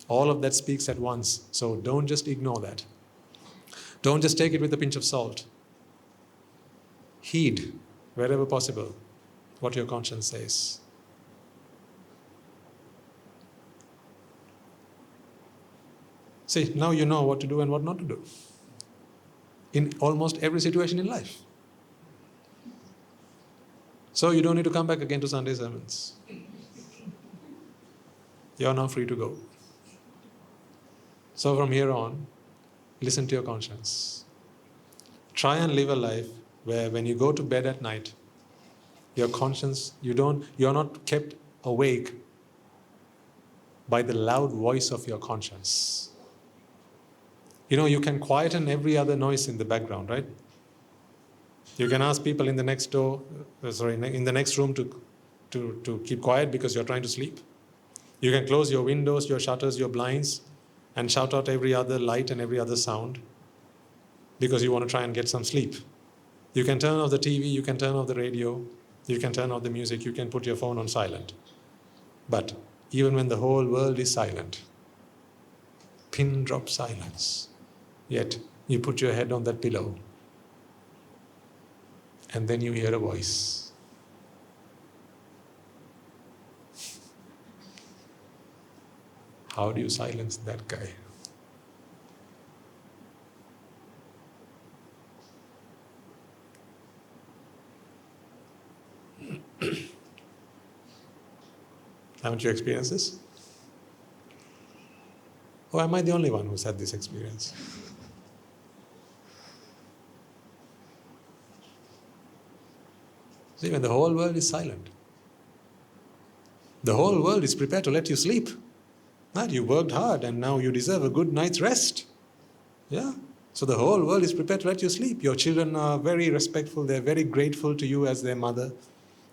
All of that speaks at once. So don't just ignore that. Don't just take it with a pinch of salt. Heed, wherever possible, what your conscience says. See, now you know what to do and what not to do in almost every situation in life. So you don't need to come back again to Sunday sermons. You are now free to go. So from here on, listen to your conscience. Try and live a life where when you go to bed at night, your conscience, you're not kept awake by the loud voice of your conscience. You know, you can quieten every other noise in the background, right? You can ask people in the next in the next room to keep quiet because you're trying to sleep. You can close your windows, your shutters, your blinds, and shout out every other light and every other sound because you want to try and get some sleep. You can turn off the TV, you can turn off the radio, you can turn off the music, you can put your phone on silent. But even when the whole world is silent, pin drop silence, yet you put your head on that pillow and then you hear a voice. How do you silence that guy? Haven't you experienced this? Or am I the only one who's had this experience? See, when the whole world is silent, the whole world is prepared to let you sleep. Right? You worked hard and now you deserve a good night's rest. Yeah? So the whole world is prepared to let you sleep. Your children are very respectful. They're very grateful to you as their mother,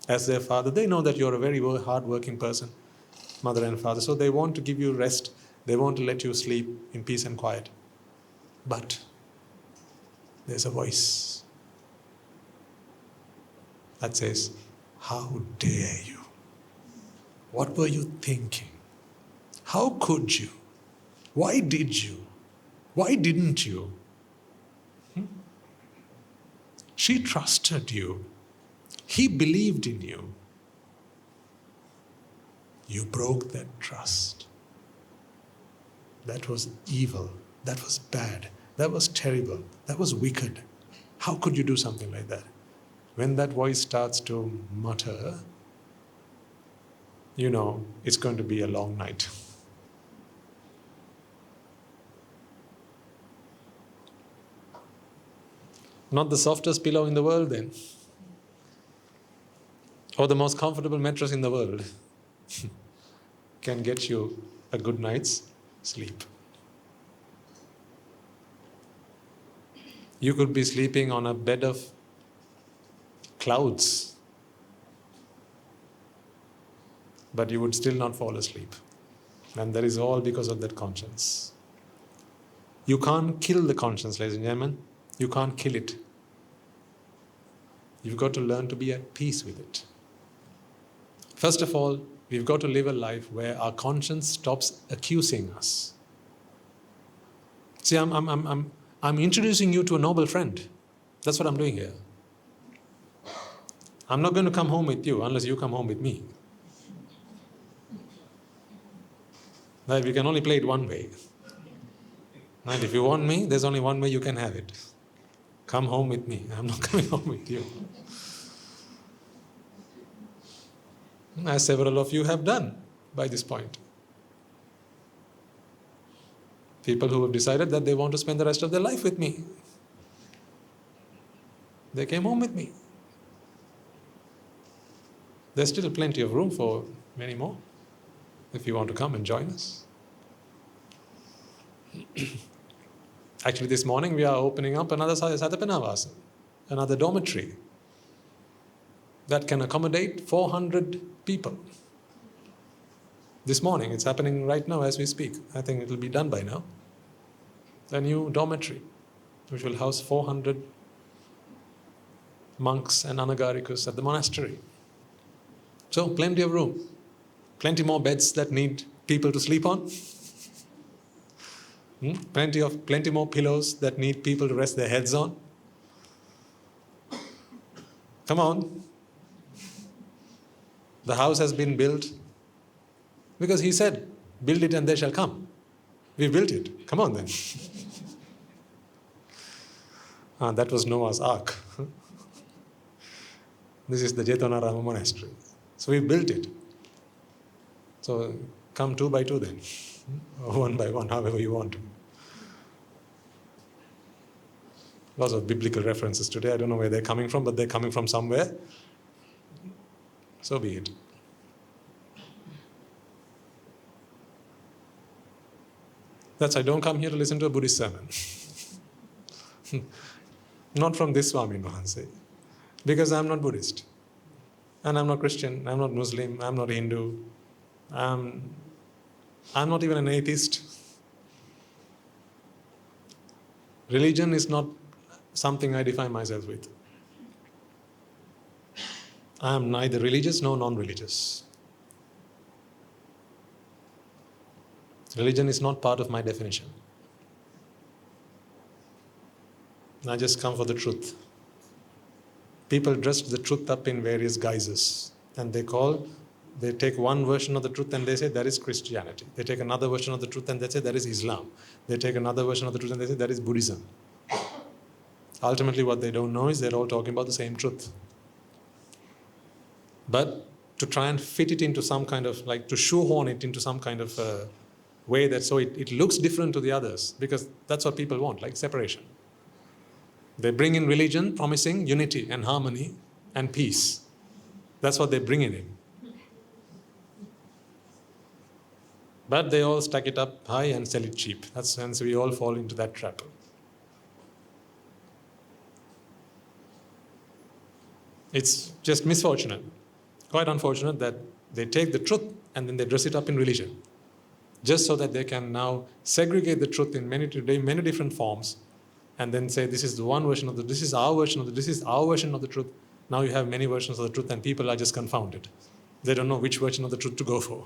as their father. They know that you're a very hard-working person, mother and father. So they want to give you rest. They want to let you sleep in peace and quiet. But there's a voice that says, how dare you? What were you thinking? How could you? Why did you? Why didn't you? She trusted you. He believed in you. You broke that trust. That was evil. That was bad. That was terrible. That was wicked. How could you do something like that? When that voice starts to mutter, you know it's going to be a long night. Not the softest pillow in the world then, or the most comfortable mattress in the world can get you a good night's sleep. You could be sleeping on a bed of clouds, but you would still not fall asleep. And that is all because of that conscience. You can't kill the conscience, ladies and gentlemen. You can't kill it. You've got to learn to be at peace with it. First of all, we've got to live a life where our conscience stops accusing us. See, I'm introducing you to a noble friend. That's what I'm doing here. I'm not going to come home with you unless you come home with me. Right? We can only play it one way. Right? If you want me, there's only one way you can have it. Come home with me. I'm not coming home with you. As several of you have done by this point. People who have decided that they want to spend the rest of their life with me. They came home with me. There's still plenty of room for many more if you want to come and join us. Actually, this morning we are opening up another Satapanavasa, another dormitory that can accommodate 400 people. This morning, it's happening right now as we speak. I think it will be done by now. A new dormitory which will house 400 monks and anagarikas at the monastery. So, plenty of room. Plenty more beds that need people to sleep on. Plenty more pillows that need people to rest their heads on. Come on. The house has been built because he said, build it and they shall come. We built it. Come on then. That was Noah's Ark. This is the Jetanarama monastery. So we built it. So come 2 by 2 then. Or 1 by 1, however you want to. Lots of biblical references today. I don't know where they're coming from, but they're coming from somewhere. So be it. That's why I don't come here to listen to a Buddhist sermon. Not from this Swami Mahanse. Because I'm not Buddhist. And I'm not Christian. I'm not Muslim. I'm not Hindu. I'm not even an atheist. Religion is not something I define myself with. I am neither religious nor non-religious. Religion is not part of my definition. I just come for the truth. People dress the truth up in various guises, and they take one version of the truth and they say that is Christianity. They take another version of the truth and they say that is Islam. They take another version of the truth and they say that is Buddhism. Ultimately, what they don't know is they're all talking about the same truth. But to try and fit it into some kind of, to shoehorn it into some kind of way that so it looks different to the others, because that's what people want, like separation. They bring in religion promising unity and harmony and peace. That's what they bring in. But they all stack it up high and sell it cheap. That's hence we all fall into that trap. It's just misfortunate, quite unfortunate, that they take the truth and then they dress it up in religion, just so that they can now segregate the truth in many different forms, and then say this is the one version of the, this is our version of the, this is our version of the truth. Now you have many versions of the truth, and people are just confounded. They don't know which version of the truth to go for.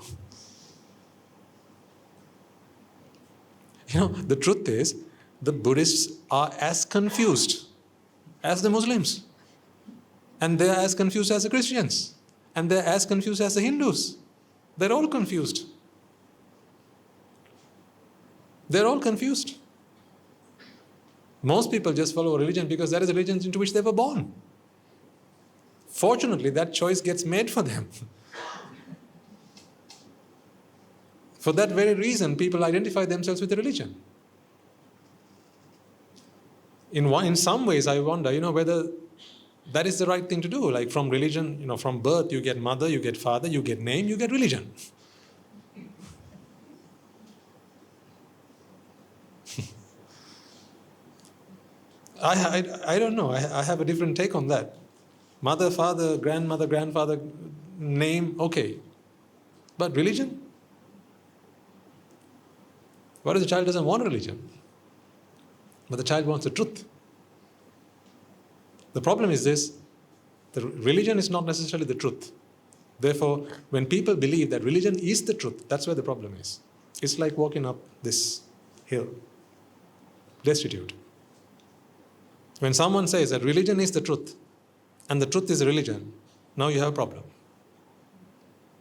The truth is, the Buddhists are as confused as the Muslims. And they're as confused as the Christians. And they're as confused as the Hindus. They're all confused. They're all confused. Most people just follow a religion because that is a religion into which they were born. Fortunately, that choice gets made for them. For that very reason, people identify themselves with the religion. In some ways, I wonder, whether that is the right thing to do. Like from religion, from birth, you get mother, you get father, you get name, you get religion. I don't know. I have a different take on that. Mother, father, grandmother, grandfather, name, okay. But religion? What if the child doesn't want a religion? But the child wants the truth. The problem is this: the religion is not necessarily the truth. Therefore, when people believe that religion is the truth, that's where the problem is. It's like walking up this hill, destitute. When someone says that religion is the truth, and the truth is religion, now you have a problem.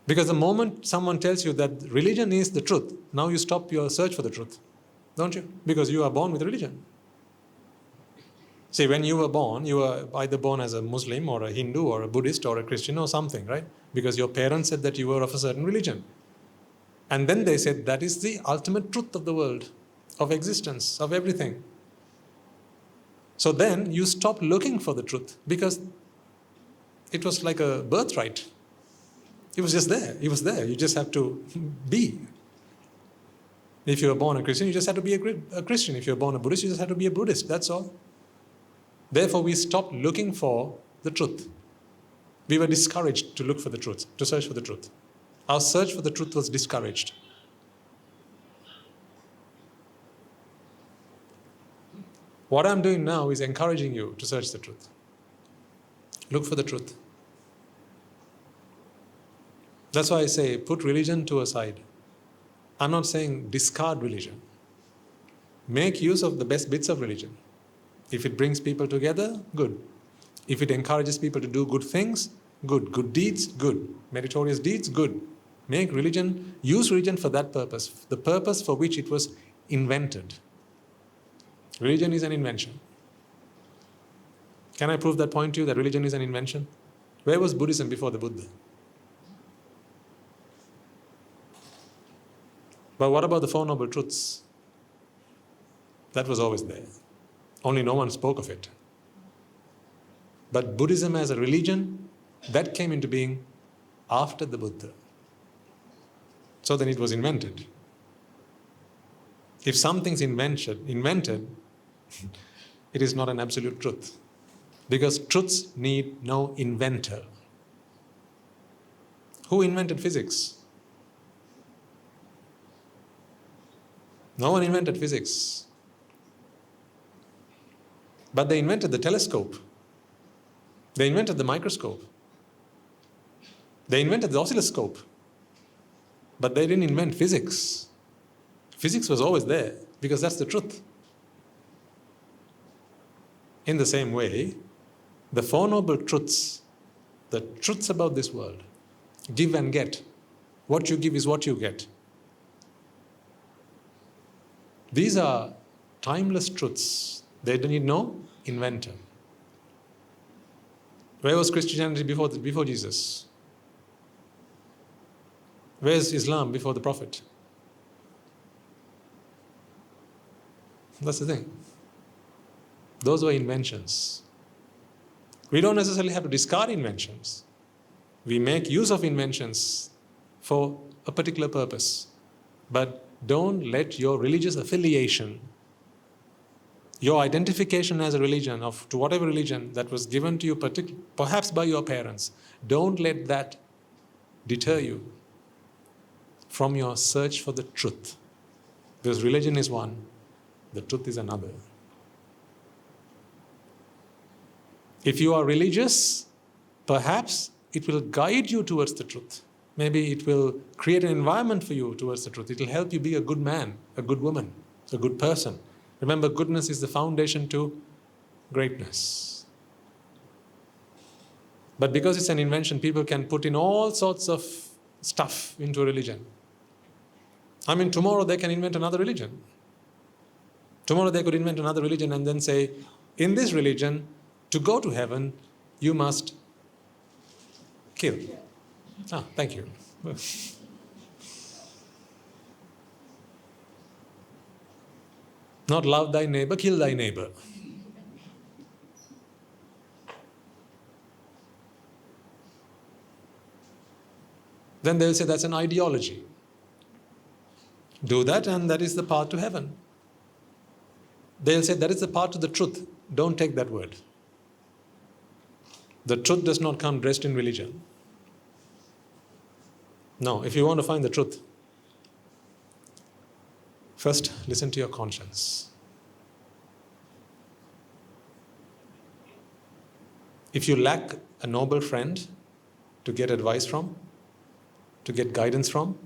Because the moment someone tells you that religion is the truth, now you stop your search for the truth, don't you? Because you are born with religion. See, when you were born, you were either born as a Muslim or a Hindu or a Buddhist or a Christian or something, right? Because your parents said that you were of a certain religion. And then they said that is the ultimate truth of the world, of existence, of everything. So then you stop looking for the truth because it was like a birthright. It was just there. It was there. You just have to be. If you were born a Christian, you just had to be a Christian. If you were born a Buddhist, you just had to be a Buddhist. That's all. Therefore, we stopped looking for the truth. We were discouraged to look for the truth, to search for the truth. Our search for the truth was discouraged. What I'm doing now is encouraging you to search the truth. Look for the truth. That's why I say put religion to a side. I'm not saying discard religion. Make use of the best bits of religion. If it brings people together, good. If it encourages people to do good things, good. Good deeds, good. Meritorious deeds, good. Make religion, use religion for that purpose, the purpose for which it was invented. Religion is an invention. Can I prove that point to you, that religion is an invention? Where was Buddhism before the Buddha? But what about the Four Noble Truths? That was always there. Only no one spoke of it. But Buddhism as a religion, that came into being after the Buddha. So then it was invented. If something's invented, it is not an absolute truth. Because truths need no inventor. Who invented physics? No one invented physics. But they invented the telescope. They invented the microscope. They invented the oscilloscope. But they didn't invent physics. Physics was always there because that's the truth. In the same way, the Four Noble Truths, the truths about this world, give and get. What you give is what you get. These are timeless truths. They don't need no inventor. Where was Christianity before Jesus? Where is Islam before the Prophet? That's the thing. Those were inventions. We don't necessarily have to discard inventions. We make use of inventions for a particular purpose. But don't let your religious affiliation, your identification as a religion, to whatever religion that was given to you, perhaps by your parents, don't let that deter you from your search for the truth. Because religion is one, the truth is another. If you are religious, perhaps it will guide you towards the truth. Maybe it will create an environment for you towards the truth. It will help you be a good man, a good woman, a good person. Remember, goodness is the foundation to greatness. But because it's an invention, people can put in all sorts of stuff into a religion. I mean, tomorrow they can invent another religion. Tomorrow they could invent another religion and then say, in this religion, to go to heaven, you must kill. Thank you. Not love thy neighbor, kill thy neighbor. Then they'll say that's an ideology. Do that and that is the path to heaven. They'll say that is the path to the truth. Don't take that word. The truth does not come dressed in religion. No, if you want to find the truth, first listen to your conscience. If you lack a noble friend to get advice from, to get guidance from,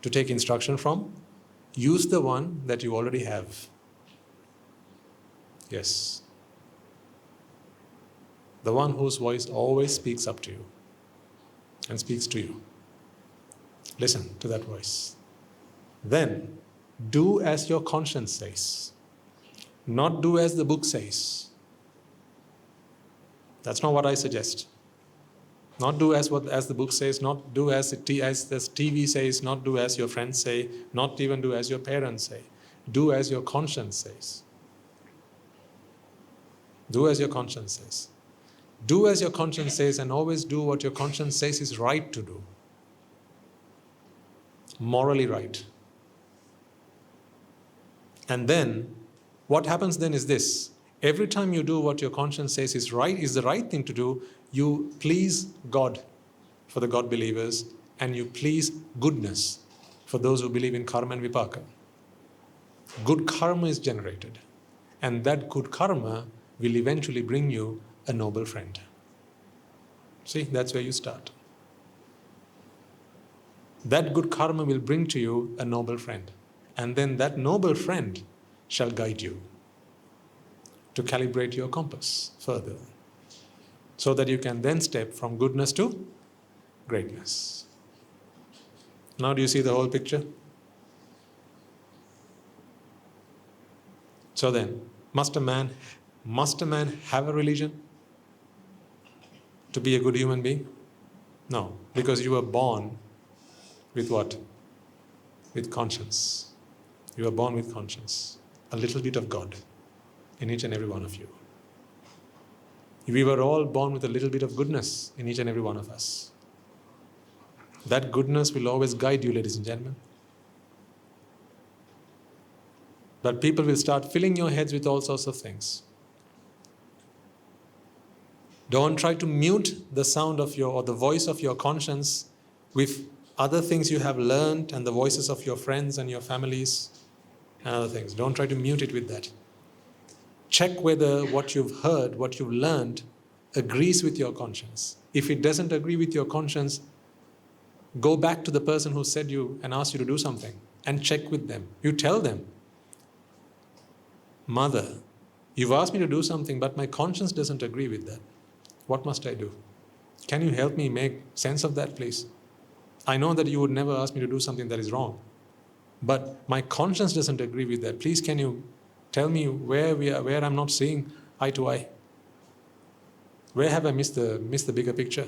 to take instruction from, use the one that you already have. Yes. The one whose voice always speaks up to you and speaks to you. Listen to that voice. Then do as your conscience says, not do as the book says. That's not what I suggest. Not do as the book says, not do as the TV says, not do as your friends say, not even do as your parents say. Do as your conscience says. Do as your conscience says. Do as your conscience says, and always do what your conscience says is right to do. Morally right. And then, what happens then is this. Every time you do what your conscience says is right, is the right thing to do, you please God for the God believers, and you please goodness for those who believe in karma and vipaka. Good karma is generated, and that good karma will eventually bring you a noble friend. See, that's where you start. That good karma will bring to you a noble friend, and then that noble friend shall guide you to calibrate your compass further, so that you can then step from goodness to greatness. Now do you see the whole picture? So then, must a man have a religion to be a good human being? No, because you were born with what? With conscience. You were born with conscience. A little bit of God in each and every one of you. We were all born with a little bit of goodness in each and every one of us. That goodness will always guide you, ladies and gentlemen. But people will start filling your heads with all sorts of things. Don't try to mute the sound of or the voice of your conscience with other things you have learned and the voices of your friends and your families and other things. Don't try to mute it with that. Check whether what you've heard, what you've learned, agrees with your conscience. If it doesn't agree with your conscience, go back to the person who said you and asked you to do something and check with them. You tell them, Mother, you've asked me to do something, but my conscience doesn't agree with that. What must I do? Can you help me make sense of that, please? I know that you would never ask me to do something that is wrong, but my conscience doesn't agree with that. Please, can you tell me where I'm not seeing eye to eye? Where have I missed the bigger picture?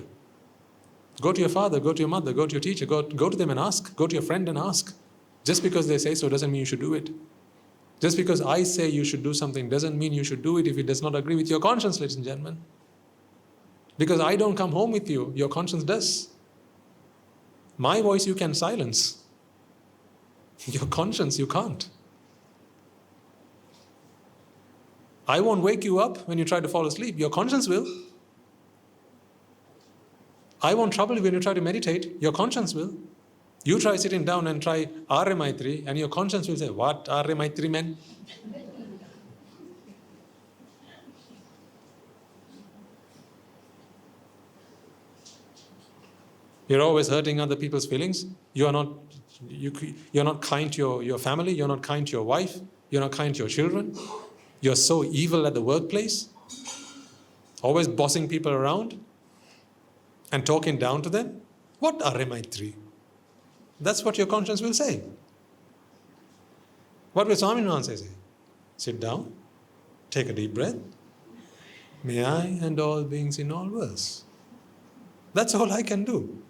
Go to your father, go to your mother, go to your teacher, go to them and ask. Go to your friend and ask. Just because they say so doesn't mean you should do it. Just because I say you should do something doesn't mean you should do it if it does not agree with your conscience, ladies and gentlemen. Because I don't come home with you, your conscience does. My voice you can silence. Your conscience you can't. I won't wake you up when you try to fall asleep. Your conscience will. I won't trouble you when you try to meditate. Your conscience will. You try sitting down and try Arya Maitri, and your conscience will say, what Arya Maitri meant? You're always hurting other people's feelings. You're not kind to your family. You're not kind to your wife. You're not kind to your children. You're so evil at the workplace. Always bossing people around and talking down to them. What Arya Maitri? That's what your conscience will say. What will Swami Vivekananda say? Sit down, take a deep breath. May I and all beings in all worlds. That's all I can do.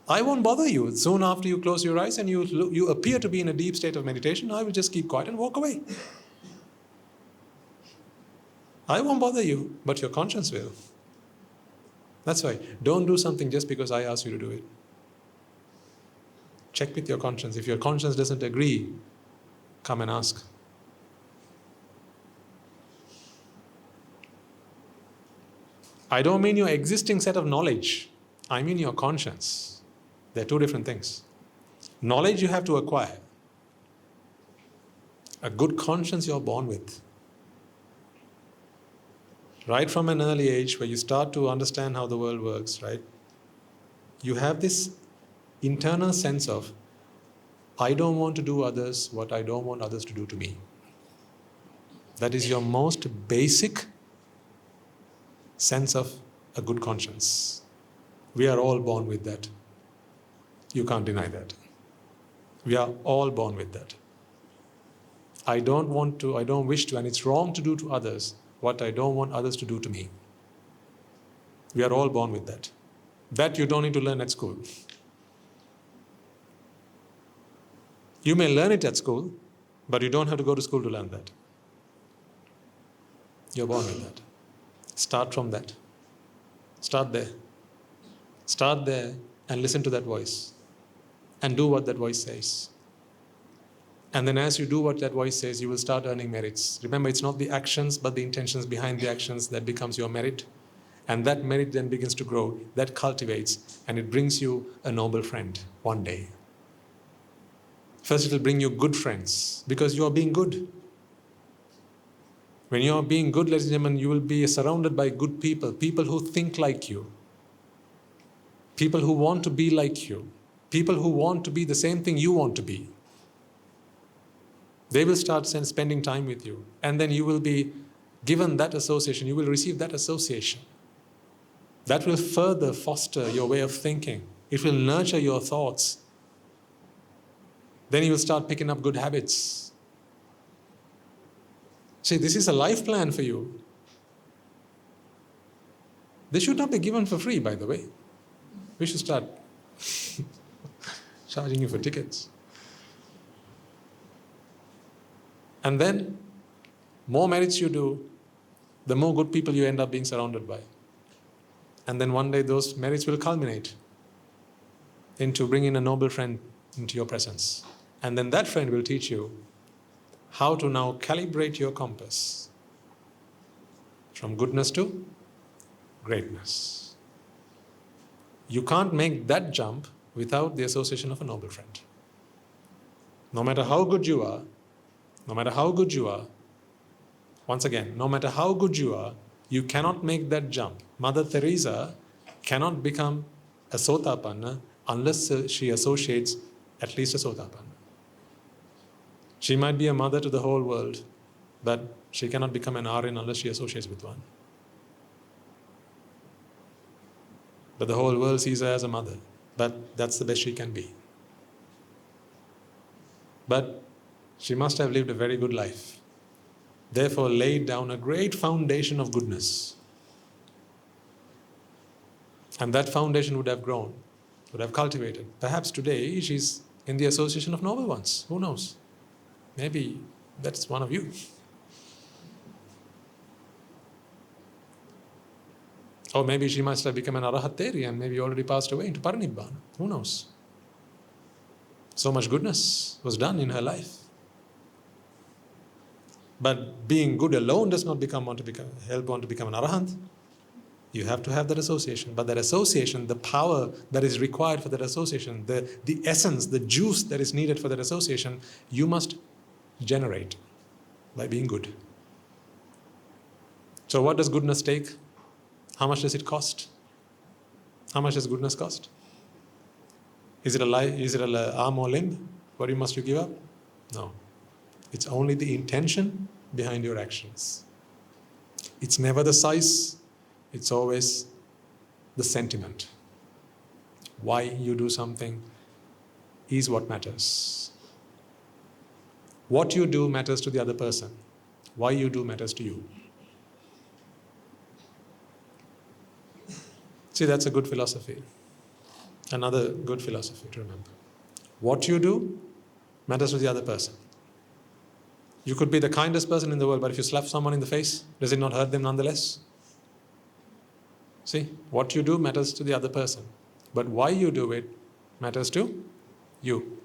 I won't bother you. Soon after you close your eyes and you appear to be in a deep state of meditation, I will just keep quiet and walk away. I won't bother you, but your conscience will. That's why, don't do something just because I ask you to do it. Check with your conscience. If your conscience doesn't agree, come and ask. I don't mean your existing set of knowledge. I mean your conscience. They're two different things. Knowledge you have to acquire. A good conscience you're born with. Right from an early age where you start to understand how the world works, right? You have this internal sense of, I don't want to do others what I don't want others to do to me. That is your most basic sense of a good conscience. We are all born with that. You can't deny that. We are all born with that. I don't wish to, and it's wrong to do to others what I don't want others to do to me. We are all born with that. That you don't need to learn at school. You may learn it at school, but you don't have to go to school to learn that. You're born with that. Start from that. Start there. Start there and listen to that voice. And do what that voice says. And then as you do what that voice says, you will start earning merits. Remember, it's not the actions, but the intentions behind the actions that becomes your merit. And that merit then begins to grow. That cultivates, and it brings you a noble friend one day. First, it will bring you good friends, because you are being good. When you are being good, ladies and gentlemen, you will be surrounded by good people, people who think like you, people who want to be like you, people who want to be the same thing you want to be. They will start spending time with you, and then you will be given that association, you will receive that association. That will further foster your way of thinking. It will nurture your thoughts. Then you will start picking up good habits. See, this is a life plan for you. This should not be given for free, by the way. We should start charging you for tickets. And then, more merits you do, the more good people you end up being surrounded by. And then one day those merits will culminate into bringing a noble friend into your presence. And then that friend will teach you how to now calibrate your compass from goodness to greatness. You can't make that jump without the association of a noble friend. No matter how good you are, once again, no matter how good you are, you cannot make that jump. Mother Teresa cannot become a Sotapanna unless she associates at least a Sotapanna. She might be a mother to the whole world, but she cannot become an Aryan unless she associates with one. But the whole world sees her as a mother, but that's the best she can be. But she must have lived a very good life. Therefore, laid down a great foundation of goodness. And that foundation would have grown, would have cultivated. Perhaps today she's in the association of noble ones. Who knows? Maybe That's one of you. Or maybe she must have become an arahateri and maybe already passed away into Parinibbāna. Who knows? So much goodness was done in her life. But being good alone does not help one to become an arahant. You have to have that association. But that association, the power that is required for that association, the essence, the juice that is needed for that association, you must generate by being good. So what does goodness take? How much does it cost? How much does goodness cost? Is it a life? Is it an arm or limb? What must you give up? No. It's only the intention behind your actions. It's never the size. It's always the sentiment. Why you do something is what matters. What you do matters to the other person. Why you do matters to you. See, that's a good philosophy. Another good philosophy to remember. What you do matters to the other person. You could be the kindest person in the world, but if you slap someone in the face, does it not hurt them nonetheless? See, what you do matters to the other person, but why you do it matters to you.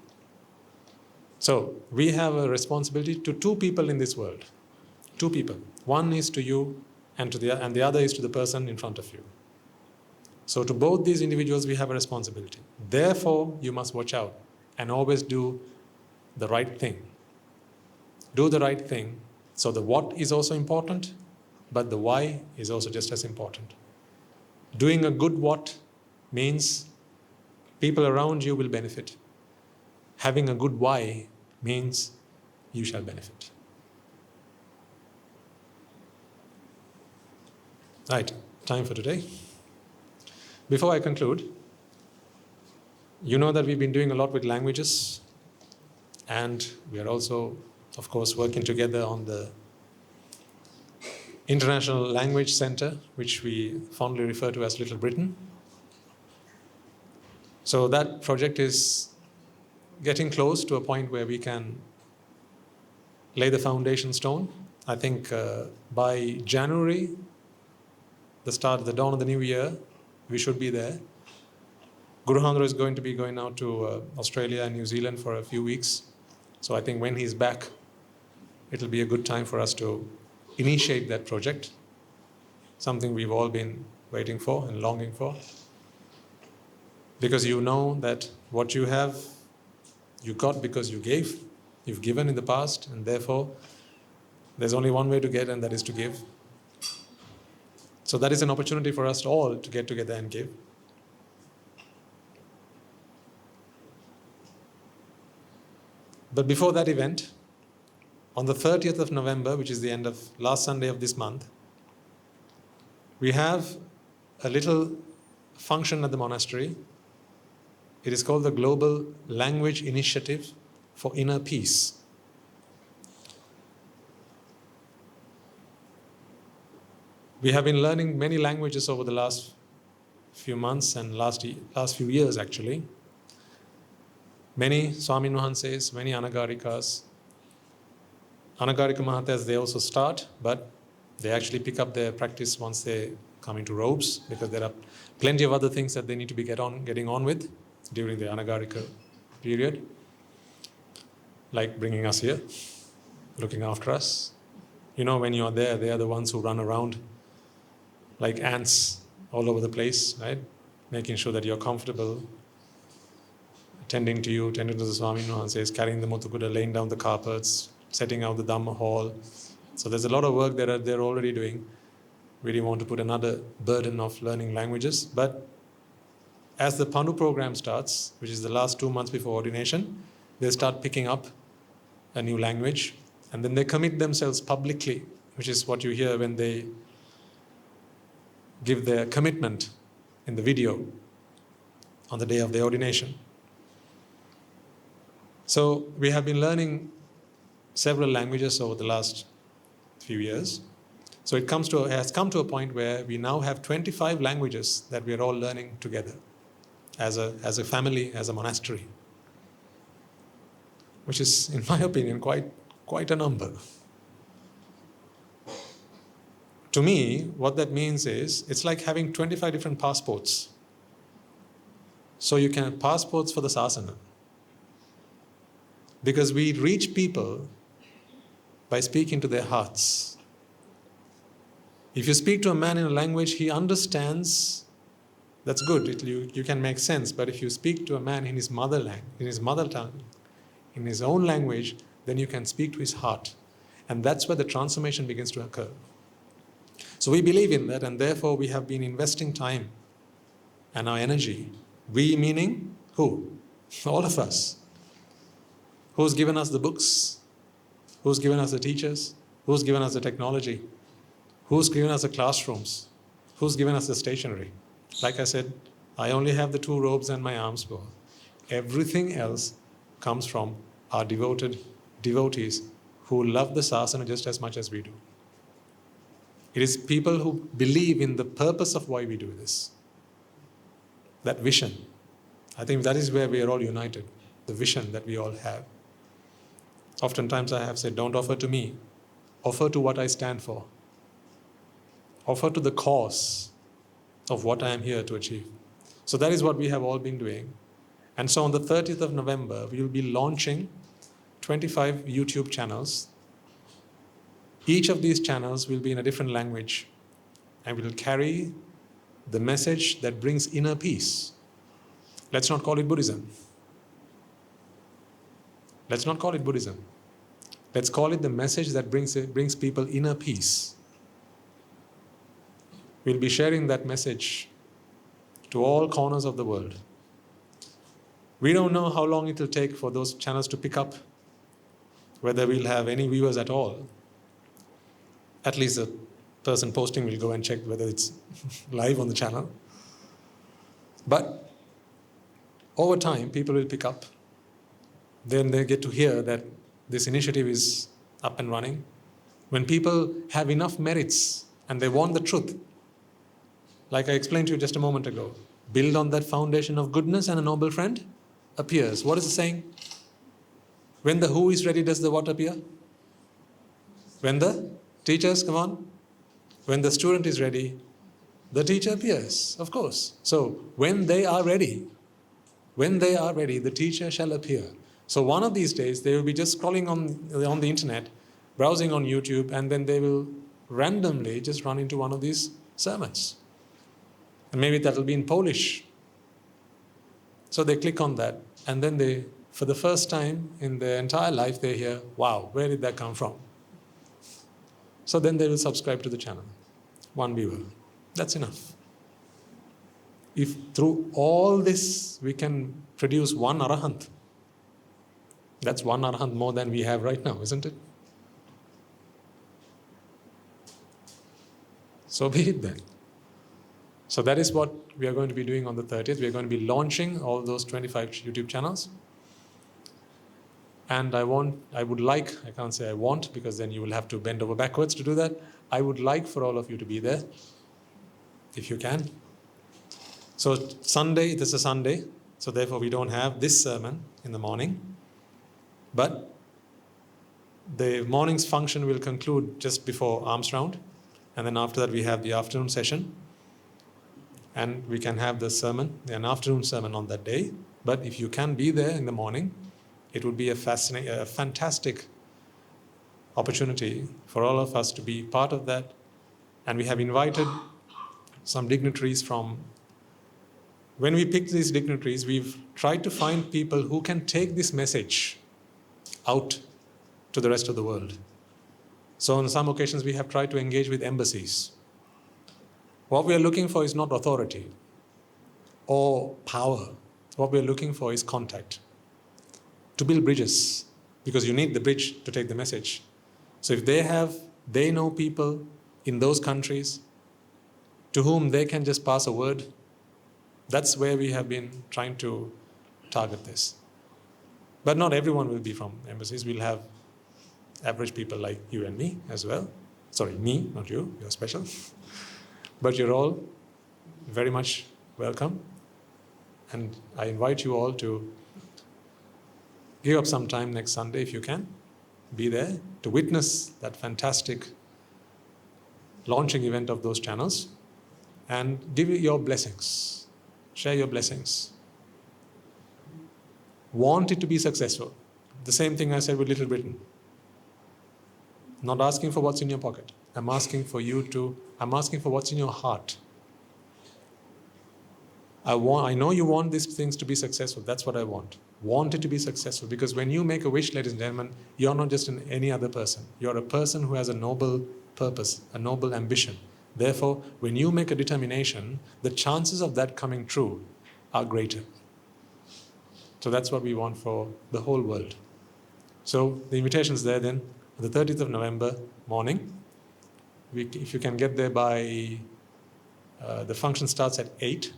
So, we have a responsibility to two people in this world. Two people. One is to you and the other is to the person in front of you. So to both these individuals we have a responsibility. Therefore, you must watch out and always do the right thing. Do the right thing. So the what is also important, but the why is also just as important. Doing a good what means people around you will benefit. Having a good why means you shall benefit. Right, time for today. Before I conclude, you know that we've been doing a lot with languages, and we are also, of course, working together on the International Language Center, which we fondly refer to as Little Britain. So that project is getting close to a point where we can lay the foundation stone. I think by January, the dawn of the new year, we should be there. Guru Handra is going to be going out to Australia and New Zealand for a few weeks. So I think when he's back, it'll be a good time for us to initiate that project, something we've all been waiting for and longing for. Because you know that what you have, you got because you gave, you've given in the past, and therefore there's only one way to get, and that is to give. So that is an opportunity for us all to get together and give. But before that event, on the 30th of November, which is the end of last Sunday of this month, we have a little function at the monastery. It is called the Global Language Initiative for Inner Peace. We have been learning many languages over the last few months and last few years actually. Many Swamin Wahanses, many Anagarikas. Anagarika Mahathas, they also start, but they actually pick up their practice once they come into robes, because there are plenty of other things that they need to be getting on with during the Anagarika period, like bringing us here, looking after us. You know, when you're there, they are the ones who run around like ants all over the place, right? Making sure that you're comfortable, tending to you, tending to the Swami Wahanses, carrying the Muthukuda, laying down the carpets, setting out the Dhamma hall. So there's a lot of work that they're already doing. We didn't want to put another burden of learning languages. But as the Pandu program starts, which is the last 2 months before ordination, they start picking up a new language, and then they commit themselves publicly, which is what you hear when they give their commitment in the video on the day of the ordination. So we have been learning several languages over the last few years. So it has come to a point where we now have 25 languages that we are all learning together as a family, as a monastery, which is, in my opinion, quite quite a number. To me, what that means is, it's like having 25 different passports. So you can have passports for the sasana. Because we reach people by speaking to their hearts. If you speak to a man in a language he understands, that's good, you can make sense. But if you speak to a man in his mother tongue, in his own language, then you can speak to his heart. And that's where the transformation begins to occur. So we believe in that, and therefore we have been investing time and our energy. We meaning who? All of us. Who's given us the books? Who's given us the teachers? Who's given us the technology? Who's given us the classrooms? Who's given us the stationery? Like I said, I only have the 2 robes and my arms full. Everything else comes from our devotees who love the sasana just as much as we do. It is people who believe in the purpose of why we do this. That vision. I think that is where we are all united. The vision that we all have. Oftentimes I have said, don't offer to me. Offer to what I stand for. Offer to the cause of what I am here to achieve. So that is what we have all been doing. And so on the 30th of November, we will be launching 25 YouTube channels. Each of these channels will be in a different language and will carry the message that brings inner peace. Let's not call it Buddhism. Let's not call it Buddhism. Let's call it the message that brings people inner peace. We'll be sharing that message to all corners of the world. We don't know how long it will take for those channels to pick up, whether we'll have any viewers at all. At least the person posting will go and check whether it's live on the channel. But over time, people will pick up. Then they get to hear that this initiative is up and running. When people have enough merits and they want the truth, like I explained to you just a moment ago, build on that foundation of goodness and a noble friend appears. What is the saying? When the who is ready, does the what appear? When the teachers, come on. When the student is ready, the teacher appears, of course. So when they are ready, the teacher shall appear. So one of these days, they will be just scrolling on the internet, browsing on YouTube, and then they will randomly just run into one of these sermons. And maybe that will be in Polish. So they click on that, and then they, for the first time in their entire life, they hear, wow, where did that come from? So then they will subscribe to the channel. One viewer. That's enough. If through all this we can produce one arahant, that's one arahant more than we have right now, isn't it? So be it then. So that is what we are going to be doing on the 30th. We are going to be launching all those 25 YouTube channels. And I would like, I can't say I want, because then you will have to bend over backwards to do that. I would like for all of you to be there, if you can. So Sunday, it is a Sunday, so therefore we don't have this sermon in the morning. But the morning's function will conclude just before arms round. And then after that we have the afternoon session. And we can have the sermon, an afternoon sermon on that day. But if you can be there in the morning, it would be a fantastic opportunity for all of us to be part of that. And we have invited some dignitaries from... When we picked these dignitaries, we've tried to find people who can take this message out to the rest of the world. So on some occasions, we have tried to engage with embassies. What we are looking for is not authority or power. What we are looking for is contact. To build bridges, because you need the bridge to take the message. So if they know people in those countries to whom they can just pass a word, that's where we have been trying to target this. But not everyone will be from embassies. We'll have average people like you and me as well. Sorry, me, not you, you're special. But you're all very much welcome. And I invite you all to give up some time next Sunday if you can. be there to witness that fantastic launching event of those channels and give your blessings. Share your blessings. Want it to be successful. The same thing I said with Little Britain. Not asking for what's in your pocket. I'm asking for what's in your heart. I know you want these things to be successful. That's what I want. Want it to be successful. Because when you make a wish, ladies and gentlemen, you're not just any other person. You're a person who has a noble purpose, a noble ambition. Therefore, when you make a determination, the chances of that coming true are greater. So that's what we want for the whole world. So the invitation's there then, the 30th of November morning. If you can get there by, the function starts at 8.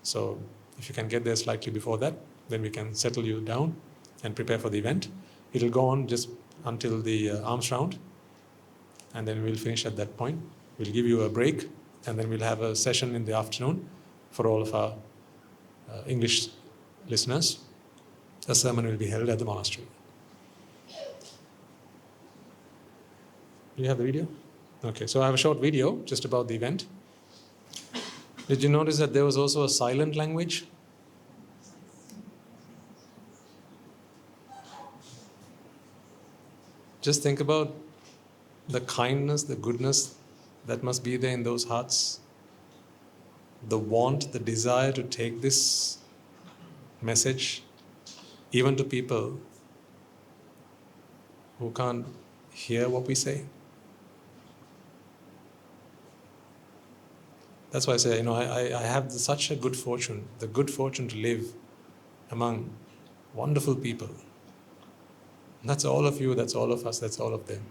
So if you can get there slightly before that, then we can settle you down and prepare for the event. It'll go on just until the arms round, and then we'll finish at that point. We'll give you a break, and then we'll have a session in the afternoon for all of our English listeners. A sermon will be held at the monastery. Do you have the video? Okay, so I have a short video just about the event. Did you notice that there was also a silent language? Just think about the kindness, the goodness that must be there in those hearts. The want, the desire to take this message even to people who can't hear what we say. That's why I say, I have such a good fortune, the good fortune to live among wonderful people. And that's all of you, that's all of us, that's all of them.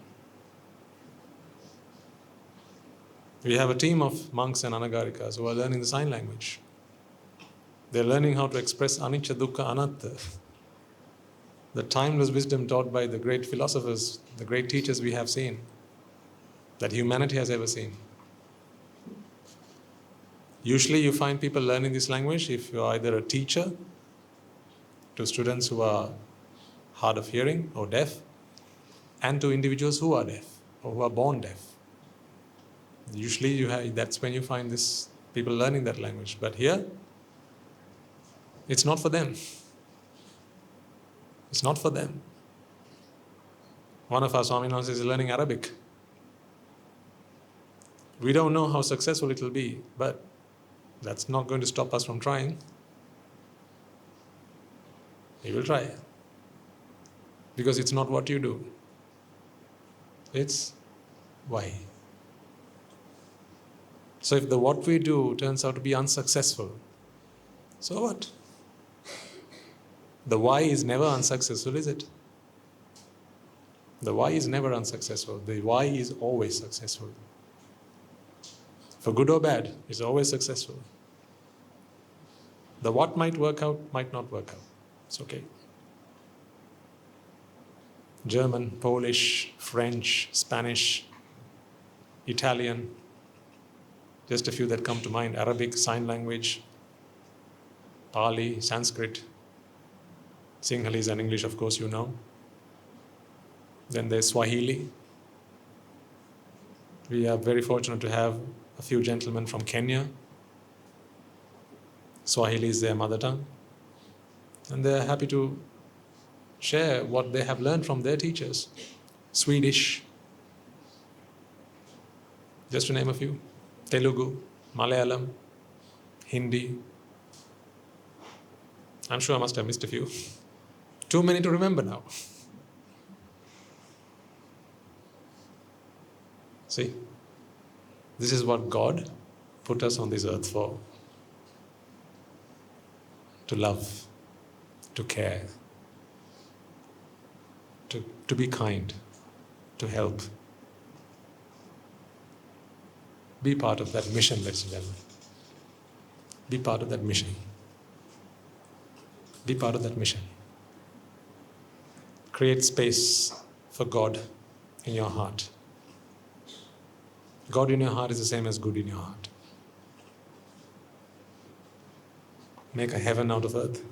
We have a team of monks and anagarikas who are learning the sign language. They're learning how to express anicca, dukkha, anatta. The timeless wisdom taught by the great philosophers, the great teachers we have seen, that humanity has ever seen. Usually you find people learning this language if you're either a teacher to students who are hard of hearing or deaf, and to individuals who are deaf or who are born deaf. Usually that's when you find this people learning that language. But here, it's not for them. It's not for them. One of our Swaminathas is learning Arabic. We don't know how successful it will be, but that's not going to stop us from trying. We will try. Because it's not what you do. It's why. So if the what we do turns out to be unsuccessful, so what? The why is never unsuccessful, is it? The why is never unsuccessful. The why is always successful. For good or bad, it's always successful. The what might work out, might not work out. It's okay. German, Polish, French, Spanish, Italian, just a few that come to mind. Arabic, sign language, Pali, Sanskrit, Sinhalese and English, of course, you know. Then there's Swahili. We are very fortunate to have a few gentlemen from Kenya. Swahili is their mother tongue. And they're happy to share what they have learned from their teachers. Swedish, just to name a few. Telugu, Malayalam, Hindi. I'm sure I must have missed a few. Too many to remember now. See, this is what God put us on this earth for. To love, to care, to be kind, to help. Be part of that mission, ladies and gentlemen. Be part of that mission. Be part of that mission. Create space for God in your heart. God in your heart is the same as good in your heart. Make a heaven out of earth.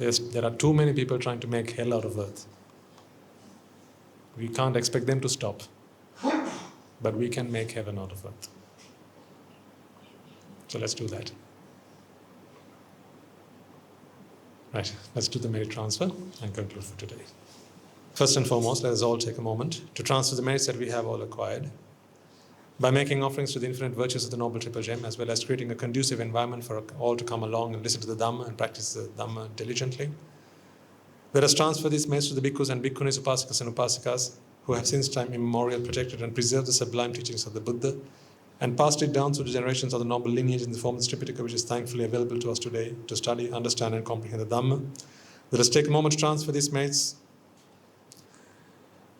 There are too many people trying to make hell out of earth. We can't expect them to stop, but we can make heaven out of earth. So let's do that. Right, let's do the merit transfer and conclude for today. First and foremost, let us all take a moment to transfer the merits that we have all acquired by making offerings to the infinite virtues of the Noble Triple Gem, as well as creating a conducive environment for all to come along and listen to the Dhamma and practice the Dhamma diligently. Let us transfer these merits to the bhikkhus and bhikkhunis, upasakas and upasikas, who have since time immemorial protected and preserved the sublime teachings of the Buddha and passed it down through the generations of the noble lineage in the form of the Tripitaka, which is thankfully available to us today to study, understand and comprehend the Dhamma. Let us take a moment to transfer these merits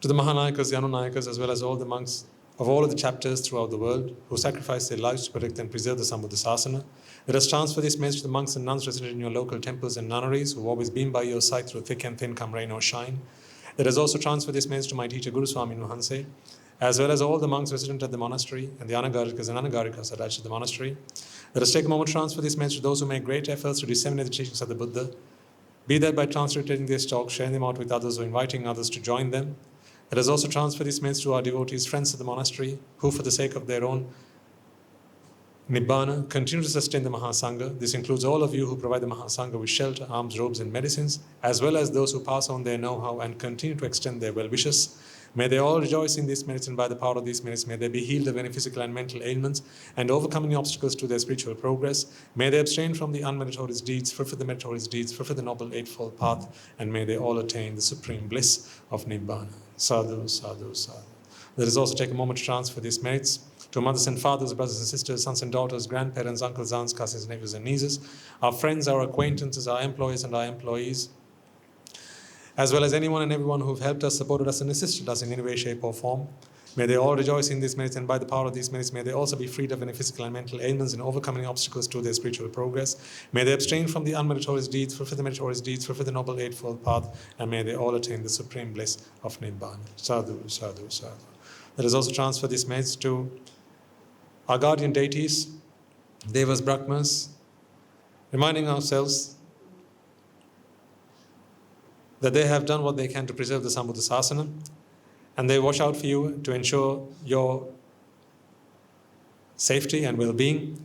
to the Mahanayakas, the Anunayakas, as well as all the monks of all of the chapters throughout the world who sacrificed their lives to protect and preserve the Sambuddhasana. Let us transfer these merits to the monks and nuns resident in your local temples and nunneries who have always been by your side through thick and thin, come rain or shine. Let us also transfer these merits to my teacher Guru Swami Nuhanse, as well as all the monks resident at the monastery and the anagarikas and anagarikas attached to the monastery. Let us take a moment to transfer these merits to those who make great efforts to disseminate the teachings of the Buddha, be that by translating these talks, sharing them out with others, or inviting others to join them. Let us also transfer these merits to our devotees, friends of the monastery, who for the sake of their own Nibbāna continue to sustain the Mahasangha. This includes all of you who provide the Mahasangha with shelter, alms, robes and medicines, as well as those who pass on their know-how and continue to extend their well-wishes. May they all rejoice in these merits, and by the power of these merits, may they be healed of any physical and mental ailments and overcome any obstacles to their spiritual progress. May they abstain from the unmeritorious deeds, fulfill the meritorious deeds, fulfill the noble eightfold path, and may they all attain the supreme bliss of Nibbāna. Sadhu, sadhu, sadhu. Let us also take a moment to transfer these merits to mothers and fathers, brothers and sisters, sons and daughters, grandparents, uncles, aunts, cousins, nephews and nieces, our friends, our acquaintances, our employers and our employees, as well as anyone and everyone who have helped us, supported us and assisted us in any way, shape or form. May they all rejoice in these merits, and by the power of these merits, may they also be freed of any physical and mental ailments and overcoming obstacles to their spiritual progress. May they abstain from the unmeritorious deeds, fulfill the meritorious deeds, fulfill the noble eightfold path, and may they all attain the supreme bliss of Nibbāna. Sadhu, sadhu, sadhu. Let us also transfer these merits to our guardian deities, Devas, Brahmas, reminding ourselves that they have done what they can to preserve the Sambuddhasana, and they watch out for you to ensure your safety and well-being.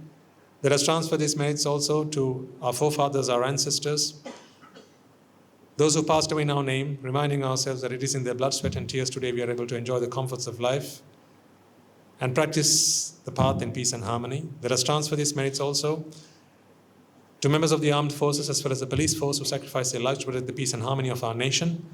Let us transfer these merits also to our forefathers, our ancestors, those who passed away in our name, reminding ourselves that it is in their blood, sweat and tears today we are able to enjoy the comforts of life and practice the path in peace and harmony. Let us transfer these merits also to members of the armed forces as well as the police force who sacrificed their lives to protect the peace and harmony of our nation,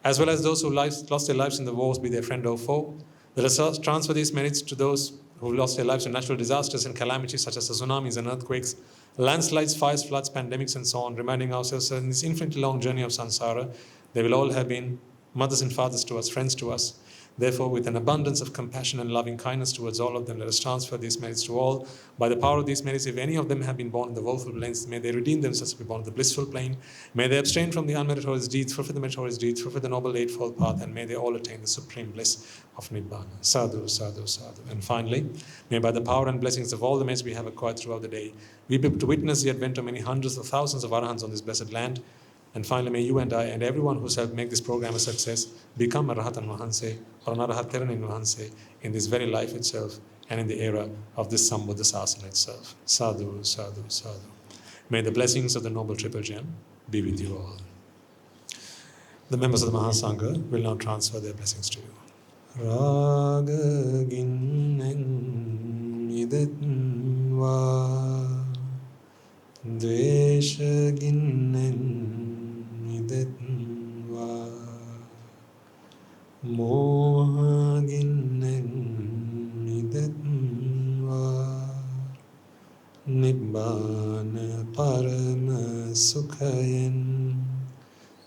as well as those who lost their lives in the wars, be their friend or foe. Let us transfer these merits to those who lost their lives in natural disasters and calamities such as the tsunamis and earthquakes, landslides, fires, floods, pandemics and so on, reminding ourselves that in this infinitely long journey of samsara, they will all have been mothers and fathers to us, friends to us. Therefore, with an abundance of compassion and loving kindness towards all of them, let us transfer these merits to all. By the power of these merits, if any of them have been born in the woeful plains, may they redeem themselves to be born in the blissful plane. May they abstain from the unmeritorious deeds, fulfill the meritorious deeds, fulfill the noble eightfold path, and may they all attain the supreme bliss of Nibbāna. Sadhu, sadhu, sadhu. And finally, may by the power and blessings of all the merits we have acquired throughout the day, we be able to witness the advent of many hundreds of thousands of Arahants on this blessed land. And finally, may you and I and everyone who's helped make this program a success become a Rahatan Mahanse or an Arahat Theranin Mahanse in this very life itself and in the era of this Sambuddhasana itself. Sadhu, sadhu, sadhu. May the blessings of the Noble Triple Gem be with you all. The members of the Mahasangha will now transfer their blessings to you. Raga ginnen idetva Dvesha ginnen idetva Moha ginnen idetva Nibbāna parama sukhayen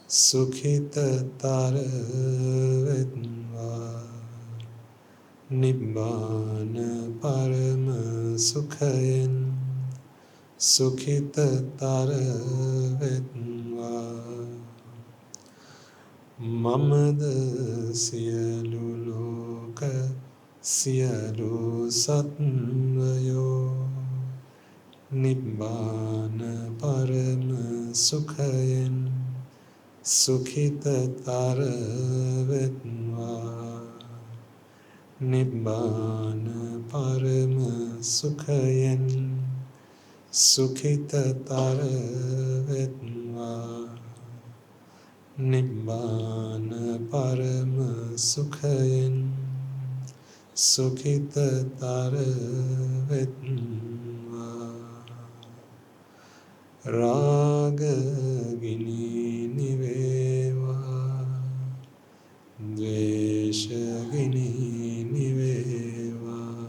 Sukhita taravetva Nibbāna parama sukhayen Sukhita taravetva Mamada siyalu loka siyalu satvayo Nibbāna parama sukhayen සුඛිතතර වෙත්වා නිබ්බාන පරම සුඛයෙන් සුඛිතතර වෙත්වා නිබ්බාන පරම සුඛයෙන් සුඛිතතර වෙත්වා රාගගිනි නිවේවා ද්වේෂගිනි නිවේවා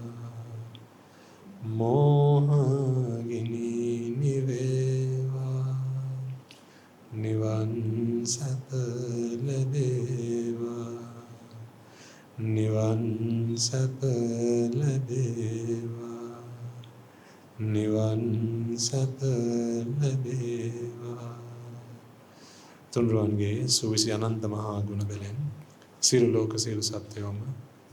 මෝහගිනි නිවේවා නිවන් සැප ලැබේවා නිවන් සැප ලැබේවා නිවන් සැප ලැබේවා තුන්රුවන්ගේ සුවිසි අනන්ත මහා ගුණ බලෙන් සියලු ලෝක සියලු සත්වයෝම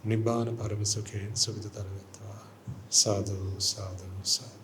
නිබ්බාන පරම සුඛයෙන් සුඛිතතර වෙත්වා සාදු සාදු සාදු